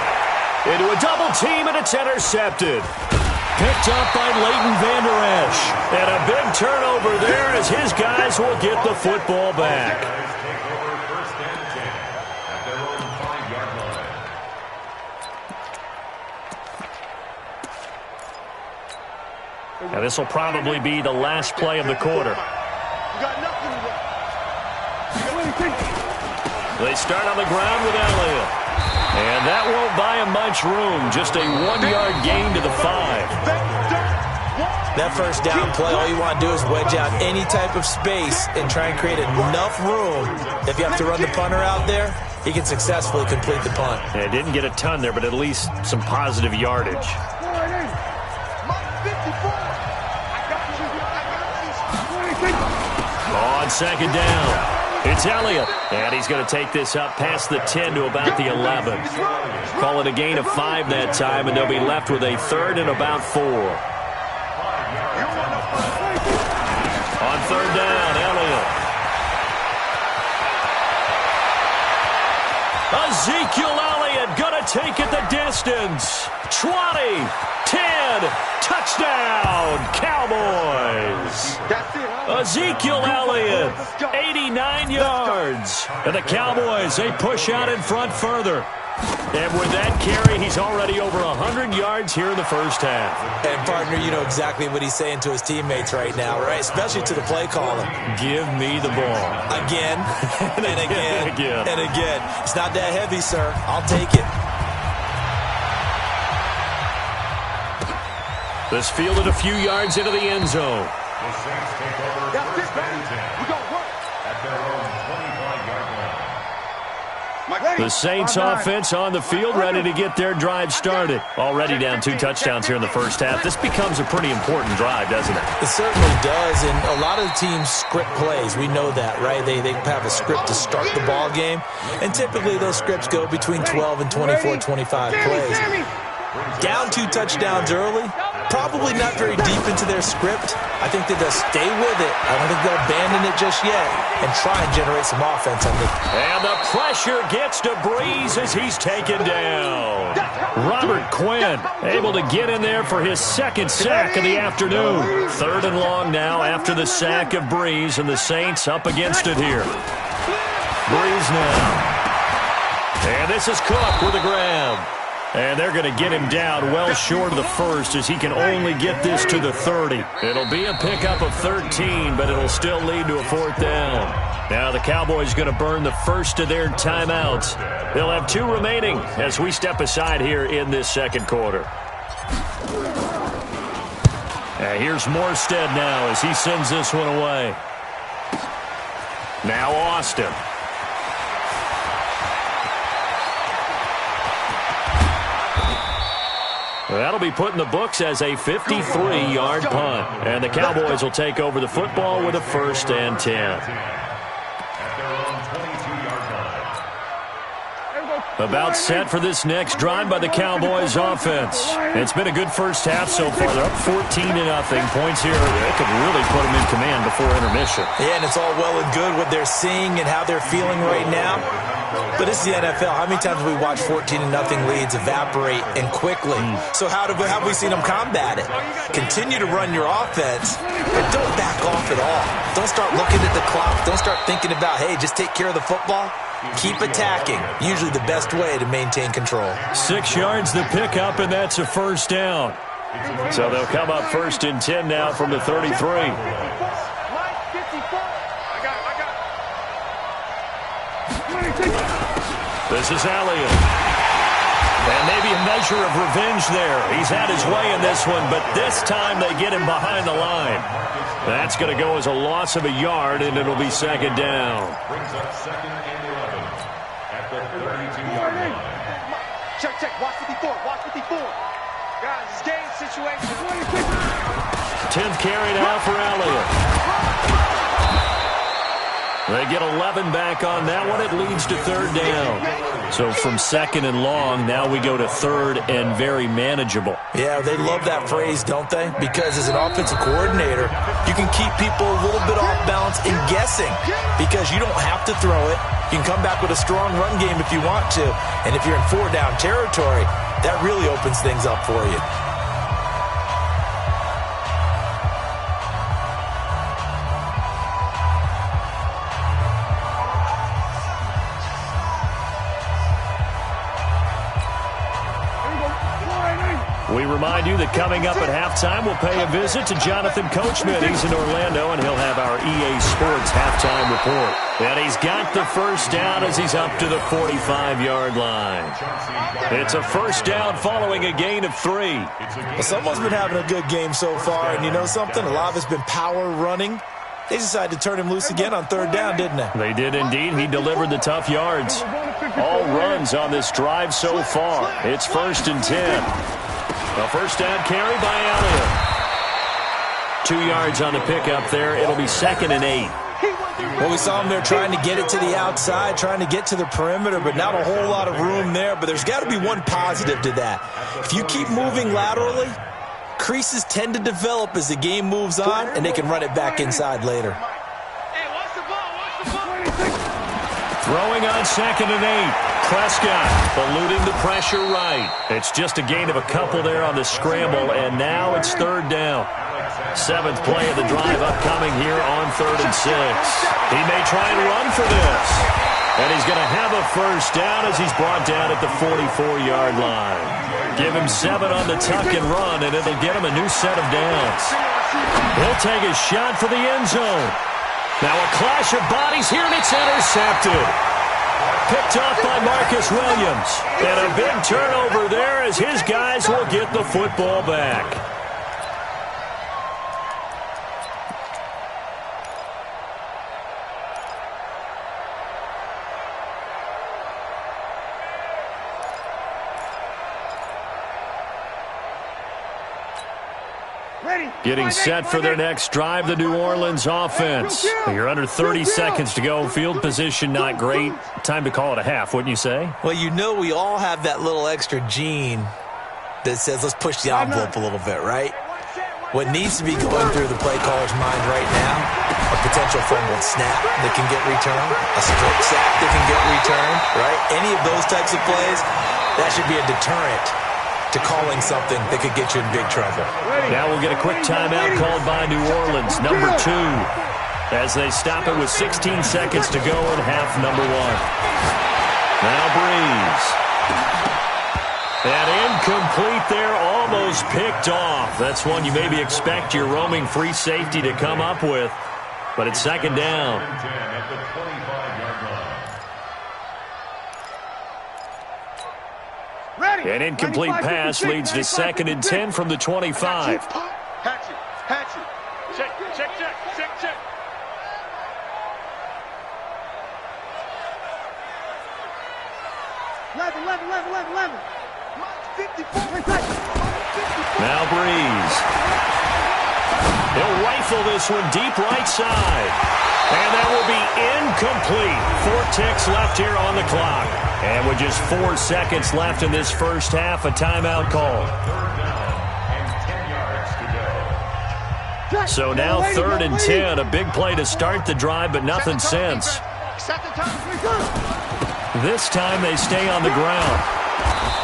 Into a double team, and it's intercepted. Picked up by Leighton Vander Esch. And a big turnover there as his guys will get the football back. And this will probably be the last play of the quarter. They start on the ground with Elliott. And that won't buy him much room. Just a 1-yard gain to the 5. That first down play, all you want to do is wedge out any type of space and try and create enough room. If you have to run the punter out there, he can successfully complete the punt. Yeah, didn't get a ton there, but at least some positive yardage. On second down, it's Elliott. And he's going to take this up past the 10 to about the 11. Call it a gain of 5 that time, and they'll be left with a 3rd and about 4. On 3rd down, Elliott. Ezekiel Elliott going to take it the distance. 20, 10, touchdown, Cowboys. Ezekiel Elliott, 89 yards. And the Cowboys, they push out in front further. And with that carry, he's already over 100 yards here in the first half. And, partner, you know exactly what he's saying to his teammates right now, right? Especially to the play caller. Give me the ball. Again, and again, and again. It's not that heavy, sir. I'll take it. This fielded a few yards into the end zone. The Saints take over first and 10 at their own 25-yard line. The Saints offense on the field, ready to get their drive started. Already down 2 touchdowns here in the first half. This becomes a pretty important drive, doesn't it? It certainly does, and a lot of the teams script plays. We know that, right? They have a script to start the ball game, and typically those scripts go between 12 and 24, 25 plays. Down 2 touchdowns early, probably not very deep into their script. I think that they'll stay with it. I don't think they'll abandon it just yet and try and generate some offense on it. And the pressure gets to Breeze as he's taken down. Robert Quinn able to get in there for his 2nd sack of the afternoon. 3rd and long now after the sack of Breeze, and the Saints up against it here. Breeze now. And this is Cook with a grab. And they're going to get him down well short of the first as he can only get this to the 30. It'll be a pickup of 13, but it'll still lead to a 4th down. Now the Cowboys going to burn the first of their timeouts. They'll have 2 remaining as we step aside here in this second quarter. And here's Morstead now as he sends this one away. Now Austin. That'll be put in the books as a 53-yard punt. And the Cowboys will take over the football with a 1st and 10. About set for this next drive by the Cowboys offense. It's been a good first half so far. They're up 14-0. Points here. They could really put them in command before intermission. Yeah, and it's all well and good what they're seeing and how they're feeling right now. But this is the NFL. How many times have we watched 14-0 leads evaporate and quickly? So how have we seen them combat it? Continue to run your offense, but don't back off at all. Don't start looking at the clock. Don't start thinking about, hey, just take care of the football. Keep attacking. Usually the best way to maintain control. 6 yards the pickup, and that's a 1st down. So they'll come up 1st and 10 now from the 33. This is Elliott. And maybe a measure of revenge there. He's had his way in this one, but this time they get him behind the line. That's going to go as a loss of a yard, and it'll be 2nd down. Brings up 2nd and 11 at the 32-yard line. Check. Watch 54. Guys, it's game situation. 10th carry now for Elliott. They get 11 back on that one. It leads to 3rd down. So from 2nd and long, now we go to 3rd and very manageable. Yeah, they love that phrase, don't they? Because as an offensive coordinator, you can keep people a little bit off balance and guessing because you don't have to throw it. You can come back with a strong run game if you want to. And if you're in 4-down territory, that really opens things up for you. We remind you that coming up at halftime, we'll pay a visit to Jonathan Coachman. He's in Orlando, and he'll have our EA Sports halftime report. And he's got the first down as he's up to the 45-yard line. It's a first down following a gain of 3. Well, someone's been having a good game so far, and you know something? A lot of it's been power running. They decided to turn him loose again on third down, didn't they? They did indeed. He delivered the tough yards. All runs on this drive so far. It's 1st and 10. A first down carry by Elliott. 2 yards on the pickup there. It'll be 2nd and 8. Well, we saw him there trying to get it to the outside, trying to get to the perimeter, but not a whole lot of room there. But there's got to be one positive to that. If you keep moving laterally, creases tend to develop as the game moves on, and they can run it back inside later. Throwing on 2nd and 8. Prescott eluding the pressure right. It's just a gain of a couple there on the scramble, and now it's 3rd down. 7th play of the drive upcoming here on 3rd and 6. He may try and run for this. And he's going to have a first down as he's brought down at the 44-yard line. Give him 7 on the tuck and run, and it'll get him a new set of downs. He'll take a shot for the end zone. Now a clash of bodies here, and it's intercepted. Picked off by Marcus Williams. And a big turnover there as his guys will get the football back. Getting set for their next drive, the New Orleans offense. You're under 30 seconds to go. Field position not great. Time to call it a half, wouldn't you say? Well, you know we all have that little extra gene that says let's push the envelope a little bit, right? What needs to be going through the play caller's mind right now, a potential fumbled snap that can get returned, a strip sack that can get returned, right? Any of those types of plays, that should be a deterrent to calling something that could get you in big trouble. Now we'll get a quick timeout called by New Orleans, number 2, as they stop it with 16 seconds to go in half number 1. Now Breeze. And incomplete there, almost picked off. That's one you maybe expect your roaming free safety to come up with, but it's 2nd down. An incomplete pass leads to 2nd and 10 from the 25. Hatchet. Check. 11. Now Breeze. He'll rifle this one deep right side. And that will be incomplete. 4 ticks left here on the clock. And with just 4 seconds left in this first half, a timeout call. So now 3rd and 10, a big play to start the drive, but nothing since. This time they stay on the ground.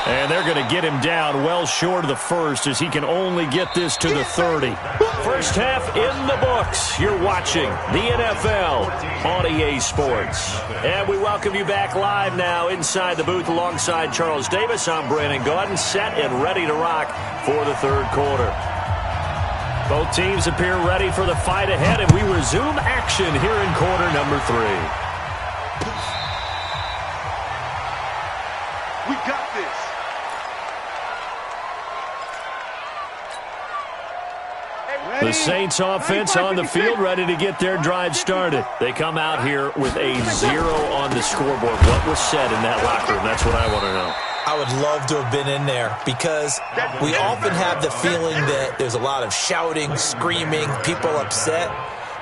And they're going to get him down well short of the first as he can only get this to the 30. First half in the books. You're watching the NFL on EA Sports. And we welcome you back live now inside the booth alongside Charles Davis. I'm Brandon Gaudin, set and ready to rock for the 3rd quarter. Both teams appear ready for the fight ahead, and we resume action here in quarter number 3. We got this. The Saints offense on the field, ready to get their drive started. They come out here with a 0 on the scoreboard. What was said in that locker room? That's what I want to know. I would love to have been in there because we often have the feeling that there's a lot of shouting, screaming, people upset.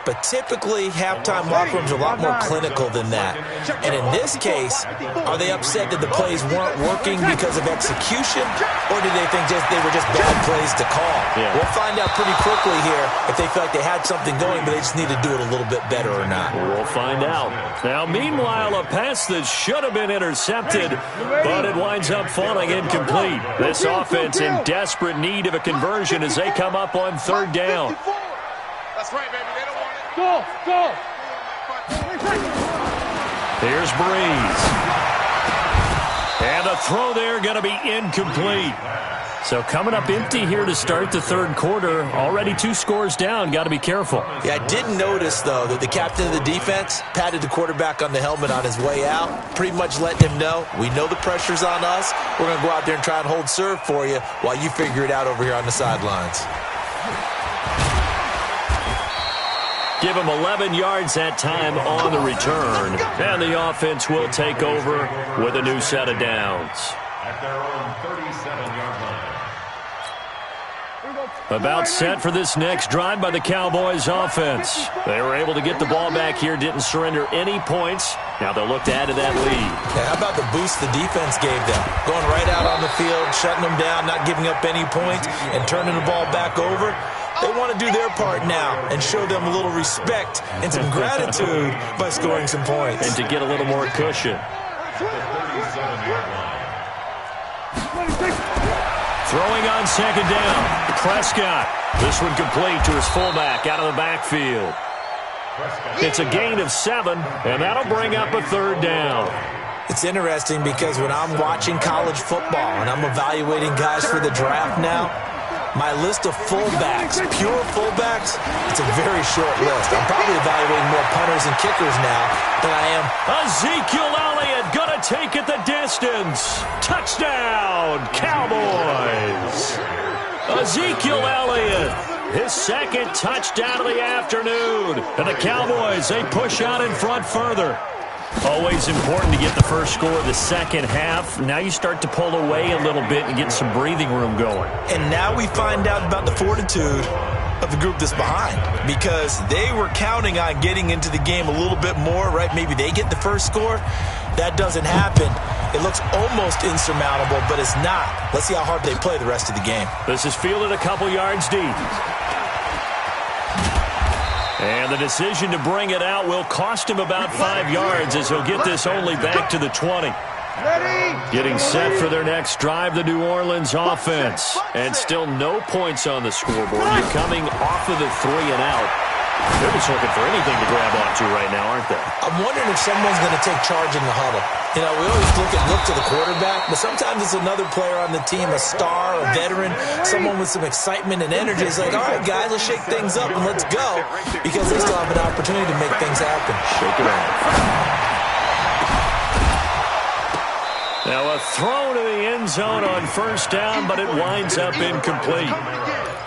But typically, halftime locker rooms are a lot more clinical than that. And in this case, are they upset that the plays weren't working because of execution? Or do they think they were just bad plays to call? Yeah. We'll find out pretty quickly here if they feel like they had something going, but they just need to do it a little bit better or not. We'll find out. Now, meanwhile, a pass that should have been intercepted, but it winds up falling incomplete. This offense in desperate need of a conversion as they come up on 3rd down. That's right, baby. They don't want it. Go! Here's Breeze. And a throw there going to be incomplete. So coming up empty here to start the third quarter. Already 2 scores down. Got to be careful. Yeah, I did notice, though, that the captain of the defense patted the quarterback on the helmet on his way out, pretty much letting him know, we know the pressure's on us. We're going to go out there and try and hold serve for you while you figure it out over here on the sidelines. Give him 11 yards that time on the return. And the offense will take over with a new set of downs. At their own 37-yard line. About set for this next drive by the Cowboys offense. They were able to get the ball back here, didn't surrender any points. Now they'll look to add to that lead. Yeah, how about the boost the defense gave them? Going right out on the field, shutting them down, not giving up any points, and turning the ball back over. They want to do their part now and show them a little respect and some gratitude by scoring some points. And to get a little more cushion. At the 37-yard line. Throwing on second down. Prescott. This one complete to his fullback out of the backfield. It's a gain of 7, and that'll bring up a third down. It's interesting because when I'm watching college football and I'm evaluating guys for the draft now, my list of fullbacks, pure fullbacks, it's a very short list. I'm probably evaluating more punters and kickers now than I am. Ezekiel Elliott gonna take it the distance. Touchdown, Cowboys. Ezekiel Elliott, his second touchdown of the afternoon. And the Cowboys, they push out in front further. Always important to get the first score of the second half. Now you start to pull away a little bit and get some breathing room going. And now we find out about the fortitude of the group that's behind, because they were counting on getting into the game a little bit more, right? Maybe they get the first score. That doesn't happen. It looks almost insurmountable, but it's not. Let's see how hard they play the rest of the game. This is fielded a couple yards deep. And the decision to bring it out will cost him about 5 yards as he'll get this only back to the 20. Getting set for their next drive, the New Orleans offense. And still no points on the scoreboard. You're coming off of the 3 and out. They're just looking for anything to grab onto right now, aren't they? I'm wondering if someone's going to take charge in the huddle. You know, we always look to the quarterback, but sometimes it's another player on the team, a star, a veteran, someone with some excitement and energy. It's like, all right, guys, let's shake things up and let's go, because they still have an opportunity to make things happen. Shake it off. Now a throw to the end zone on first down, but it winds up incomplete.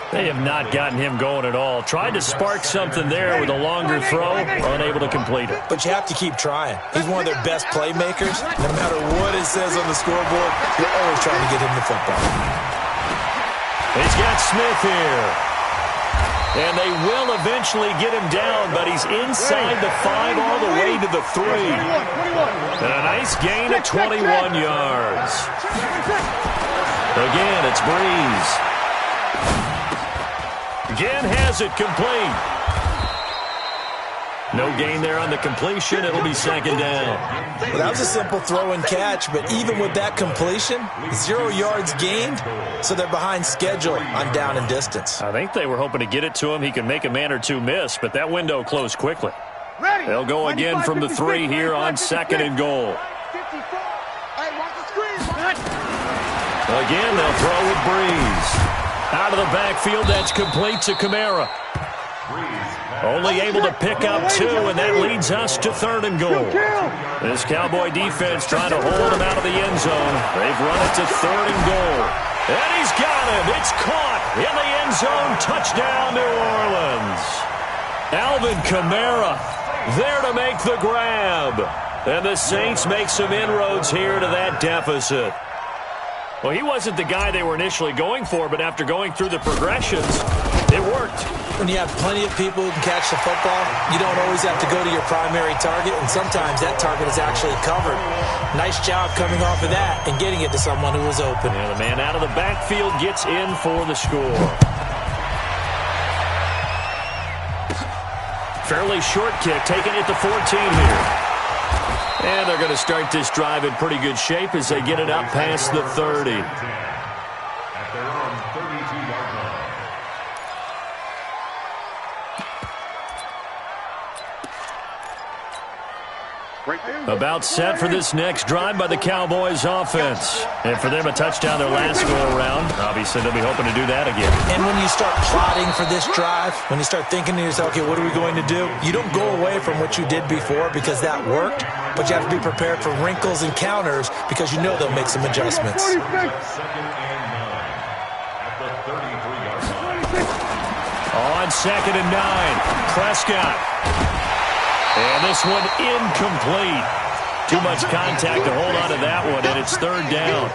They have not gotten him going at all. Tried to spark something there with a longer throw, unable to complete it. But you have to keep trying. He's one of their best playmakers. No matter what it says on the scoreboard, you're always trying to get him the football. He's got Smith here. And they will eventually get him down, but he's inside the 5 all the way to the 3. And a nice gain of 21 yards. Again, it's Breeze. Again has it complete. No gain there on the completion. It'll be second down. Well, that was a simple throw and catch, but even with that completion, 0 yards gained, so they're behind schedule on down and distance. I think they were hoping to get it to him. He can make a man or two miss, but that window closed quickly. They'll go again from the 3 here on second and goal. Again, they'll throw with Breeze. Out of the backfield, that's complete to Kamara. Only able to pick up 2, and that leads us to third and goal. This Cowboy defense trying to hold him out of the end zone. They've run it to third and goal. And he's got him. It's caught in the end zone. Touchdown, New Orleans. Alvin Kamara there to make the grab. And the Saints make some inroads here to that deficit. Well, he wasn't the guy they were initially going for, but after going through the progressions, it worked. When you have plenty of people who can catch the football, you don't always have to go to your primary target, and sometimes that target is actually covered. Nice job coming off of that and getting it to someone who was open. Yeah, the man out of the backfield gets in for the score. Fairly short kick, taking it to 14 here. And they're going to start this drive in pretty good shape as they get it up past the 30. At their own 32-yard line. About set for this next drive by the Cowboys offense. And for them, a touchdown their last go-around. Obviously, they'll be hoping to do that again. And when you start plotting for this drive, when you start thinking to yourself, okay, what are we going to do? You don't go away from what you did before because that worked, but you have to be prepared for wrinkles and counters because you know they'll make some adjustments. 2nd and 9 at the 33-yard line. On 2nd and 9, Prescott. And this one incomplete. Too much contact to hold on to that one, and it's 3rd down.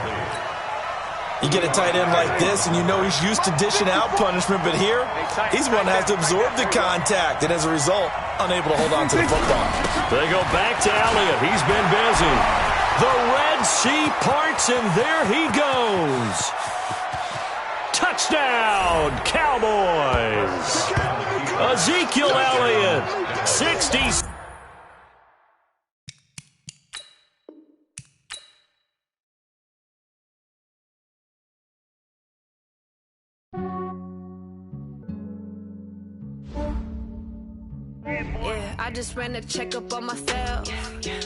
You get a tight end like this, and you know he's used to dishing out punishment, but here, he's one that has to absorb the contact, and as a result, unable to hold on to the football. They go back to Elliott. He's been busy. The Red Sea parts, and there he goes. Touchdown, Cowboys. Ezekiel Elliott, 60. Yeah, I just ran a checkup on myself.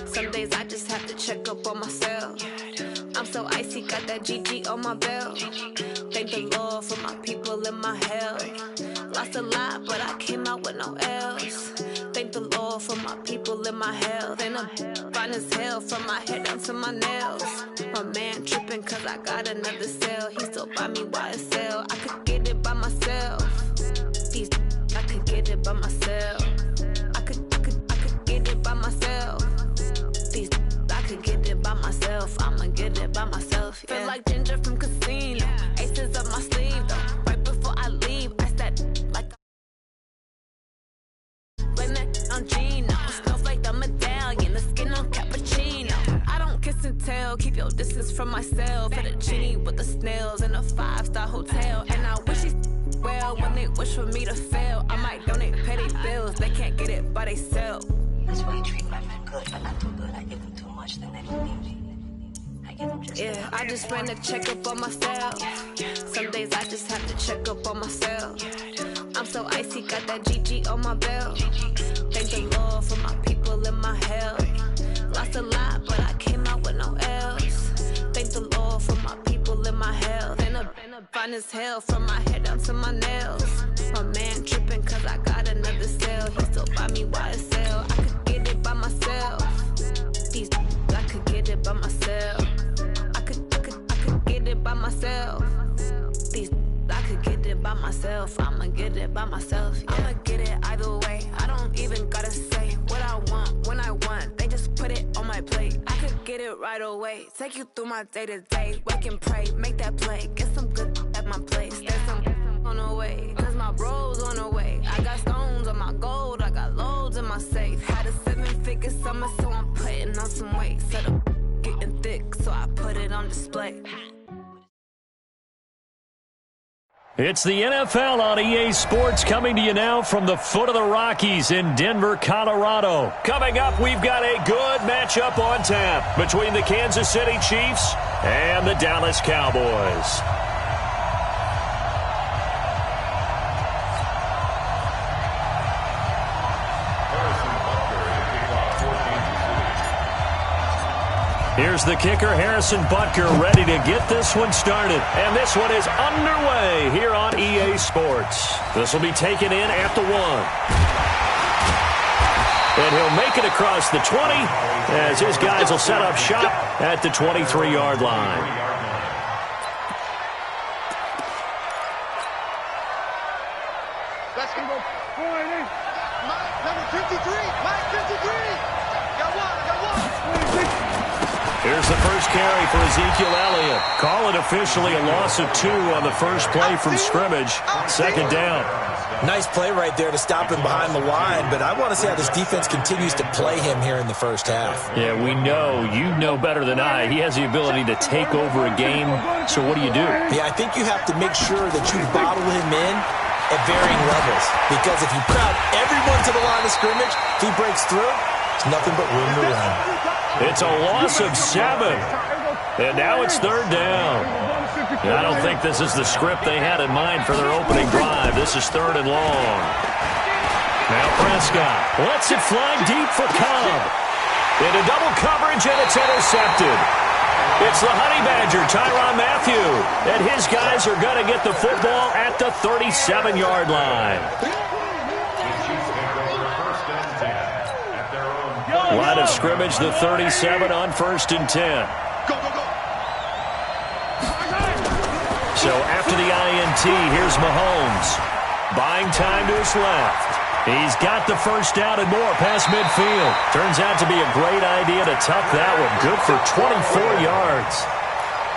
Some days I just have to check up on myself. I'm so icy, got that GG on my belt. Thank the Lord for my people in my health. Lost a lot, but I came out with no else. Thank the Lord for my people in my health. And I'm fine as hell from my head down to my nails. My man tripping cause I got another cell. He still buy me YSL. I could get it by myself. These I could get it by myself. I could get it by myself. These I could get it by myself. I'ma get it by myself. Yeah. Feel like Ginger from Casino. Aces up my sleeve though. Right before I leave, I said like blame that on Gino. Snowflake the medallion, the skin on cappuccino. I don't kiss and tell. Keep your distance from myself. For the genie with the snails in a 5-star hotel. And I wish he's well when they wish for me to fail. I might donate petty bills. They can't get it by themselves. That's why you treat my men good, but not too good. I give them too much, then they don't need me. I give them just yeah, I just ran a checkup on myself. Some days I just have to check up on myself. I'm so icy, got that GG on my belt. Thank the Lord for my people in my health. Lost a lot, but I came out with no else. Thank the Lord for my people in my health. And I'm fine as hell from my head down to my nails. My man tripping cause I got another cell. He still buy me YSL. I could get it by myself. These I could get it by myself. I could get it by myself. These I could get it by myself. I'ma get it by myself. Yeah. I'ma get it either way. I don't even gotta say what I want when I want. They just put it on my plate. I could get it right away. Take you through my day to day. Wake and pray, make that play. Get some good at my place. There's some on the way. Cause my bro's on the way. I got stones on my gold. I got loads in my safe. Had a 7-figure summer, so I'm putting on some weight. Set up getting thick, so I put it on display. It's the NFL on EA Sports coming to you now from the foot of the Rockies in Denver, Colorado. Coming up, we've got a good matchup on tap between the Kansas City Chiefs and the Dallas Cowboys. Here's the kicker, Harrison Butker, ready to get this one started. And this one is underway here on EA Sports. This will be taken in at the 1. And he'll make it across the 20 as his guys will set up shop at the 23-yard line. Let's go. Number 53. Mike 53. Got one. Here's the first carry for Ezekiel Elliott. Call it officially a loss of 2 on the first play from scrimmage. 2nd down. Nice play right there to stop him behind the line, but I want to see how this defense continues to play him here in the first half. Yeah, we know. You know better than I. He has the ability to take over a game. So what do you do? Yeah, I think you have to make sure that you bottle him in at varying levels, because if you crowd everyone to the line of scrimmage, if he breaks through, it's nothing but room to run. It's a loss of 7. And now it's 3rd down. I don't think this is the script they had in mind for their opening drive. This is 3rd and long. Now Prescott lets it fly deep for Cobb. Into double coverage, and it's intercepted. It's the Honey Badger, Tyrann Mathieu, and his guys are going to get the football at the 37-yard line. Line of scrimmage, the 37 on 1st and 10. So after the INT, here's Mahomes. Buying time to his left. He's got the first down and more past midfield. Turns out to be a great idea to tuck that one. Good for 24 yards.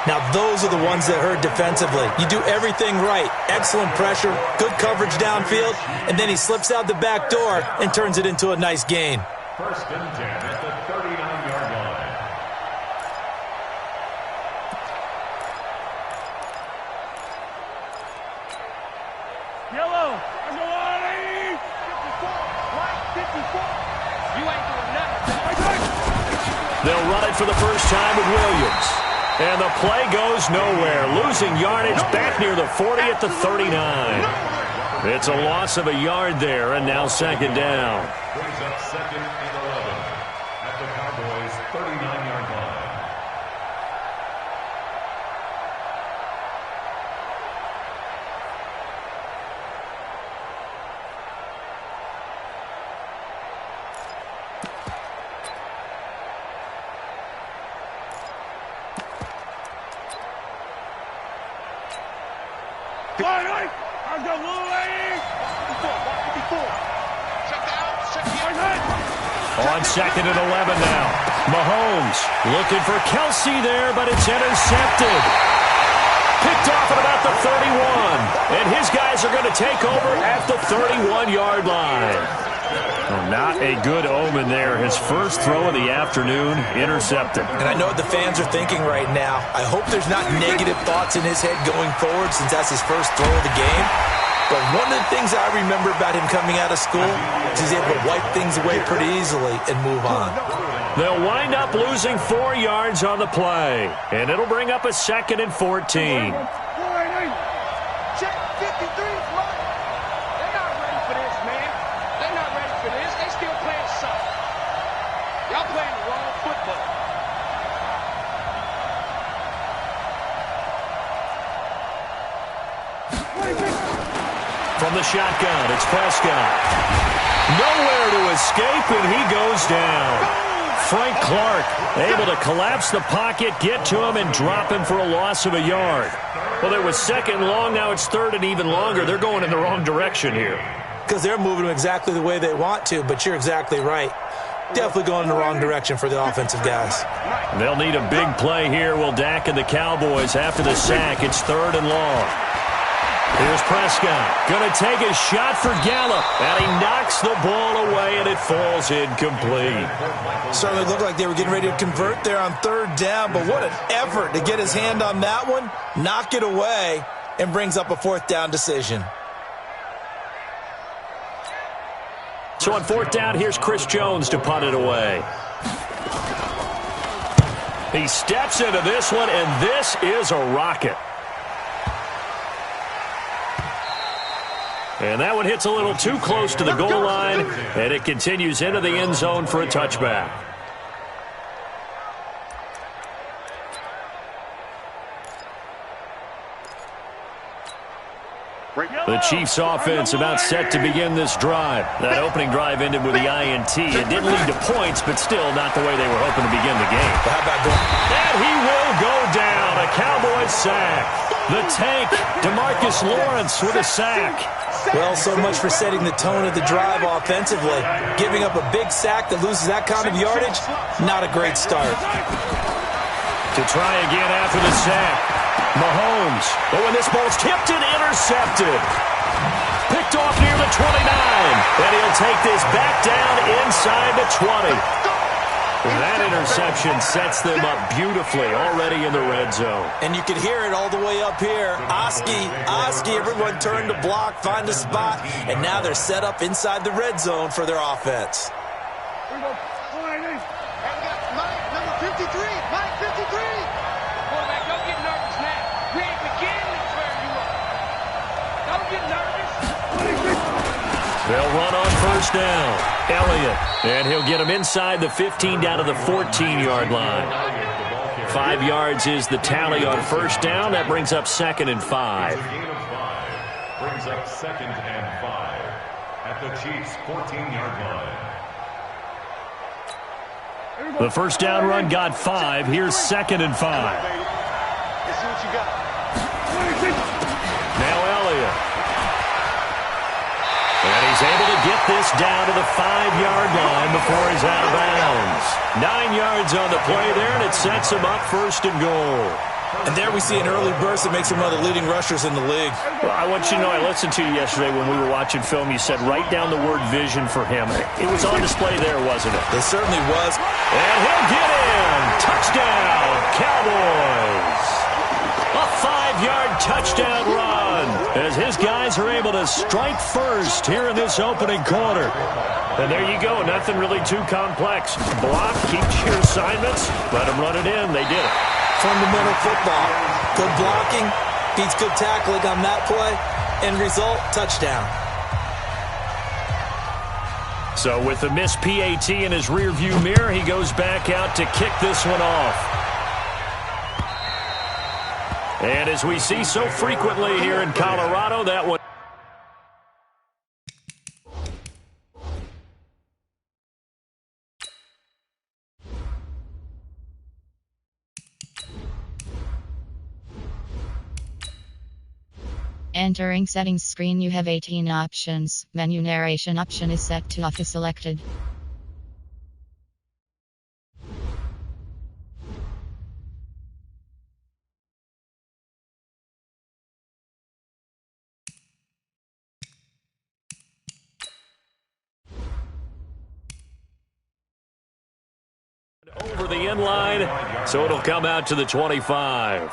Now, those are the ones that hurt defensively. You do everything right. Excellent pressure, good coverage downfield, and then he slips out the back door and turns it into a nice gain. 1st and 10 at the 39-yard line. Yellow. I'm going 54. You ain't doing nothing. They'll run it for the first time with Williams. And the play goes nowhere. Losing yardage back near the 40 at the 39. It's a loss of a yard there, and now 2nd down. Brings up 2nd and 11 at the Cowboys' 39-yard line. I've got Louis. 54. On 2nd and 11 now. Mahomes looking for Kelsey there, but it's intercepted. Picked off at about the 31. And his guys are going to take over at the 31-yard line. Well, not a good omen there. His first throw of the afternoon, intercepted. And I know what the fans are thinking right now. I hope there's not negative thoughts in his head going forward since that's his first throw of the game. But one of the things I remember about him coming out of school is he's able to wipe things away pretty easily and move on. They'll wind up losing 4 yards on the play. And it'll bring up a 2nd and 14. Check 53. They're not ready for this, man. They're not ready for this. They still playing soft. Y'all playing the wrong football. From the shotgun, it's Prescott. Nowhere to escape, and he goes down. Frank Clark able to collapse the pocket, get to him, and drop him for a loss of a yard. Well, it was 2nd long, now it's 3rd and even longer. They're going in the wrong direction here. Because they're moving them exactly the way they want to, but you're exactly right. Definitely going in the wrong direction for the offensive guys. They'll need a big play here. Will Dak and the Cowboys after the sack. It's 3rd and long. Here's Prescott. Going to take a shot for Gallup. And he knocks the ball away, and it falls incomplete. Certainly looked like they were getting ready to convert there on 3rd down, but what an effort to get his hand on that one, knock it away, and brings up a 4th down decision. So on 4th down, here's Chris Jones to punt it away. He steps into this one, and this is a rocket. And that one hits a little too close to the goal line, and it continues into the end zone for a touchback. The Chiefs offense about set to begin this drive. That opening drive ended with the INT. It didn't lead to points, but still not the way they were hoping to begin the game. How about going? And he will go down. A Cowboys sack. The tank, DeMarcus Lawrence with a sack. Well, so much for setting the tone of the drive offensively. Giving up a big sack that loses that kind of yardage, not a great start. To try again after the sack. Mahomes. But when this ball's tipped and intercepted. Picked off near the 29. And he'll take this back down inside the 20. That interception sets them up beautifully already in the red zone. And you can hear it all the way up here. Oski, everyone turned to block, find a spot, and now they're set up inside the red zone for their offense. Here we go. And we got Mike, number 53. Mike, 53. Quarterback, don't get nervous now. We ain't beginning to clear you up. Don't get nervous. They'll run on first down. Elliott, and he'll get him inside the 15 down to the 14-yard line. 5 yards is the tally on first down. That brings up 2nd and 5. Brings up 2nd and 5 at the Chiefs' 14-yard line. The first down run got 5. Here's 2nd and 5. Let's see what you got. Now Elliott. And he's able to get this down to the 5-yard line before he's out of bounds. 9 yards on the play there, and it sets him up 1st and goal. And there we see an early burst that makes him one of the leading rushers in the league. Well, I want you to know, I listened to you yesterday when we were watching film. You said write down the word vision for him. It was on display there, wasn't it? It certainly was. And he'll get in. Touchdown, Cowboys. A 5-yard touchdown run as his guys are able to strike first here in this opening quarter. And there you go. Nothing really too complex. Block, keep to your assignments, let them run it in. They did it. Fundamental football. Good blocking beats good tackling on that play. End result, touchdown. So with the missed PAT in his rearview mirror, he goes back out to kick this one off. And as we see so frequently here in Colorado, that one. Entering settings screen, you have 18 options. Menu narration option is set to off is selected. Over the end line, so it'll come out to the 25.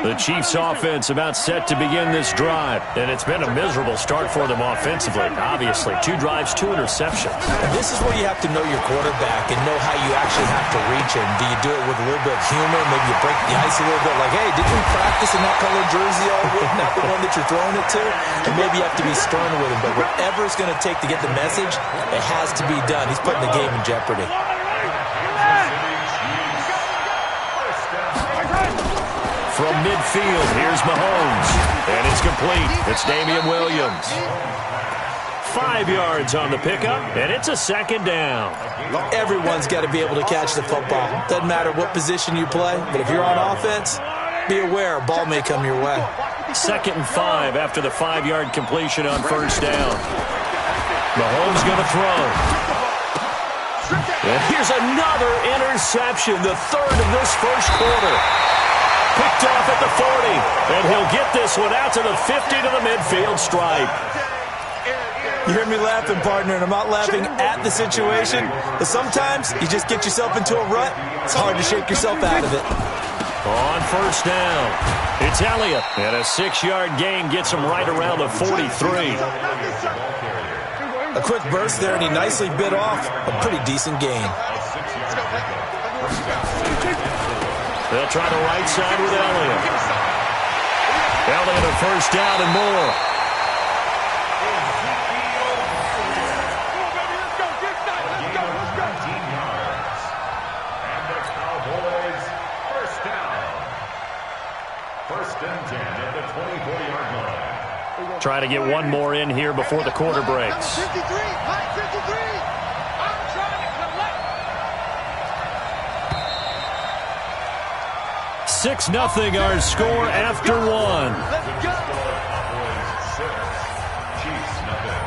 The Chiefs' offense about set to begin this drive, and it's been a miserable start for them offensively. Obviously, 2 drives, 2 interceptions. And this is where you have to know your quarterback and know how you actually have to reach him. Do you do it with a little bit of humor? Maybe you break the ice a little bit, like, hey, didn't we practice in that color jersey all week, not the one that you're throwing it to? And maybe you have to be stern with him, but whatever it's going to take to get the message, it has to be done. He's putting the game in jeopardy. From midfield, here's Mahomes. And it's complete. It's Damian Williams. 5 yards on the pickup, and it's a 2nd down. Everyone's got to be able to catch the football. Doesn't matter what position you play, but if you're on offense, be aware a ball may come your way. 2nd and 5 after the 5-yard completion on first down. Mahomes going to throw. And here's another interception, the 3rd of this first quarter. Picked off at the 40, and he'll get this one out to the 50 to the midfield stripe. You hear me laughing, partner, and I'm not laughing at the situation, but sometimes you just get yourself into a rut. It's hard to shake yourself out of it. On first down, it's Elliott, and a 6-yard gain gets him right around the 43. A quick burst there, and he nicely bit off a pretty decent gain. They'll try the right side with Elliott. Elliott a first down and more. And the Cowboys first down. 1st and 10 at the 24-yard line. Try to get one more in here before the quarter breaks. 53, high 53. I'm trying to collect. 6-0 our score after 1. Let's go. Cowboys 6, Chiefs nothing.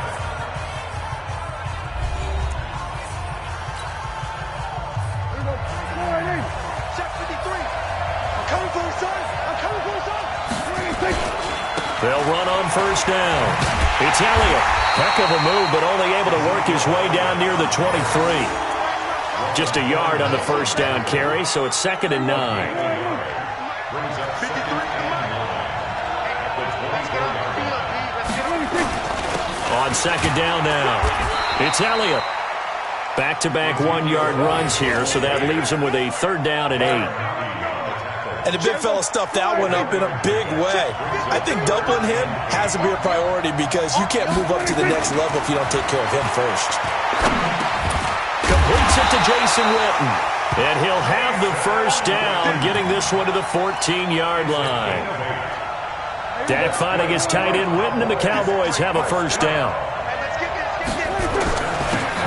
Check 53. I'm coming for you, son. I'm coming for you, son. They'll run on first down. It's Elliott. Heck of a move, but only able to work his way down near the 23. Just a yard on the first down carry, so it's 2nd and 9. On 2nd down now, it's Elliott. Back-to-back 1-yard runs here, so that leaves him with a 3rd down and 8. And the big fella stuffed that one up in a big way. I think doubling him has to be a priority because you can't move up to the next level if you don't take care of him first. Completes it to Jason Witten. And he'll have the first down, getting this one to the 14-yard line. Dak finding his tight end Witten, and the Cowboys have a first down.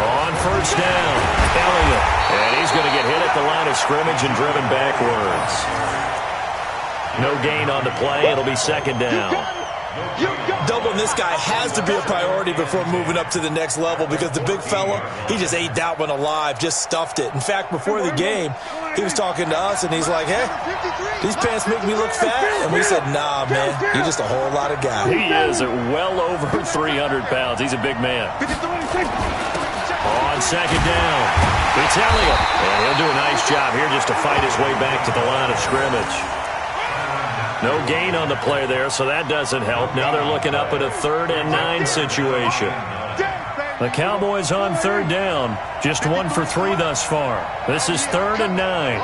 On first down, Elliott. And he's going to get hit at the line of scrimmage and driven backwards. No gain on the play. It'll be second down. Doubling this guy has to be a priority before moving up to the next level because the big fella, he just ate that one alive, just stuffed it. In fact, before the game, he was talking to us, and he's like, hey, these pants make me look fat. And we said, nah, man, you're just a whole lot of guy. He is at well over 300 pounds. He's a big man. On second down, it's Elliott. And he'll do a nice job here just to fight his way back to the line of scrimmage. No gain on the play there, so that doesn't help. Now they're looking up at a 3rd and 9 situation. The Cowboys on third down, just 1 for 3 thus far. This is 3rd and 9.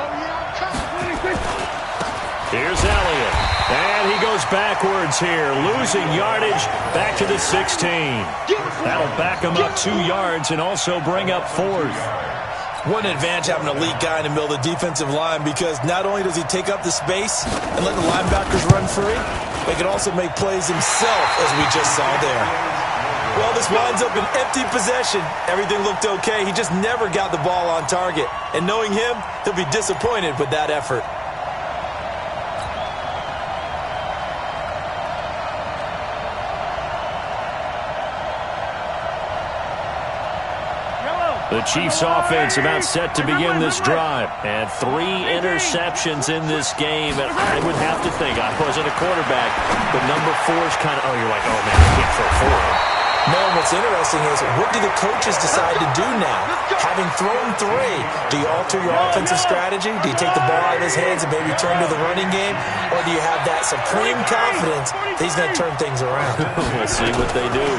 Here's Elliott, and he goes backwards here, losing yardage back to the 16. That'll back him up 2 yards and also bring up 4th. What an advantage having an elite guy in the middle of the defensive line because not only does he take up the space and let the linebackers run free, but he can also make plays himself, as we just saw there. Well, this winds up an empty possession. Everything looked okay. He just never got the ball on target. And knowing him, he'll be disappointed with that effort. The Chiefs offense about set to begin this drive. And 3 interceptions in this game. And I would have to think, I wasn't a quarterback, but number 4 is kind of, you're like, oh, man, I can't throw 4. No, what's interesting is what do the coaches decide to do now? Having thrown 3, do you alter your offensive strategy? Do you take the ball out of his hands and maybe turn to the running game? Or do you have that supreme confidence that he's going to turn things around? We'll see what they do.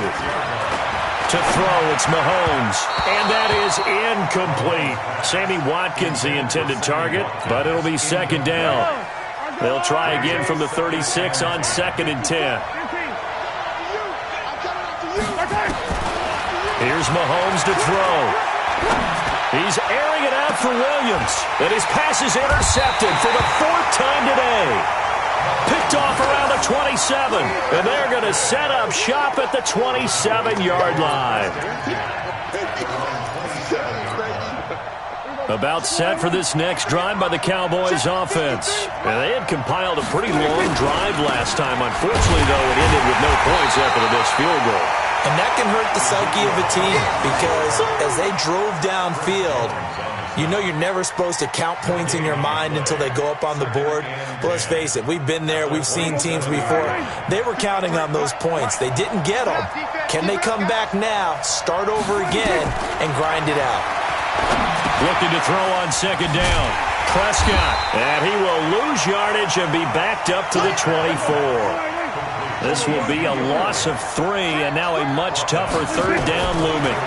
To throw, it's Mahomes, and that is incomplete. Sammy Watkins, the intended target, but it'll be second down. They'll try again from the 36 on 2nd and 10. Here's Mahomes to throw. He's airing it out for Williams, and his pass is intercepted for the 4th time today. Picked off around the 27, and they're going to set up shop at the 27-yard line. About set for this next drive by the Cowboys offense. And they had compiled a pretty long drive last time. Unfortunately, though, it ended with no points after the missed field goal. And that can hurt the psyche of a team because as they drove downfield, you know you're never supposed to count points in your mind until they go up on the board. But let's face it, we've been there. We've seen teams before. They were counting on those points. They didn't get them. Can they come back now, start over again, and grind it out? Looking to throw on second down. Prescott, and he will lose yardage and be backed up to the 24. This will be a loss of 3, and now a much tougher third down looming.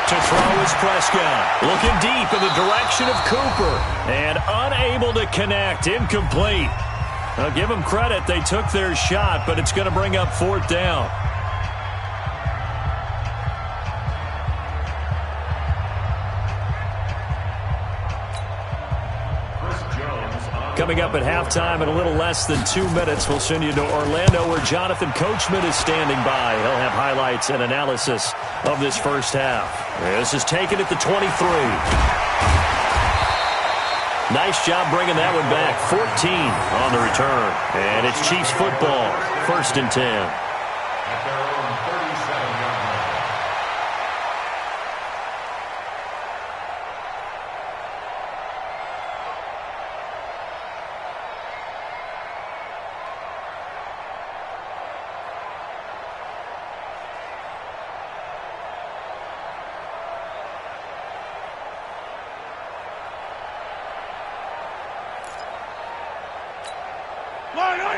To throw is Prescott. Looking deep in the direction of Cooper. And unable to connect. Incomplete. I'll give them credit. They took their shot, but it's going to bring up 4th down. Coming up at halftime in a little less than 2 minutes, we'll send you to Orlando where Jonathan Coachman is standing by. He'll have highlights and analysis of this first half. This is taken at the 23. Nice job bringing that one back. 14 on the return. And it's Chiefs football. 1st and 10.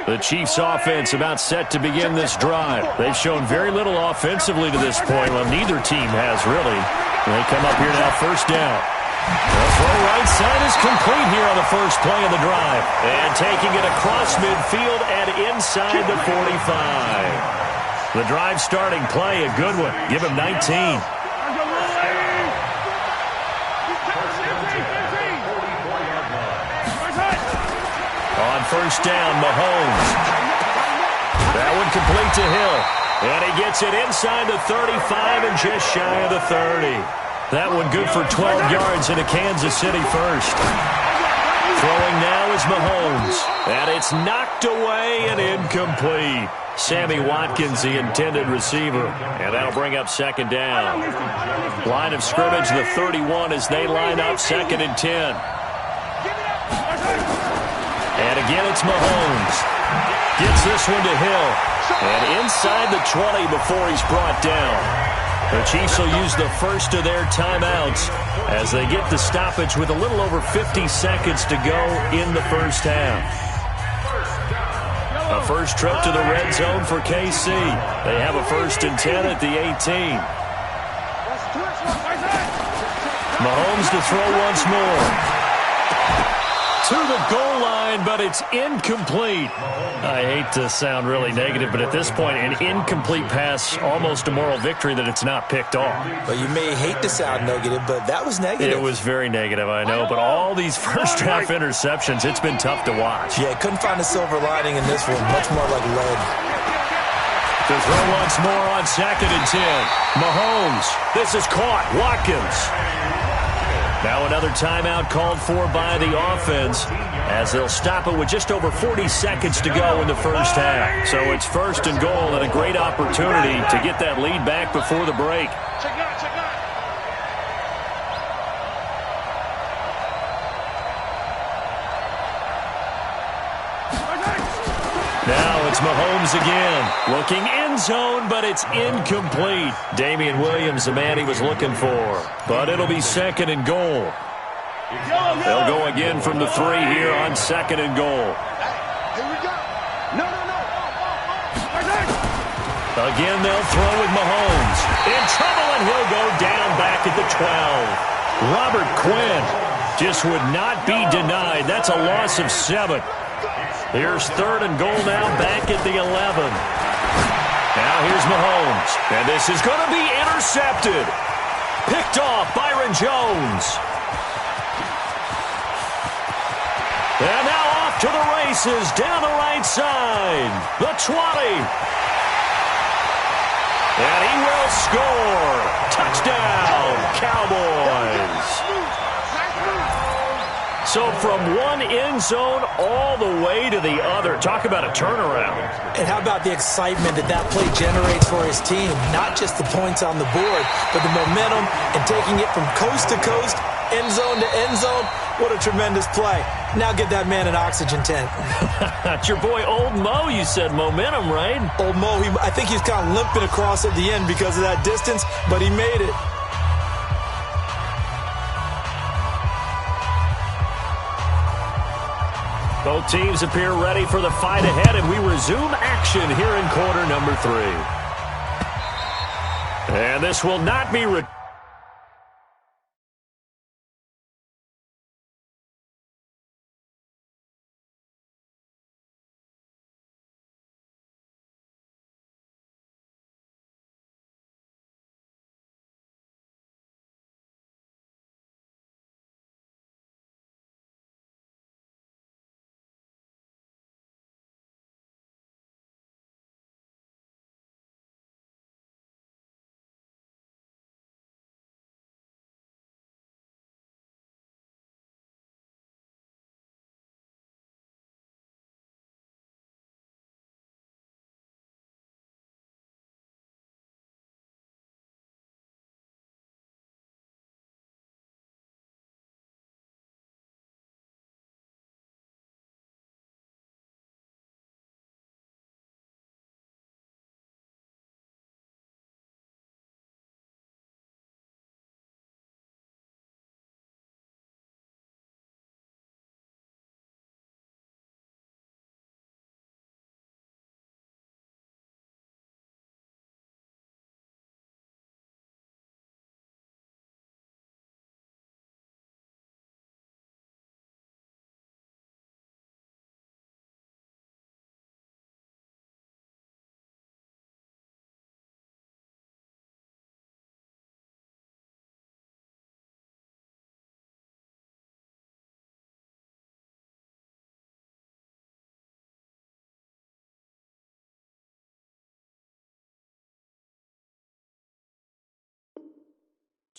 The Chiefs offense about set to begin this drive. They've shown very little offensively to this point. Well, neither team has really. They come up here now, first down. The throw right side is complete here on the first play of the drive. And taking it across midfield and inside the 45. The drive starting play, a good one. Give him 19. On first down, Mahomes. That one complete to Hill. And he gets it inside the 35 and just shy of the 30. That one good for 12 yards into Kansas City first. Throwing now is Mahomes. And it's knocked away and incomplete. Sammy Watkins, the intended receiver. And that'll bring up second down. Line of scrimmage, the 31 as they line up second and 10. And again, it's Mahomes. Gets this one to Hill. And inside the 20 before he's brought down. The Chiefs will use the first of their timeouts as they get the stoppage with a little over 50 seconds to go in the first half. A first trip to the red zone for KC. They have a first and 10 at the 18. Mahomes to throw once more. To the goal line, but it's incomplete. I hate to sound really negative, but at this point, an incomplete pass, almost a moral victory that it's not picked off. Well, you may hate to sound negative, but that was negative. It was very negative, I know, but all these first-half interceptions, it's been tough to watch. Yeah, couldn't find a silver lining in this one. Much more like lead. To throw once more on second and 10. Mahomes. This is caught. Watkins. Now another timeout called for by the offense as they'll stop it with just over 40 seconds to go in the first half. So it's first and goal and a great opportunity to get that lead back before the break. Now it's Mahomes again. Looking end zone, but it's incomplete. Damian Williams, the man he was looking for. But it'll be second and goal. They'll go again from the 3 here on second and goal. Here we go. No. Again, they'll throw with Mahomes. In trouble, and he'll go down back at the 12. Robert Quinn just would not be denied. That's a loss of 7. Here's third and goal now back at the 11. Now here's Mahomes. And this is going to be intercepted. Picked off Byron Jones. And now off to the races down the right side. The 20. And he will score. Touchdown, Cowboys. So from one end zone all the way to the other. Talk about a turnaround. And how about the excitement that play generates for his team? Not just the points on the board, but the momentum and taking it from coast to coast, end zone to end zone. What a tremendous play. Now get that man an oxygen tent. It's your boy Old Mo, you said. Momentum, right? Old Mo, I think he's kind of limping across at the end because of that distance, but he made it. Both teams appear ready for the fight ahead, and we resume action here in quarter number 3. And this will not be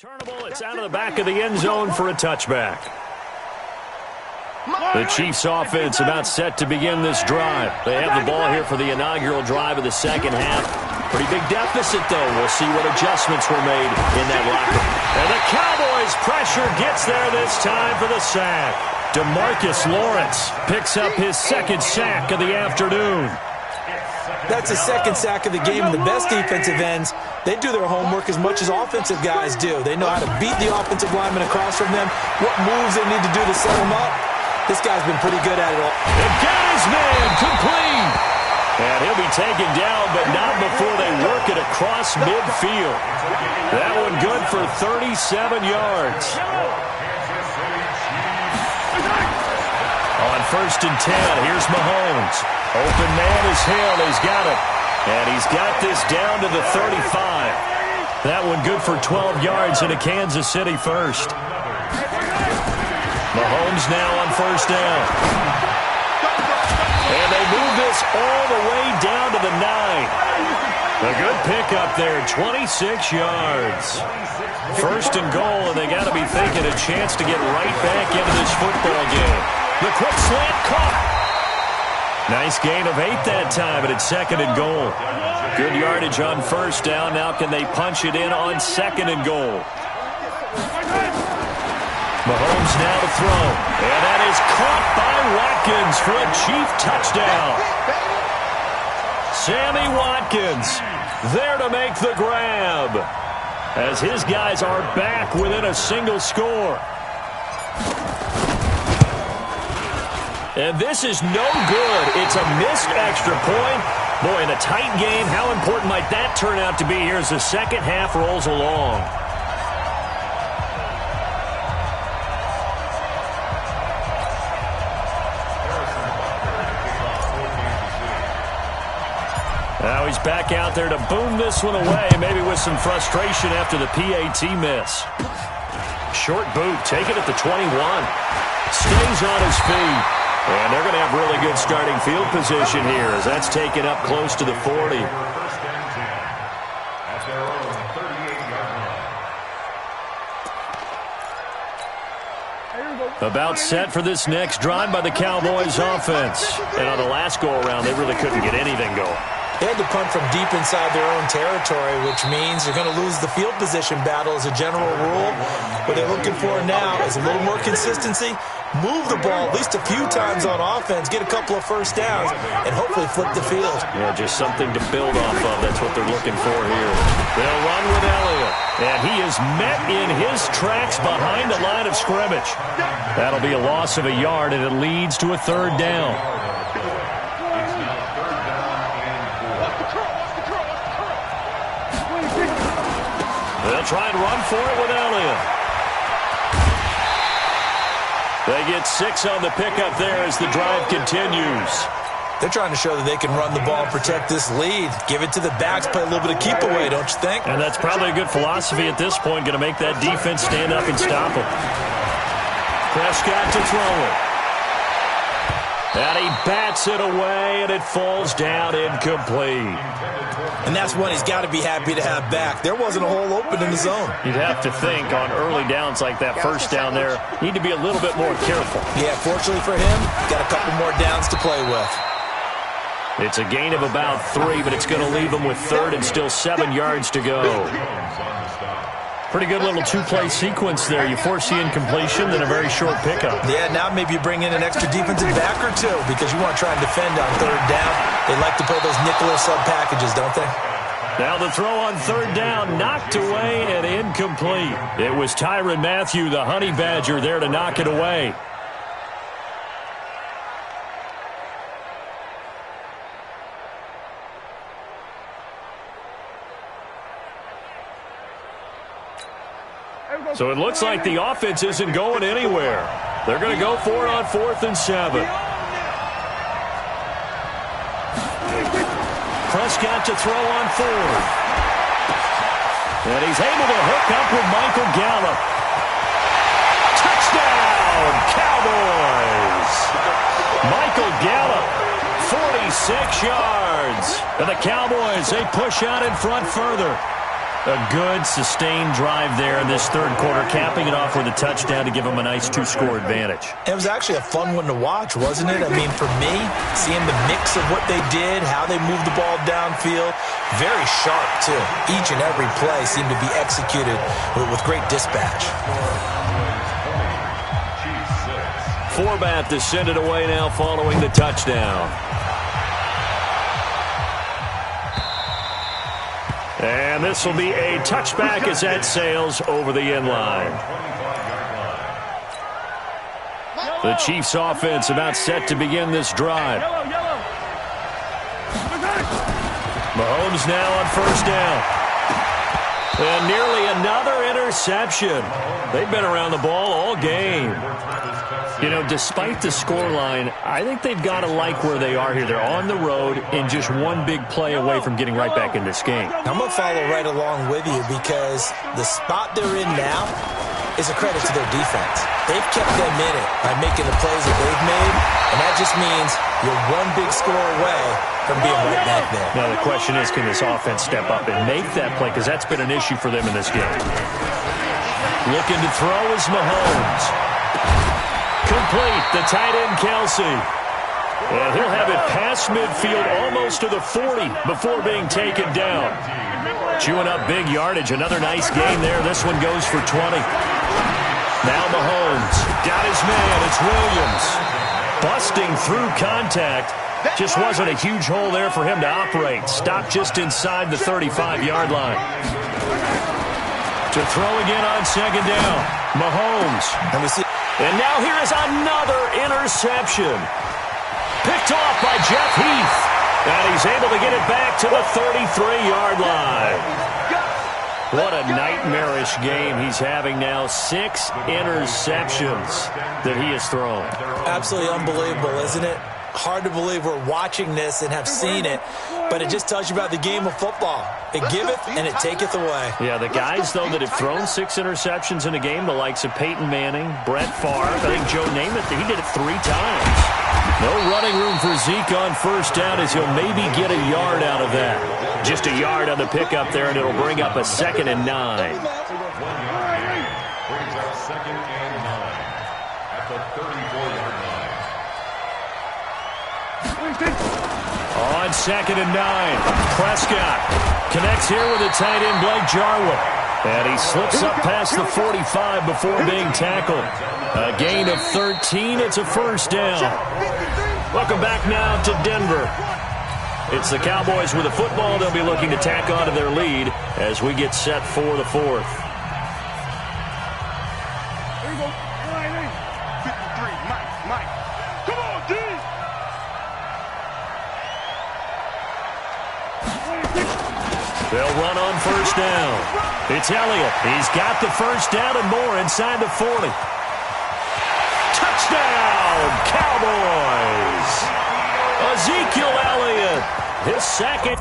Turnable, it's out of the back of the end zone for a touchback. The Chiefs offense about set to begin this drive. They have the ball here for the inaugural drive of the second half. Pretty big deficit, though. We'll see what adjustments were made in that locker room. And the Cowboys' pressure gets there this time for the sack. DeMarcus Lawrence picks up his second sack of the afternoon. That's the second sack of the game, and the best defensive ends, they do their homework as much as offensive guys do. They know how to beat the offensive lineman across from them, what moves they need to do to set them up. This guy's been pretty good at it all. And got his man complete. And he'll be taken down, but not before they work it across midfield. That one good for 37 yards. On 1st and 10, here's Mahomes. Open man is Hill. He's got it. And he's got this down to the 35. That one good for 12 yards and a Kansas City first. Mahomes now on 1st down. And they move this all the way down to the 9. A good pickup there, 26 yards. 1st and goal, and they got to be thinking a chance to get right back into this football game. The quick slant caught. Nice gain of 8 that time, and it's 2nd and goal. Good yardage on 1st down. Now can they punch it in on 2nd and goal? Mahomes now to throw. And that is caught by Watkins for a Chief touchdown. Sammy Watkins there to make the grab as his guys are back within a single score. And this is no good. It's a missed extra point. Boy, in a tight game, how important might that turn out to be here as the second half rolls along? Now he's back out there to boom this one away, maybe with some frustration after the PAT miss. Short boot, taken at the 21. Stays on his feet. And they're going to have really good starting field position here as that's taken up close to the 40. About set for this next drive by the Cowboys offense. And on the last go-around, they really couldn't get anything going. They had to punt from deep inside their own territory, which means they're going to lose the field position battle as a general rule. What they're looking for now is a little more consistency, move the ball at least a few times on offense, get a couple of 1st downs, and hopefully flip the field. Yeah, just something to build off of. That's what they're looking for here. They'll run with Elliott, and he is met in his tracks behind the line of scrimmage. That'll be a loss of a yard, and it leads to a 3rd down. They'll try and run for it with Elliott. They get 6 on the pickup there as the drive continues. They're trying to show that they can run the ball and protect this lead. Give it to the backs, play a little bit of keep away, don't you think? And that's probably a good philosophy at this point, going to make that defense stand up and stop them. Prescott to throw it. And he bats it away, and it falls down incomplete. And that's one he's got to be happy to have back. There wasn't a hole open in the zone. You'd have to think on early downs like that 1st down there, need to be a little bit more careful. Yeah, fortunately for him, got a couple more downs to play with. It's a gain of about 3, but it's going to leave them with 3rd and still 7 yards to go. Pretty good little 2-play sequence there. You force the incompletion, then a very short pickup. Yeah, now maybe you bring in an extra defensive back or 2 because you want to try and defend on 3rd down. They like to play those nickel or sub packages, don't they? Now the throw on 3rd down, knocked away and incomplete. It was Tyrann Mathieu, the Honey Badger, there to knock it away. So it looks like the offense isn't going anywhere. They're going to go for it on 4th and 7. Prescott to throw on 4th. And he's able to hook up with Michael Gallup. Touchdown, Cowboys! Michael Gallup, 46 yards. And the Cowboys, they push out in front further. A good, sustained drive there in this third quarter, capping it off with a touchdown to give them a nice 2-score advantage. It was actually a fun one to watch, wasn't it? I mean, for me, seeing the mix of what they did, how they moved the ball downfield, very sharp, too. Each and every play seemed to be executed with great dispatch. Forbath to send it away now following the touchdown. And this will be a touchback as that sails over the end line. The Chiefs offense about set to begin this drive. Mahomes now on first down. And nearly another interception. They've been around the ball all game. You know, despite the scoreline, I think they've got to like where they are here. They're on the road and just one big play away from getting right back in this game. I'm going to follow right along with you because the spot they're in now is a credit to their defense. They've kept them in it by making the plays that they've made, and that just means you're one big score away from being right back there. Now the question is, can this offense step up and make that play? Because that's been an issue for them in this game. Looking to throw is Mahomes. Complete, the tight end Kelsey. And he'll have it past midfield almost to the 40 before being taken down. Chewing up big yardage. Another nice gain there. This one goes for 20. Now Mahomes. Got his man. It's Williams. Busting through contact. Just wasn't a huge hole there for him to operate. Stopped just inside the 35-yard line. To throw again on second down. Mahomes. Let me see. And now here is another interception. Picked off by Jeff Heath. And he's able to get it back to the 33-yard line. What a nightmarish game he's having now. 6 interceptions that he has thrown. Absolutely unbelievable, isn't it? Hard to believe we're watching this and have seen it, but it just tells you about the game of football. It giveth and it taketh away. Yeah, the guys, though, that have thrown 6 interceptions in a game, the likes of Peyton Manning, Brett Favre, I think Joe Namath, he did it 3 times. No running room for Zeke on first down as he'll maybe get a yard out of that. Just a yard on the pickup there, and it'll bring up a 2nd and 9. Brings up 2nd and 9 at the 34-yard line. On 2nd and 9, Prescott connects here with a tight end, Blake Jarwin. And he slips up past the 45 before being tackled. A gain of 13. It's a first down. Welcome back now to Denver. It's the Cowboys with the football. They'll be looking to tack on to their lead as we get set for the 4th. There you go. 53, Mike. Come on, D. They'll run on first down. It's Elliott. He's got the first down and more inside the 40. Touchdown, Cowboys! Ezekiel Elliott, his 2nd.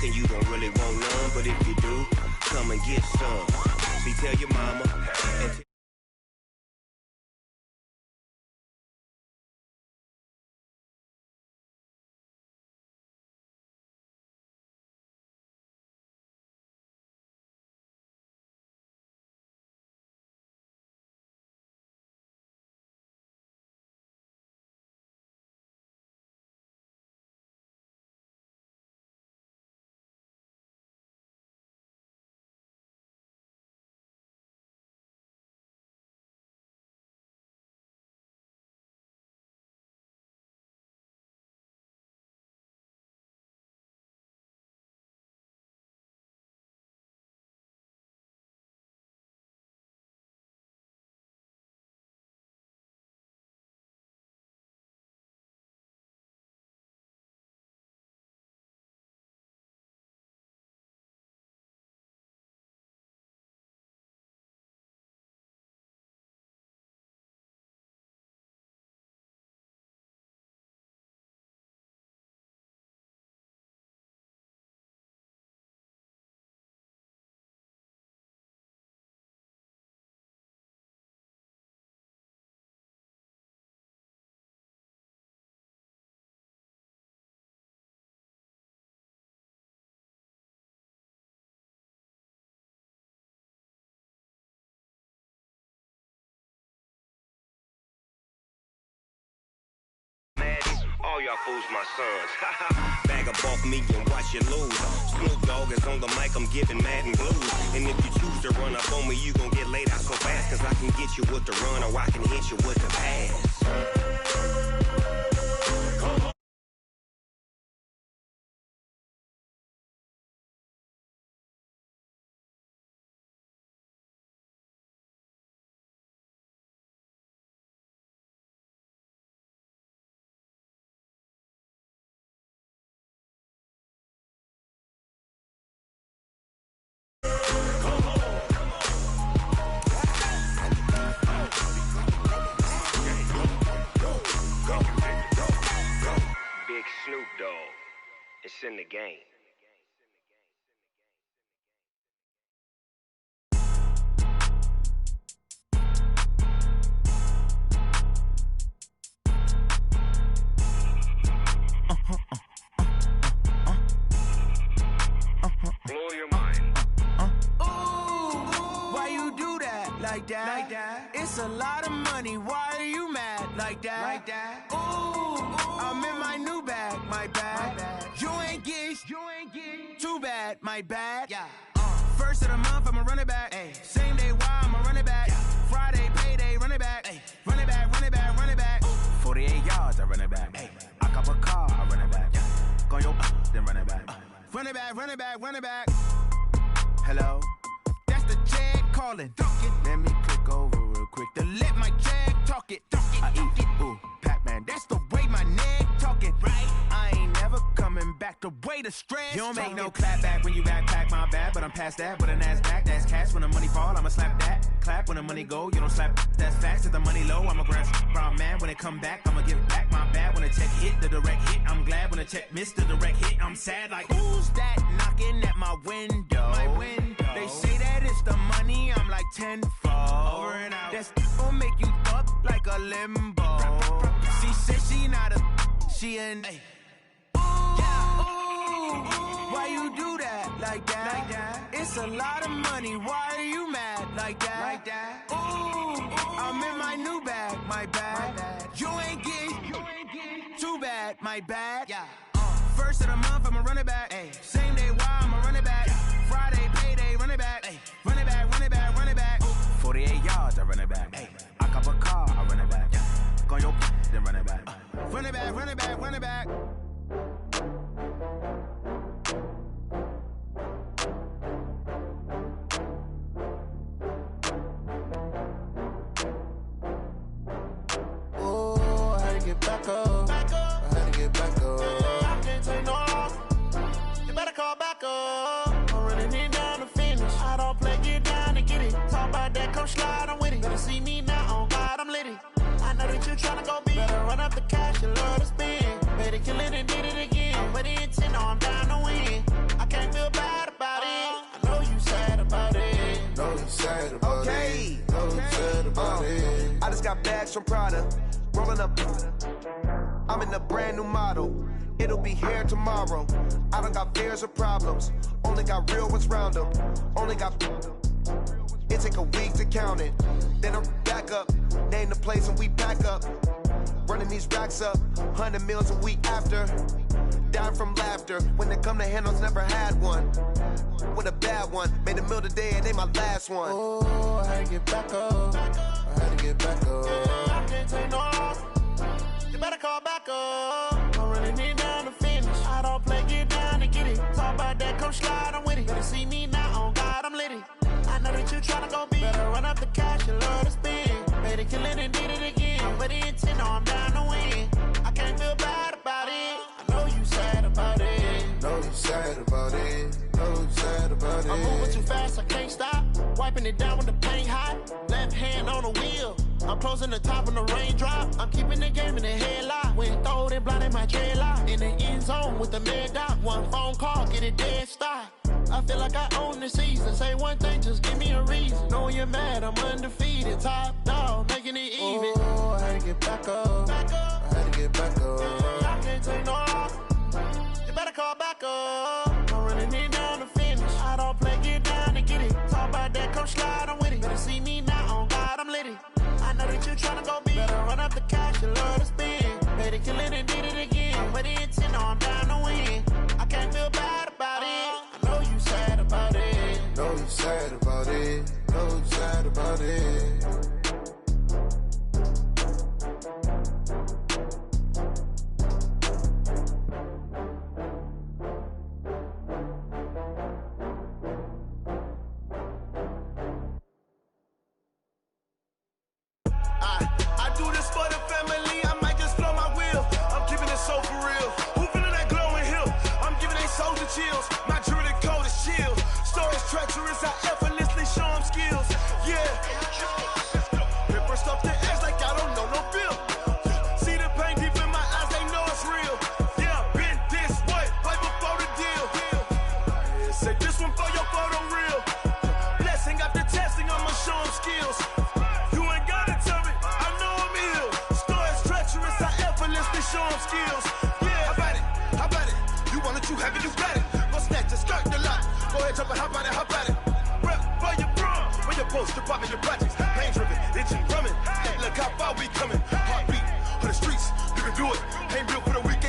And you don't really want none, but if you do, come and get some. See, tell your mama and y'all fools my sons. Bag up off me and watch you lose. Snoop Dogg is on the mic, I'm giving mad and blues. And if you choose to run up on me, you gon' get laid out so fast. Cause I can get you with the run or I can hit you with the pass. Snoop Dogg, it's in the game. Blow your mind. Ooh, why you do that like that? Like that? It's a lot of money. Why are you mad like that? Like that? Ooh, I'm in my new bag, my bad. You ain't get too bad, my bad. Yeah. First of the month, I'ma run it back. Ay. Same day, why I'ma run it back. Yeah. Friday, payday, run it back. Ay. Run it back, run it back, run it back. 48 yards, I run it back. Ay. I cop a car, I run it back. Yeah. Go your then run it back. Run it back, run it back, run it back. Hello, that's the check calling. Let me click over real quick to let my check talk it. I eat it, ooh, Pac-Man, that's the way my neck talking. Right, I ain't never coming back the way the stress. You don't make no clap back when you backpack, my bad, but I'm past that. With an ass back, that's cash. When the money fall, I'ma slap that. Clap when the money go, you don't slap. That's facts. If the money low, I'ma grab brown man. When it come back, I'ma give back my bad. When the check hit, the direct hit, I'm glad. When the check missed the direct hit, I'm sad. Like who's that knocking at my window? My window. They say that it's the money, I'm like tenfold. Over and out. That's gon' make you up like a limbo. She said she not a, she an. Ay. Why you do that like that? Like that? It's a lot of money. Why are you mad like that? Like that? Ooh, I'm in my new bag, my bad. You ain't get too bad, my bad. Yeah. First of the month, I'ma run it back. Ay. Same day, why I'ma run it back. Yeah. Friday, payday, run it back. Ay. Run it back, run it back, run it back. 48 yards, I run it back. Ay. I cop a car, I run it back. Yeah. Go your then run it back. Run it back, run it back, run it back. Back up. I had to get back up. I can't take no loss. You better call back up. I'm running it down to finish. I don't play, get down and get it. Talk about that, come slide, I'm with it. Better see me now, on God, I'm lit it. I know that you tryna go big. Better run up the cash, you love to spend. Better kill it and did it again. I'm ready and 10, I'm down to win. I can't feel bad about it. I know you sad about it. Know you sad about it. Know you sad about it. I just got bags from Prada. Rolling up, I'm in a brand new model. It'll be here tomorrow. I don't got fears or problems. Only got real ones round them. Only got. It take a week to count it. Then I'm back up. Name the place and we back up. Running these racks up. 100 meals a week after. Dying from laughter. When they come to handles, never had one. With a bad one. Made a meal today and they my last one. Oh, I had to get back up. I had to get back up. I can't take no loss. You better call back up. I'm running it down to finish. I don't play, get down and get it. Talk about that, come slide, I'm with it. Better see me now, on God, I'm lit it. I know that you tryna go big. Better run up the cash, you love to spend. Better kill it and did it again. I'm ready and 10, I'm down to win. I can't feel bad about it. I know you sad about it. Know you sad about it. Know you sad about it. I'm moving too fast, I can't stop. Wiping it down with the paint hot. Left hand on the wheel. I'm closing the top on the raindrop. I'm keeping the game in the headlock. When throwed and blinded my dreadlock. In the end zone with the mad dot. One phone call, get it dead stop. I feel like I own the season. Say one thing, just give me a reason. Knowing you're mad, I'm undefeated. Top dog, making it even. Oh, I had to get back up. I had to get back up. I can't take no loss. You better call back up. I'm running it down to finish. I don't play, get down and get it. Talk about that, come slide, I'm with it. Better see me now, on God, I'm lit it. I know that you tryna go big. Better run up the cash, you love to spend. Better kill it and did it again. I'm with the intent, no, I'm down to win. I can't feel bad about it. I know you sad about it. Know you sad about it. Know you sad about it. I do this for the family, I might just blow my wheel. I'm keeping it so for real. Who feeling that glowing hill? I'm giving they souls the chills. My jewelry cold is chill. Stories treacherous, I effortlessly show them skills. Yeah. Paper stuff the edge like I don't know no feel. See the pain deep in my eyes, they know it's real. Yeah, been this way, right before the deal. Say this one for your photo real. Blessing after testing, I'ma show them skills. You ain't gotta tell me, I know I'm ill. Stories treacherous, I effortlessly show them skills. Yeah, how about it? How about it? You want it, you have it, you got it. Go snatch it, skirt the lot. Go ahead, jump it, how about it? How about it? Rep for your bro, for your post, your pop, your projects. Pain driven, itching, drumming. Look how far we coming. Heartbeat for the streets, you can do it. Ain't built for the weak.